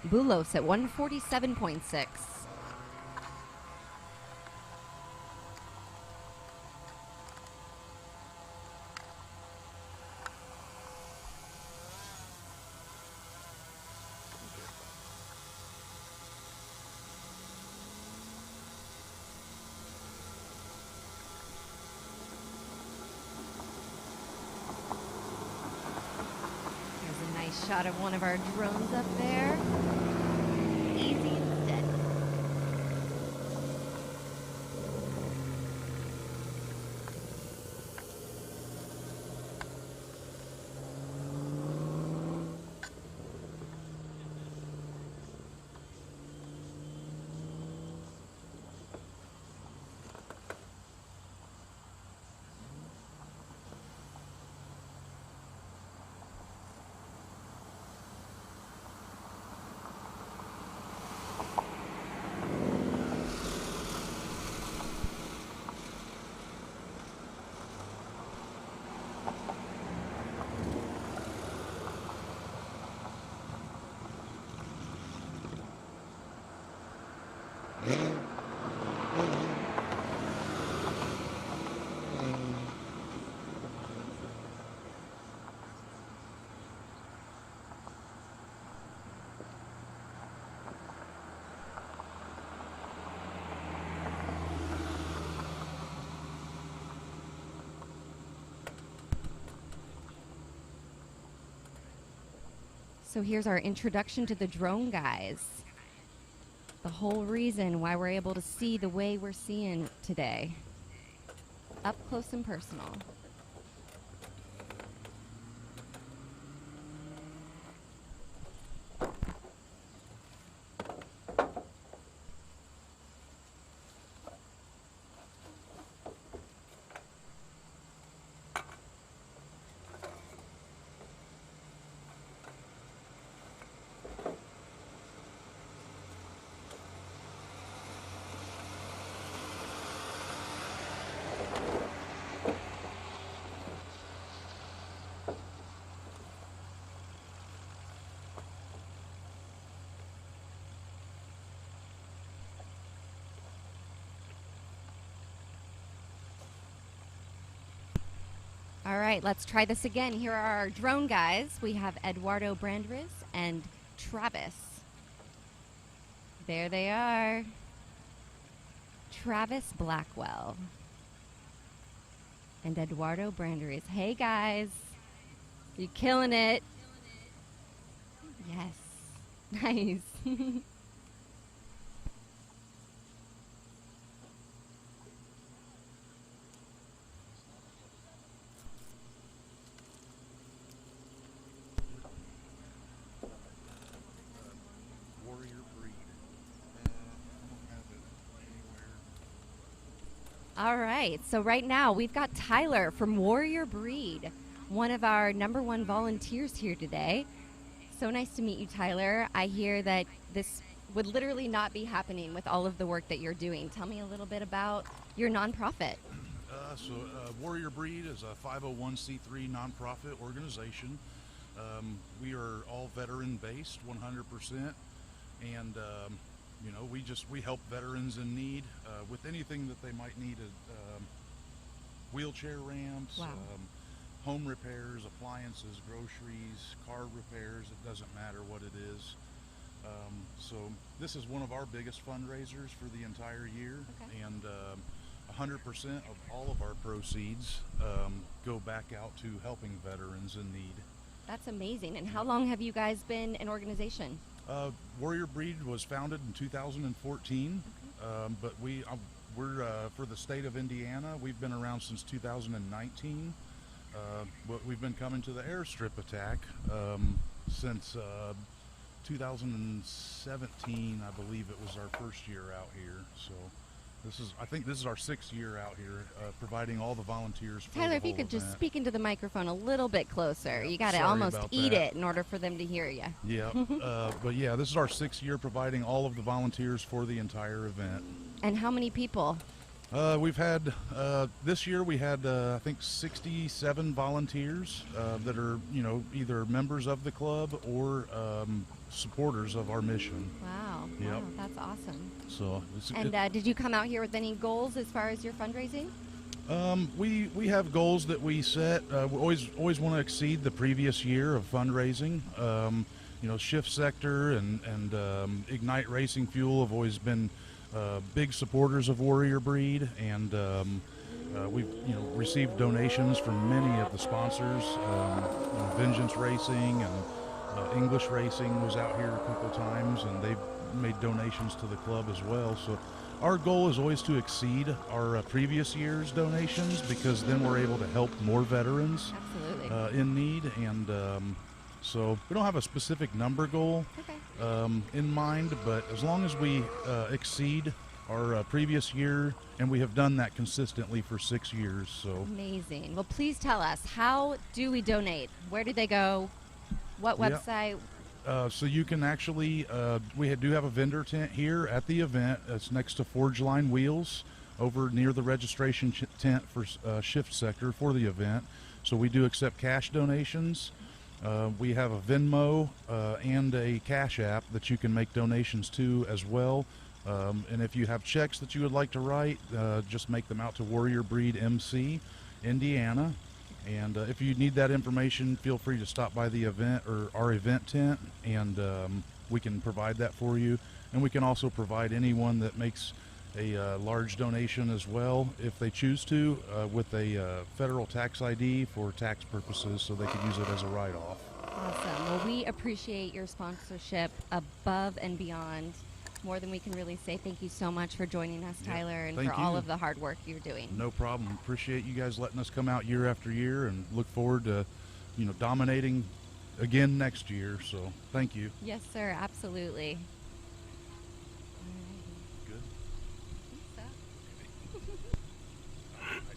Boulos at 147.6. Shot of one of our drones up there. Easy and steady. So here's our introduction to the drone guys. The whole reason why we're able to see the way we're seeing today. Up close and personal. All right, let's try this again. Here are our drone guys. We have Eduardo Brandrez and Travis. There they are. Travis Blackwell and Eduardo Brandrez. Hey, guys. You're killing it. Yes. Nice. All right, so right now we've got Tyler from Warrior Breed, one of our #1 volunteers here today. So nice to meet you, Tyler. I hear that this would literally not be happening with all of the work that you're doing. Tell me a little bit about your nonprofit. Warrior Breed is a 501c3 nonprofit organization. We are all veteran-based, 100%, and you know, we help veterans in need with anything that they might need: wheelchair ramps, Wow. home repairs, appliances, groceries, car repairs. It doesn't matter what it is. So this is one of our biggest fundraisers for the entire year, Okay. and 100% of all of our proceeds go back out to helping veterans in need. That's amazing. And how long have you guys been an organization? Warrior Breed was founded in 2014, but we're for the state of Indiana. We've been around since 2019, but we've been coming to the Airstrip attack since 2017, I believe it was our first year out here. So I think this is our 6th year out here, providing all the volunteers for Tyler, the if you whole could just event. speak into the microphone a little bit closer. You got to sorry almost about eat that. it in order for them to hear you. Yeah, but yeah, this is our 6th year providing all of the volunteers for the entire event. And how many people? We've had, this year we had, I think 67 volunteers that are, either members of the club or supporters of our mission. Wow, Yep. wow, that's awesome. So, And did you come out here with any goals as far as your fundraising? we have goals that we set. We always want to exceed the previous year of fundraising. Shift Sector and Ignite Racing Fuel have always been big supporters of Warrior Breed, and we've received donations from many of the sponsors. Vengeance Racing and English Racing was out here a couple times, and they've made donations to the club as well. So our goal is always to exceed our previous year's donations, because then we're able to help more veterans in need. And so we don't have a specific number goal in mind, but as long as we exceed our previous year, and we have done that consistently for 6 years. So amazing. Well, please tell us, how do we donate? Where do they go? What website? So you can actually, we do have a vendor tent here at the event. It's next to Forge Line Wheels over near the registration tent for Shift Sector for the event. So we do accept cash donations. We have a Venmo and a Cash App that you can make donations to as well. And if you have checks that you would like to write, just make them out to Warrior Breed MC, Indiana. And if you need that information, feel free to stop by the event or our event tent, and we can provide that for you. And we can also provide anyone that makes a large donation as well, if they choose to, with a federal tax ID for tax purposes, so they can use it as a write-off. Awesome. Well, we appreciate your sponsorship above and beyond. More than we can really say. Thank you so much for joining us, Tyler, and for all of the hard work you're doing. No problem. Appreciate you guys letting us come out year after year, and look forward to, dominating again next year. So thank you. Yes, sir. Absolutely. Good.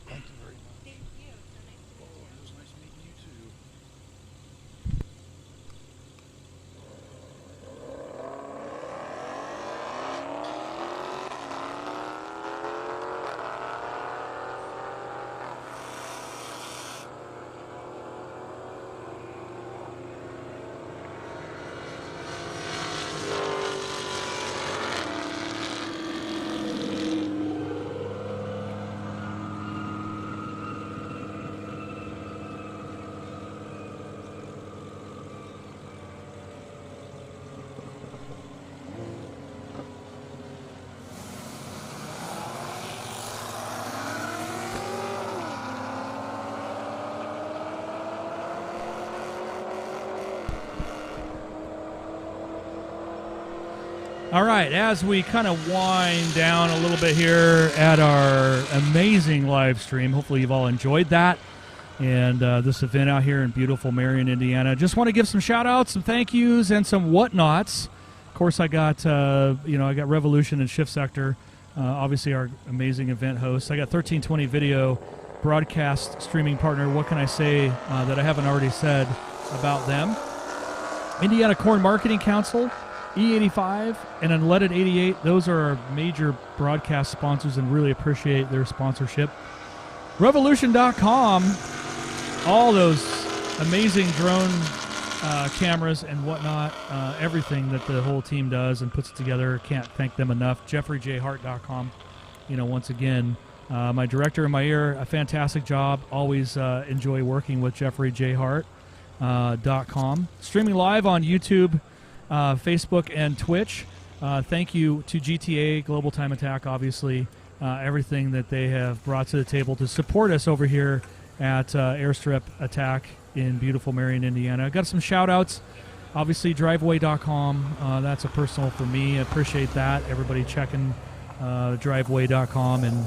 Thank you very much. Thank you. So nice to meet you. It was nice meeting you too. All right, as we kind of wind down a little bit here at our amazing live stream, hopefully you've all enjoyed that and this event out here in beautiful Marion, Indiana. Just want to give some shout-outs, some thank yous, and some whatnots. Of course, I got I got Revolution and Shift Sector, obviously our amazing event hosts. I got 1320 Video, broadcast streaming partner. What can I say that I haven't already said about them? Indiana Corn Marketing Council, E85 and Unleaded 88, those are our major broadcast sponsors, and really appreciate their sponsorship. Revolution.com, all those amazing drone cameras and whatnot, everything that the whole team does and puts together, can't thank them enough. JeffreyJHart.com, once again, my director in my ear, a fantastic job. Always enjoy working with JeffreyJHart.com. Streaming live on YouTube, Facebook, and Twitch. Thank you to GTA, Global Time Attack, obviously, everything that they have brought to the table to support us over here at Airstrip Attack in beautiful Marion, Indiana. I got some shout-outs. Obviously, Driveway.com. That's a personal for me. I appreciate that. Everybody checking Driveway.com and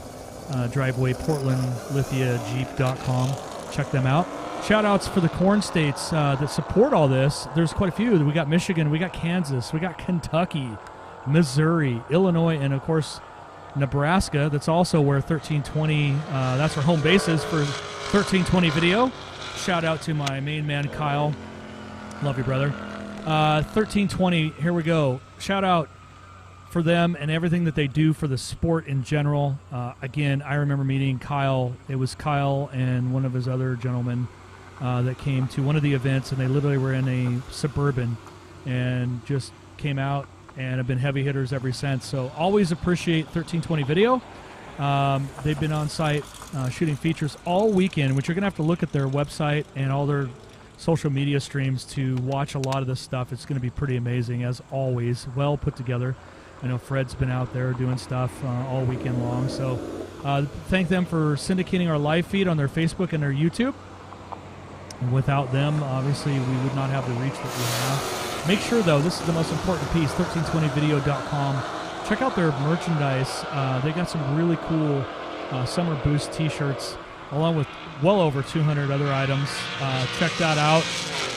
Driveway Portland Lithia Jeep.com. Check them out. Shout-outs for the corn states that support all this. There's quite a few. We got Michigan, we got Kansas, we got Kentucky, Missouri, Illinois, and, of course, Nebraska. That's also where 1320, that's our home base is for 1320 Video. Shout out to my main man, Kyle. Love you, brother. 1320, here we go. Shout out for them and everything that they do for the sport in general. Again, I remember meeting Kyle. It was Kyle and one of his other gentlemen that came to one of the events, and they literally were in a Suburban and just came out and have been heavy hitters ever since. So always appreciate 1320 Video. They've been on site shooting features all weekend, which you're going to have to look at their website and all their social media streams to watch a lot of this stuff. It's going to be pretty amazing, as always. Well put together. I know Fred's been out there doing stuff all weekend long. So thank them for syndicating our live feed on their Facebook and their YouTube. And without them, obviously, we would not have the reach that we have. Make sure, though, this is the most important piece, 1320video.com. Check out their merchandise. They got some really cool Summer Boost t-shirts, along with well over 200 other items. Check that out.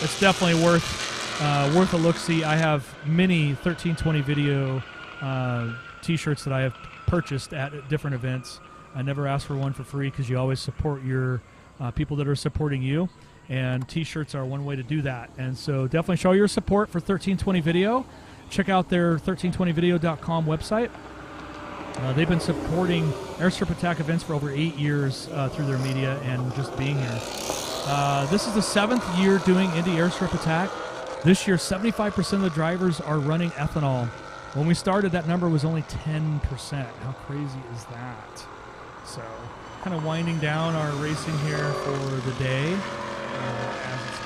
It's definitely worth a look-see. I have many 1320 Video t-shirts that I have purchased at different events. I never ask for one for free because you always support your people that are supporting you. And t-shirts are one way to do that. And so definitely show your support for 1320 Video. Check out their 1320video.com website. They've been supporting Airstrip Attack events for over 8 years through their media and just being here. This is the 7th year doing Indy Airstrip Attack. This year, 75% of the drivers are running ethanol. When we started, that number was only 10%. How crazy is that? So, kind of winding down our racing here for the day. As it's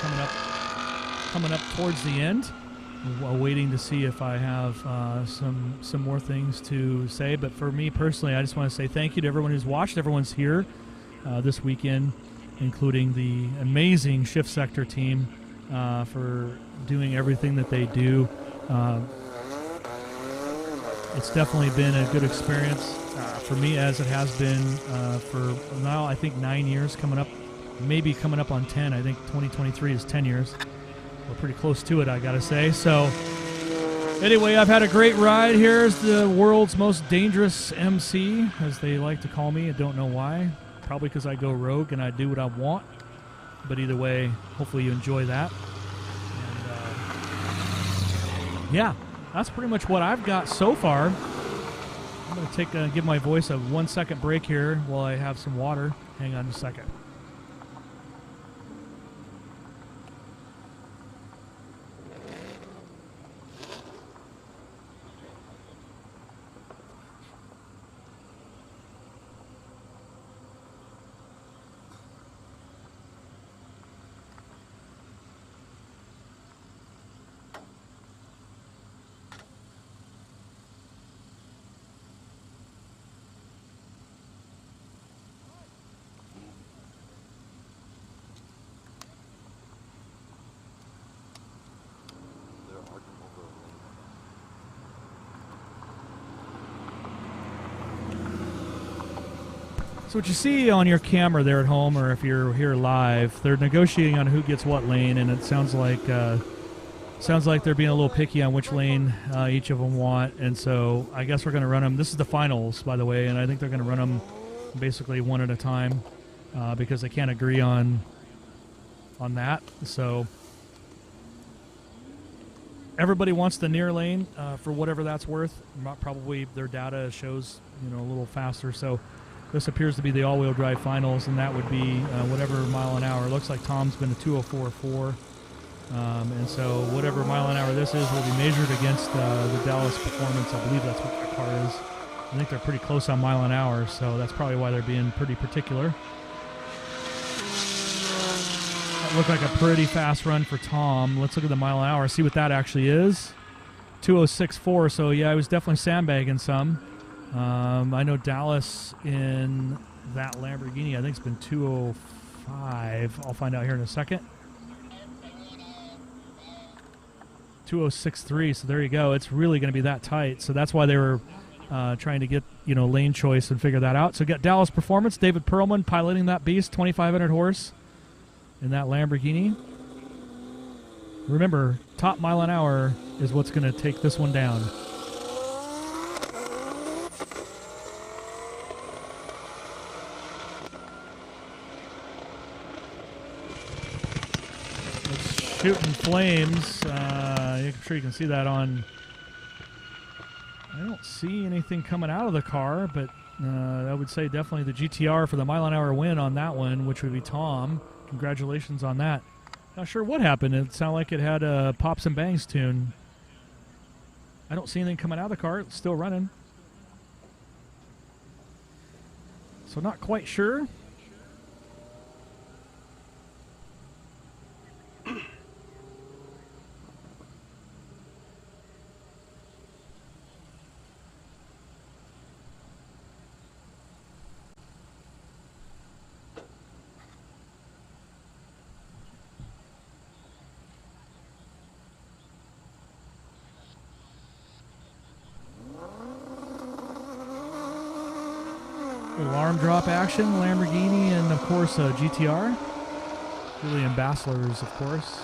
coming up towards the end, waiting to see if I have some more things to say. But for me personally, I just want to say thank you to everyone who's watched. Everyone's here this weekend, including the amazing Shift Sector team for doing everything that they do. It's definitely been a good experience for me, as it has been for now, I think 9 years, maybe coming up on 10. I think 2023 is 10 years. We're pretty close to it, I gotta say. So anyway, I've had a great ride. Here's the world's most dangerous MC, as they like to call me. I don't know why. Probably because I go rogue and I do what I want. But either way, hopefully you enjoy that. And yeah, that's pretty much what I've got so far. I'm gonna give my voice a 1 second break here while I have some water. Hang on a second. So what you see on your camera there at home, or if you're here live, they're negotiating on who gets what lane, and it sounds like they're being a little picky on which lane each of them want. And so I guess we're going to run them. This is the finals, by the way, and I think they're going to run them basically one at a time because they can't agree on that. So everybody wants the near lane for whatever that's worth. Probably their data shows a little faster. So this appears to be the all-wheel drive finals, and that would be whatever mile an hour. It looks like Tom's been a 204.4, and so whatever mile an hour this is will be measured against the Dallas Performance. I believe that's what that car is. I think they're pretty close on mile an hour, so that's probably why they're being pretty particular. That looked like a pretty fast run for Tom. Let's look at the mile an hour, see what that actually is. 206.4, so yeah, I was definitely sandbagging some. I know Dallas in that Lamborghini, I think it's been 205. I'll find out here in a second. 206.3, so there you go. It's really going to be that tight. So that's why they were trying to get lane choice and figure that out. So got Dallas Performance, David Perlman piloting that beast, 2,500 horse in that Lamborghini. Remember, top mile an hour is what's going to take this one down. shooting flames. I'm sure you can see that on. I don't see anything coming out of the car, but I would say definitely the GTR for the mile-an-hour win on that one, which would be Tom. Congratulations on that. Not sure what happened. It sounded like it had a Pops and Bangs tune. I don't see anything coming out of the car. It's still running. So not quite sure. Little arm drop action, Lamborghini, and of course GTR. Julian Bassler's, of course.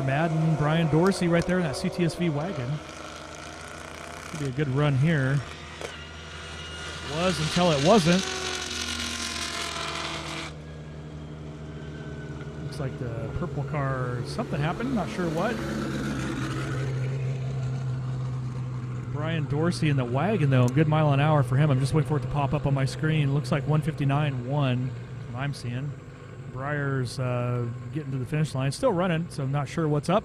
Madden, Brian Dorsey right there in that CTSV wagon. Could be a good run here. It was until it wasn't. Looks like the purple car, something happened, not sure what. Brian Dorsey in the wagon though, good mile an hour for him. I'm just waiting for it to pop up on my screen. Looks like 159.1, what I'm seeing. Breyer's getting to the finish line. Still running, so I'm not sure what's up.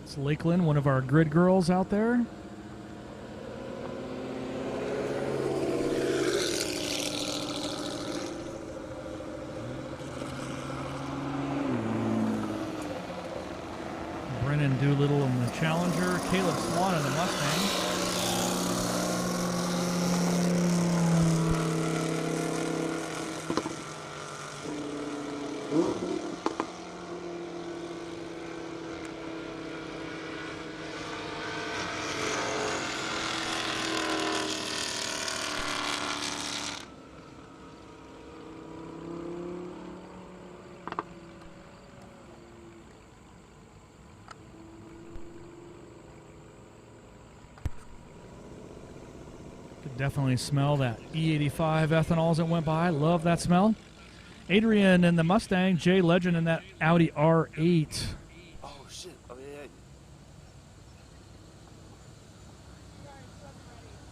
It's Lakeland, one of our grid girls out there. Brennan Doolittle in the Challenger. Caleb Swan in the Mustang. Definitely smell that E85 ethanol as it went by. Love that smell. Adrian in the Mustang. Jay Legend in that Audi R8. Oh, shit. Oh, yeah.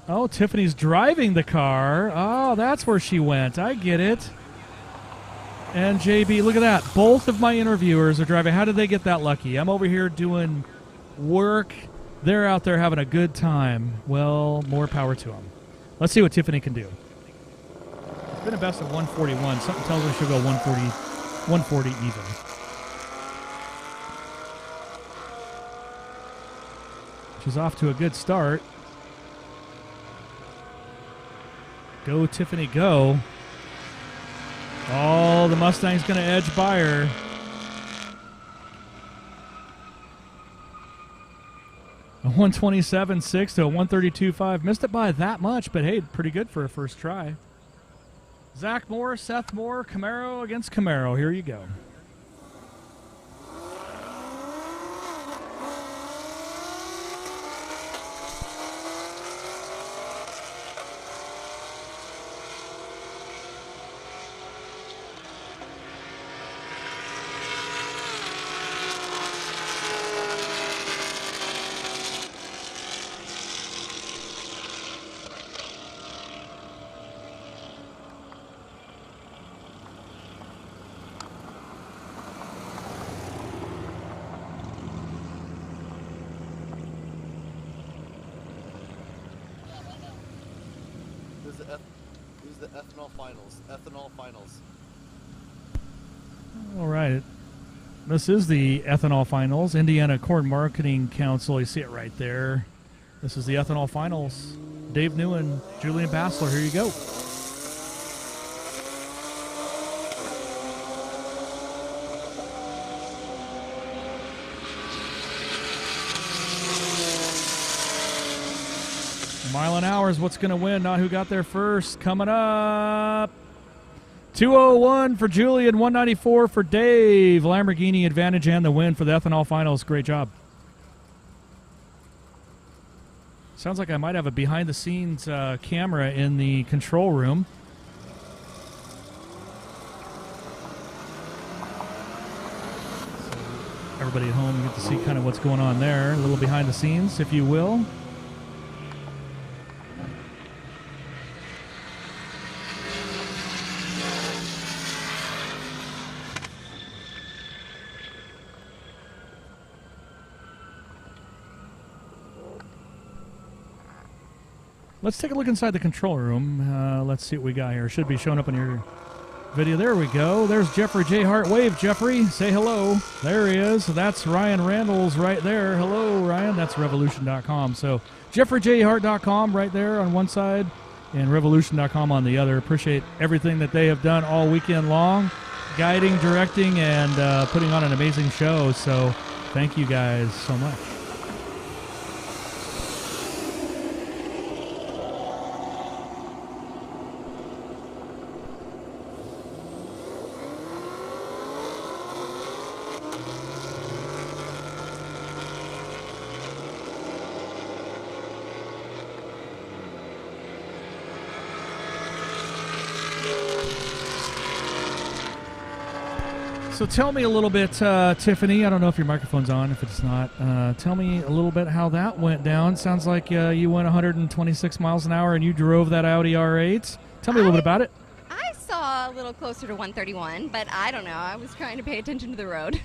Oh, Tiffany's driving the car. Oh, that's where she went. I get it. And JB, look at that. Both of my interviewers are driving. How did they get that lucky? I'm over here doing work. They're out there having a good time. Well, more power to them. Let's see what Tiffany can do. It's been a best of 141. Something tells her she'll go 140 even. She's off to a good start. Go, Tiffany, go. Oh, the Mustang's going to edge by her. A 127.6 to a 132.5. Missed it by that much, but hey, pretty good for a first try. Zach Moore, Seth Moore, Camaro against Camaro. Here you go. Who's the Ethanol Finals? Ethanol Finals. All right. This is the Ethanol Finals, Indiana Corn Marketing Council. You see it right there. This is the Ethanol Finals. Dave Newen, Julian Bassler. Here you go. Mile an hour is what's going to win, not who got there first. Coming up, 201 for Julian, 194 for Dave. Lamborghini advantage and the win for the Ethanol Finals. Great job. Sounds like I might have a behind-the-scenes camera in the control room. So everybody at home, you get to see kind of what's going on there. A little behind the scenes, if you will. Let's take a look inside the control room. Let's see what we got here. Should be showing up in your video. There we go. There's Jeffrey J. Hart. Wave, Jeffrey. Say hello. There he is. That's Ryan Randall's right there. Hello, Ryan. That's Revolution.com. So JeffreyJHart.com right there on one side and Revolution.com on the other. Appreciate everything that they have done all weekend long, guiding, directing, and putting on an amazing show. So thank you guys so much. So tell me a little bit, Tiffany, I don't know if your microphone's on, if it's not. Tell me a little bit how that went down. Sounds like you went 126 miles an hour and you drove that Audi R8. Tell me a little bit about it. I saw a little closer to 131, but I don't know. I was trying to pay attention to the road.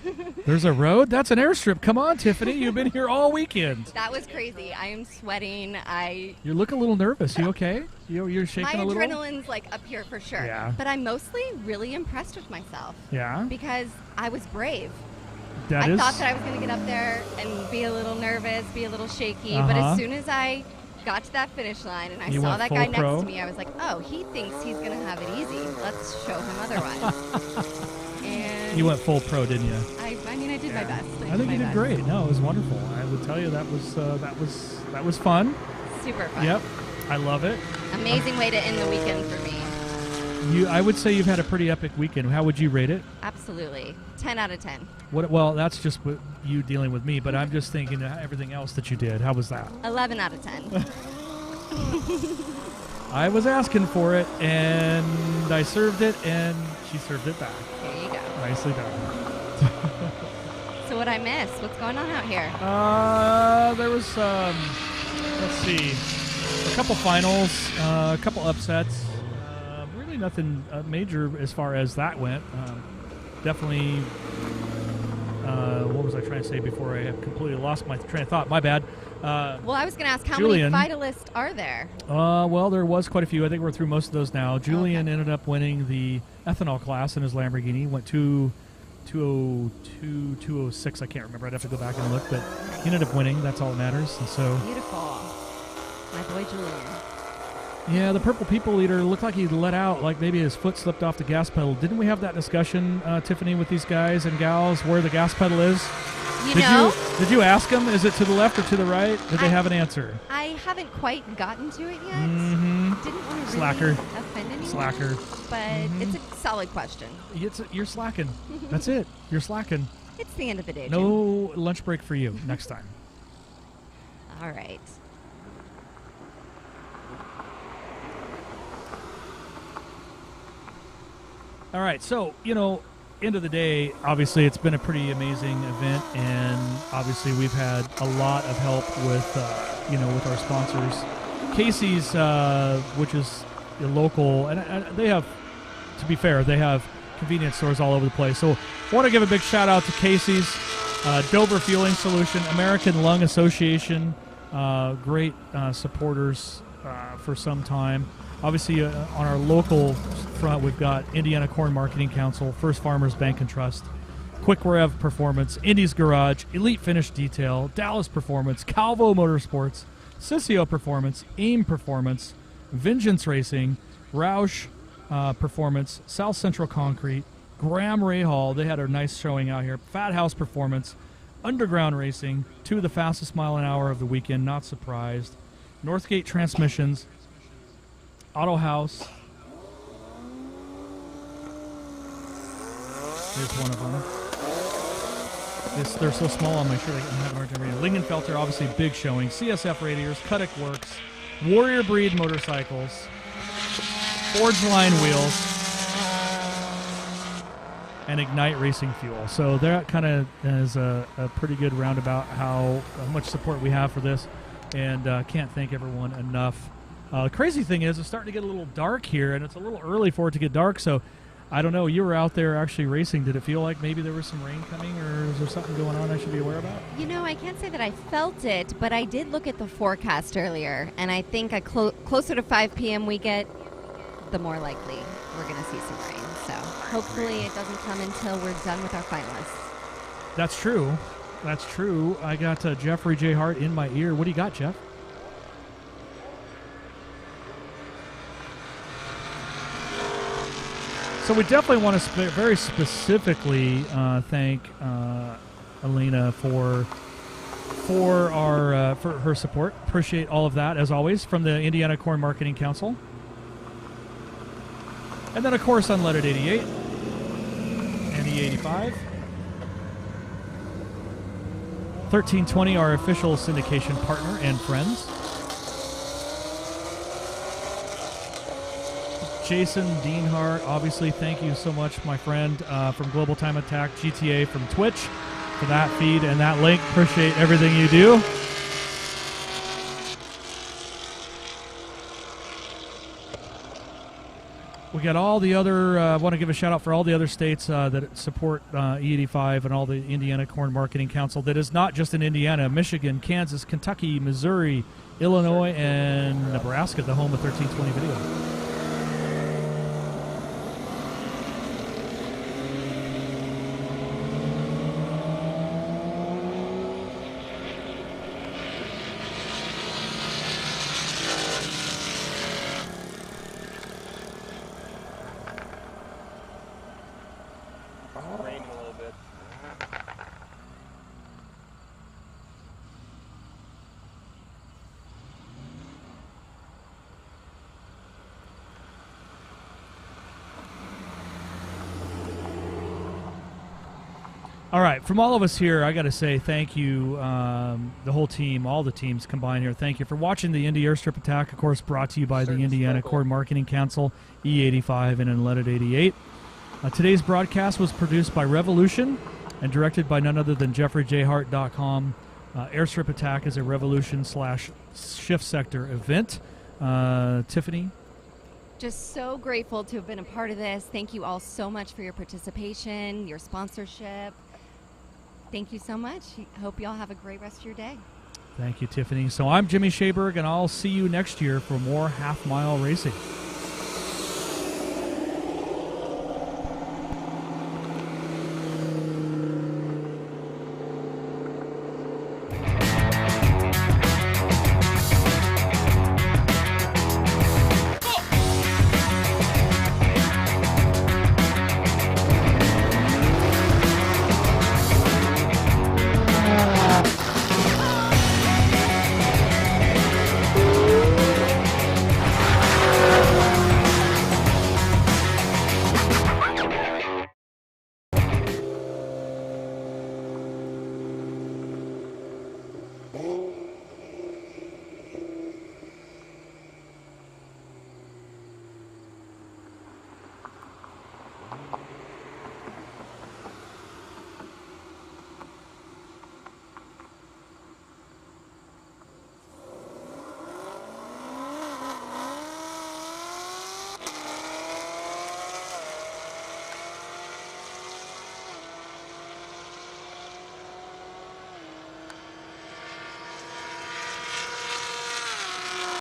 There's a road? That's an airstrip. Come on, Tiffany. You've been here all weekend. That was crazy. I am sweating. You look a little nervous. You okay? You're shaking a little? My adrenaline's like up here for sure. Yeah. But I'm mostly really impressed with myself. Yeah? Because I was brave. I thought that I was going to get up there and be a little nervous, be a little shaky. But as soon as I got to that finish line and I saw that guy next to me, I was like, oh, he thinks he's going to have it easy. Let's show him otherwise. And you went full pro, didn't you? I mean, I did my best. I think you did great. No, it was wonderful. I would tell you that was fun. Super fun. Yep. I love it. Amazing way to end the weekend for me. I would say you've had a pretty epic weekend. How would you rate it? Absolutely. 10 out of 10. Well, that's just what you dealing with me, but I'm just thinking everything else that you did. How was that? 11 out of 10. I was asking for it, and I served it, and she served it back. There you go. Nicely done. So what I miss? What's going on out here? There was, let's see, a couple finals, a couple upsets. Really nothing major as far as that went. Definitely, what was I trying to say before I have completely lost my train of thought? My bad. Well, I was going to ask, how Julian, many finalists are there? Well, there was quite a few. I think we're through most of those now. Julian ended up winning the ethanol class in his Lamborghini. Went 202, 206. I can't remember. I'd have to go back and look. But he ended up winning. That's all that matters. And so beautiful. My boy Julian. Yeah, the Purple People Eater looked like he let out, like maybe his foot slipped off the gas pedal. Didn't we have that discussion, Tiffany, with these guys and gals, where the gas pedal is? Did you ask them, is it to the left or to the right? Did they have an answer? I haven't quite gotten to it yet. Mm-hmm. Didn't want to Slacker. really offend anyone. Slacker. But it's a solid question. You're slacking. That's it. You're slacking. It's the end of the day, No lunch break for you next time. All right. All right, so, end of the day, obviously it's been a pretty amazing event, and obviously we've had a lot of help with, with our sponsors. Casey's, which is local, and they have, to be fair, they have convenience stores all over the place. So I want to give a big shout out to Casey's, Dover Fueling Solution, American Lung Association, great supporters for some time. Obviously, on our local front, we've got Indiana Corn Marketing Council, First Farmers Bank and Trust, Quick Rev Performance, Indy's Garage, Elite Finish Detail, Dallas Performance, Calvo Motorsports, Sissio Performance, AIM Performance, Vengeance Racing, Roush Performance, South Central Concrete, Graham Rahal, they had a nice showing out here, Fat House Performance, Underground Racing, 2 of the fastest mile an hour of the weekend, not surprised, Northgate Transmissions, Auto House, here's one of them. They're so small on my shirt I can have a hard time reading. Lingenfelter, obviously big showing. CSF Radiators, Cudick Works, Warrior Breed Motorcycles, Forge Line Wheels, and Ignite Racing Fuel. So that kind of is a pretty good roundabout how much support we have for this, and can't thank everyone enough. The crazy thing is it's starting to get a little dark here, and it's a little early for it to get dark, so I don't know. You were out there actually racing. Did it feel like maybe there was some rain coming, or is there something going on I should be aware about? You know, I can't say that I felt it, but I did look at the forecast earlier, and I think closer to 5 p.m. we get, the more likely we're going to see some rain. So hopefully it doesn't come until we're done with our finalists. That's true. That's true. I got Jeffrey J. Hart in my ear. What do you got, Jeff? So we definitely want to very specifically thank Elena for her support. Appreciate all of that, as always, from the Indiana Corn Marketing Council. And then, of course, Unleaded 88 and E85. 1320, our official syndication partner and friends. Jason Deanhart, obviously, thank you so much, my friend, from Global Time Attack GTA from Twitch for that feed and that link. Appreciate everything you do. We got all the other, I want to give a shout out for all the other states that support E85 and all the Indiana Corn Marketing Council that is not just in Indiana, Michigan, Kansas, Kentucky, Missouri, Illinois, and Nebraska, the home of 1320 Video. All right, from all of us here, I got to say thank you, the whole team, all the teams combined here. Thank you for watching the Indy Airstrip Attack, of course, brought to you by the Indiana Corn Marketing Council, E85 and Unleaded 88. Today's broadcast was produced by Revolution and directed by none other than JeffreyJHart.com. Airstrip Attack is a Revolution/Shift Sector event. Tiffany? Just so grateful to have been a part of this. Thank you all so much for your participation, your sponsorship. Thank you so much. Hope you all have a great rest of your day. Thank you, Tiffany. So I'm Jimmy Shaberg, and I'll see you next year for more half-mile racing.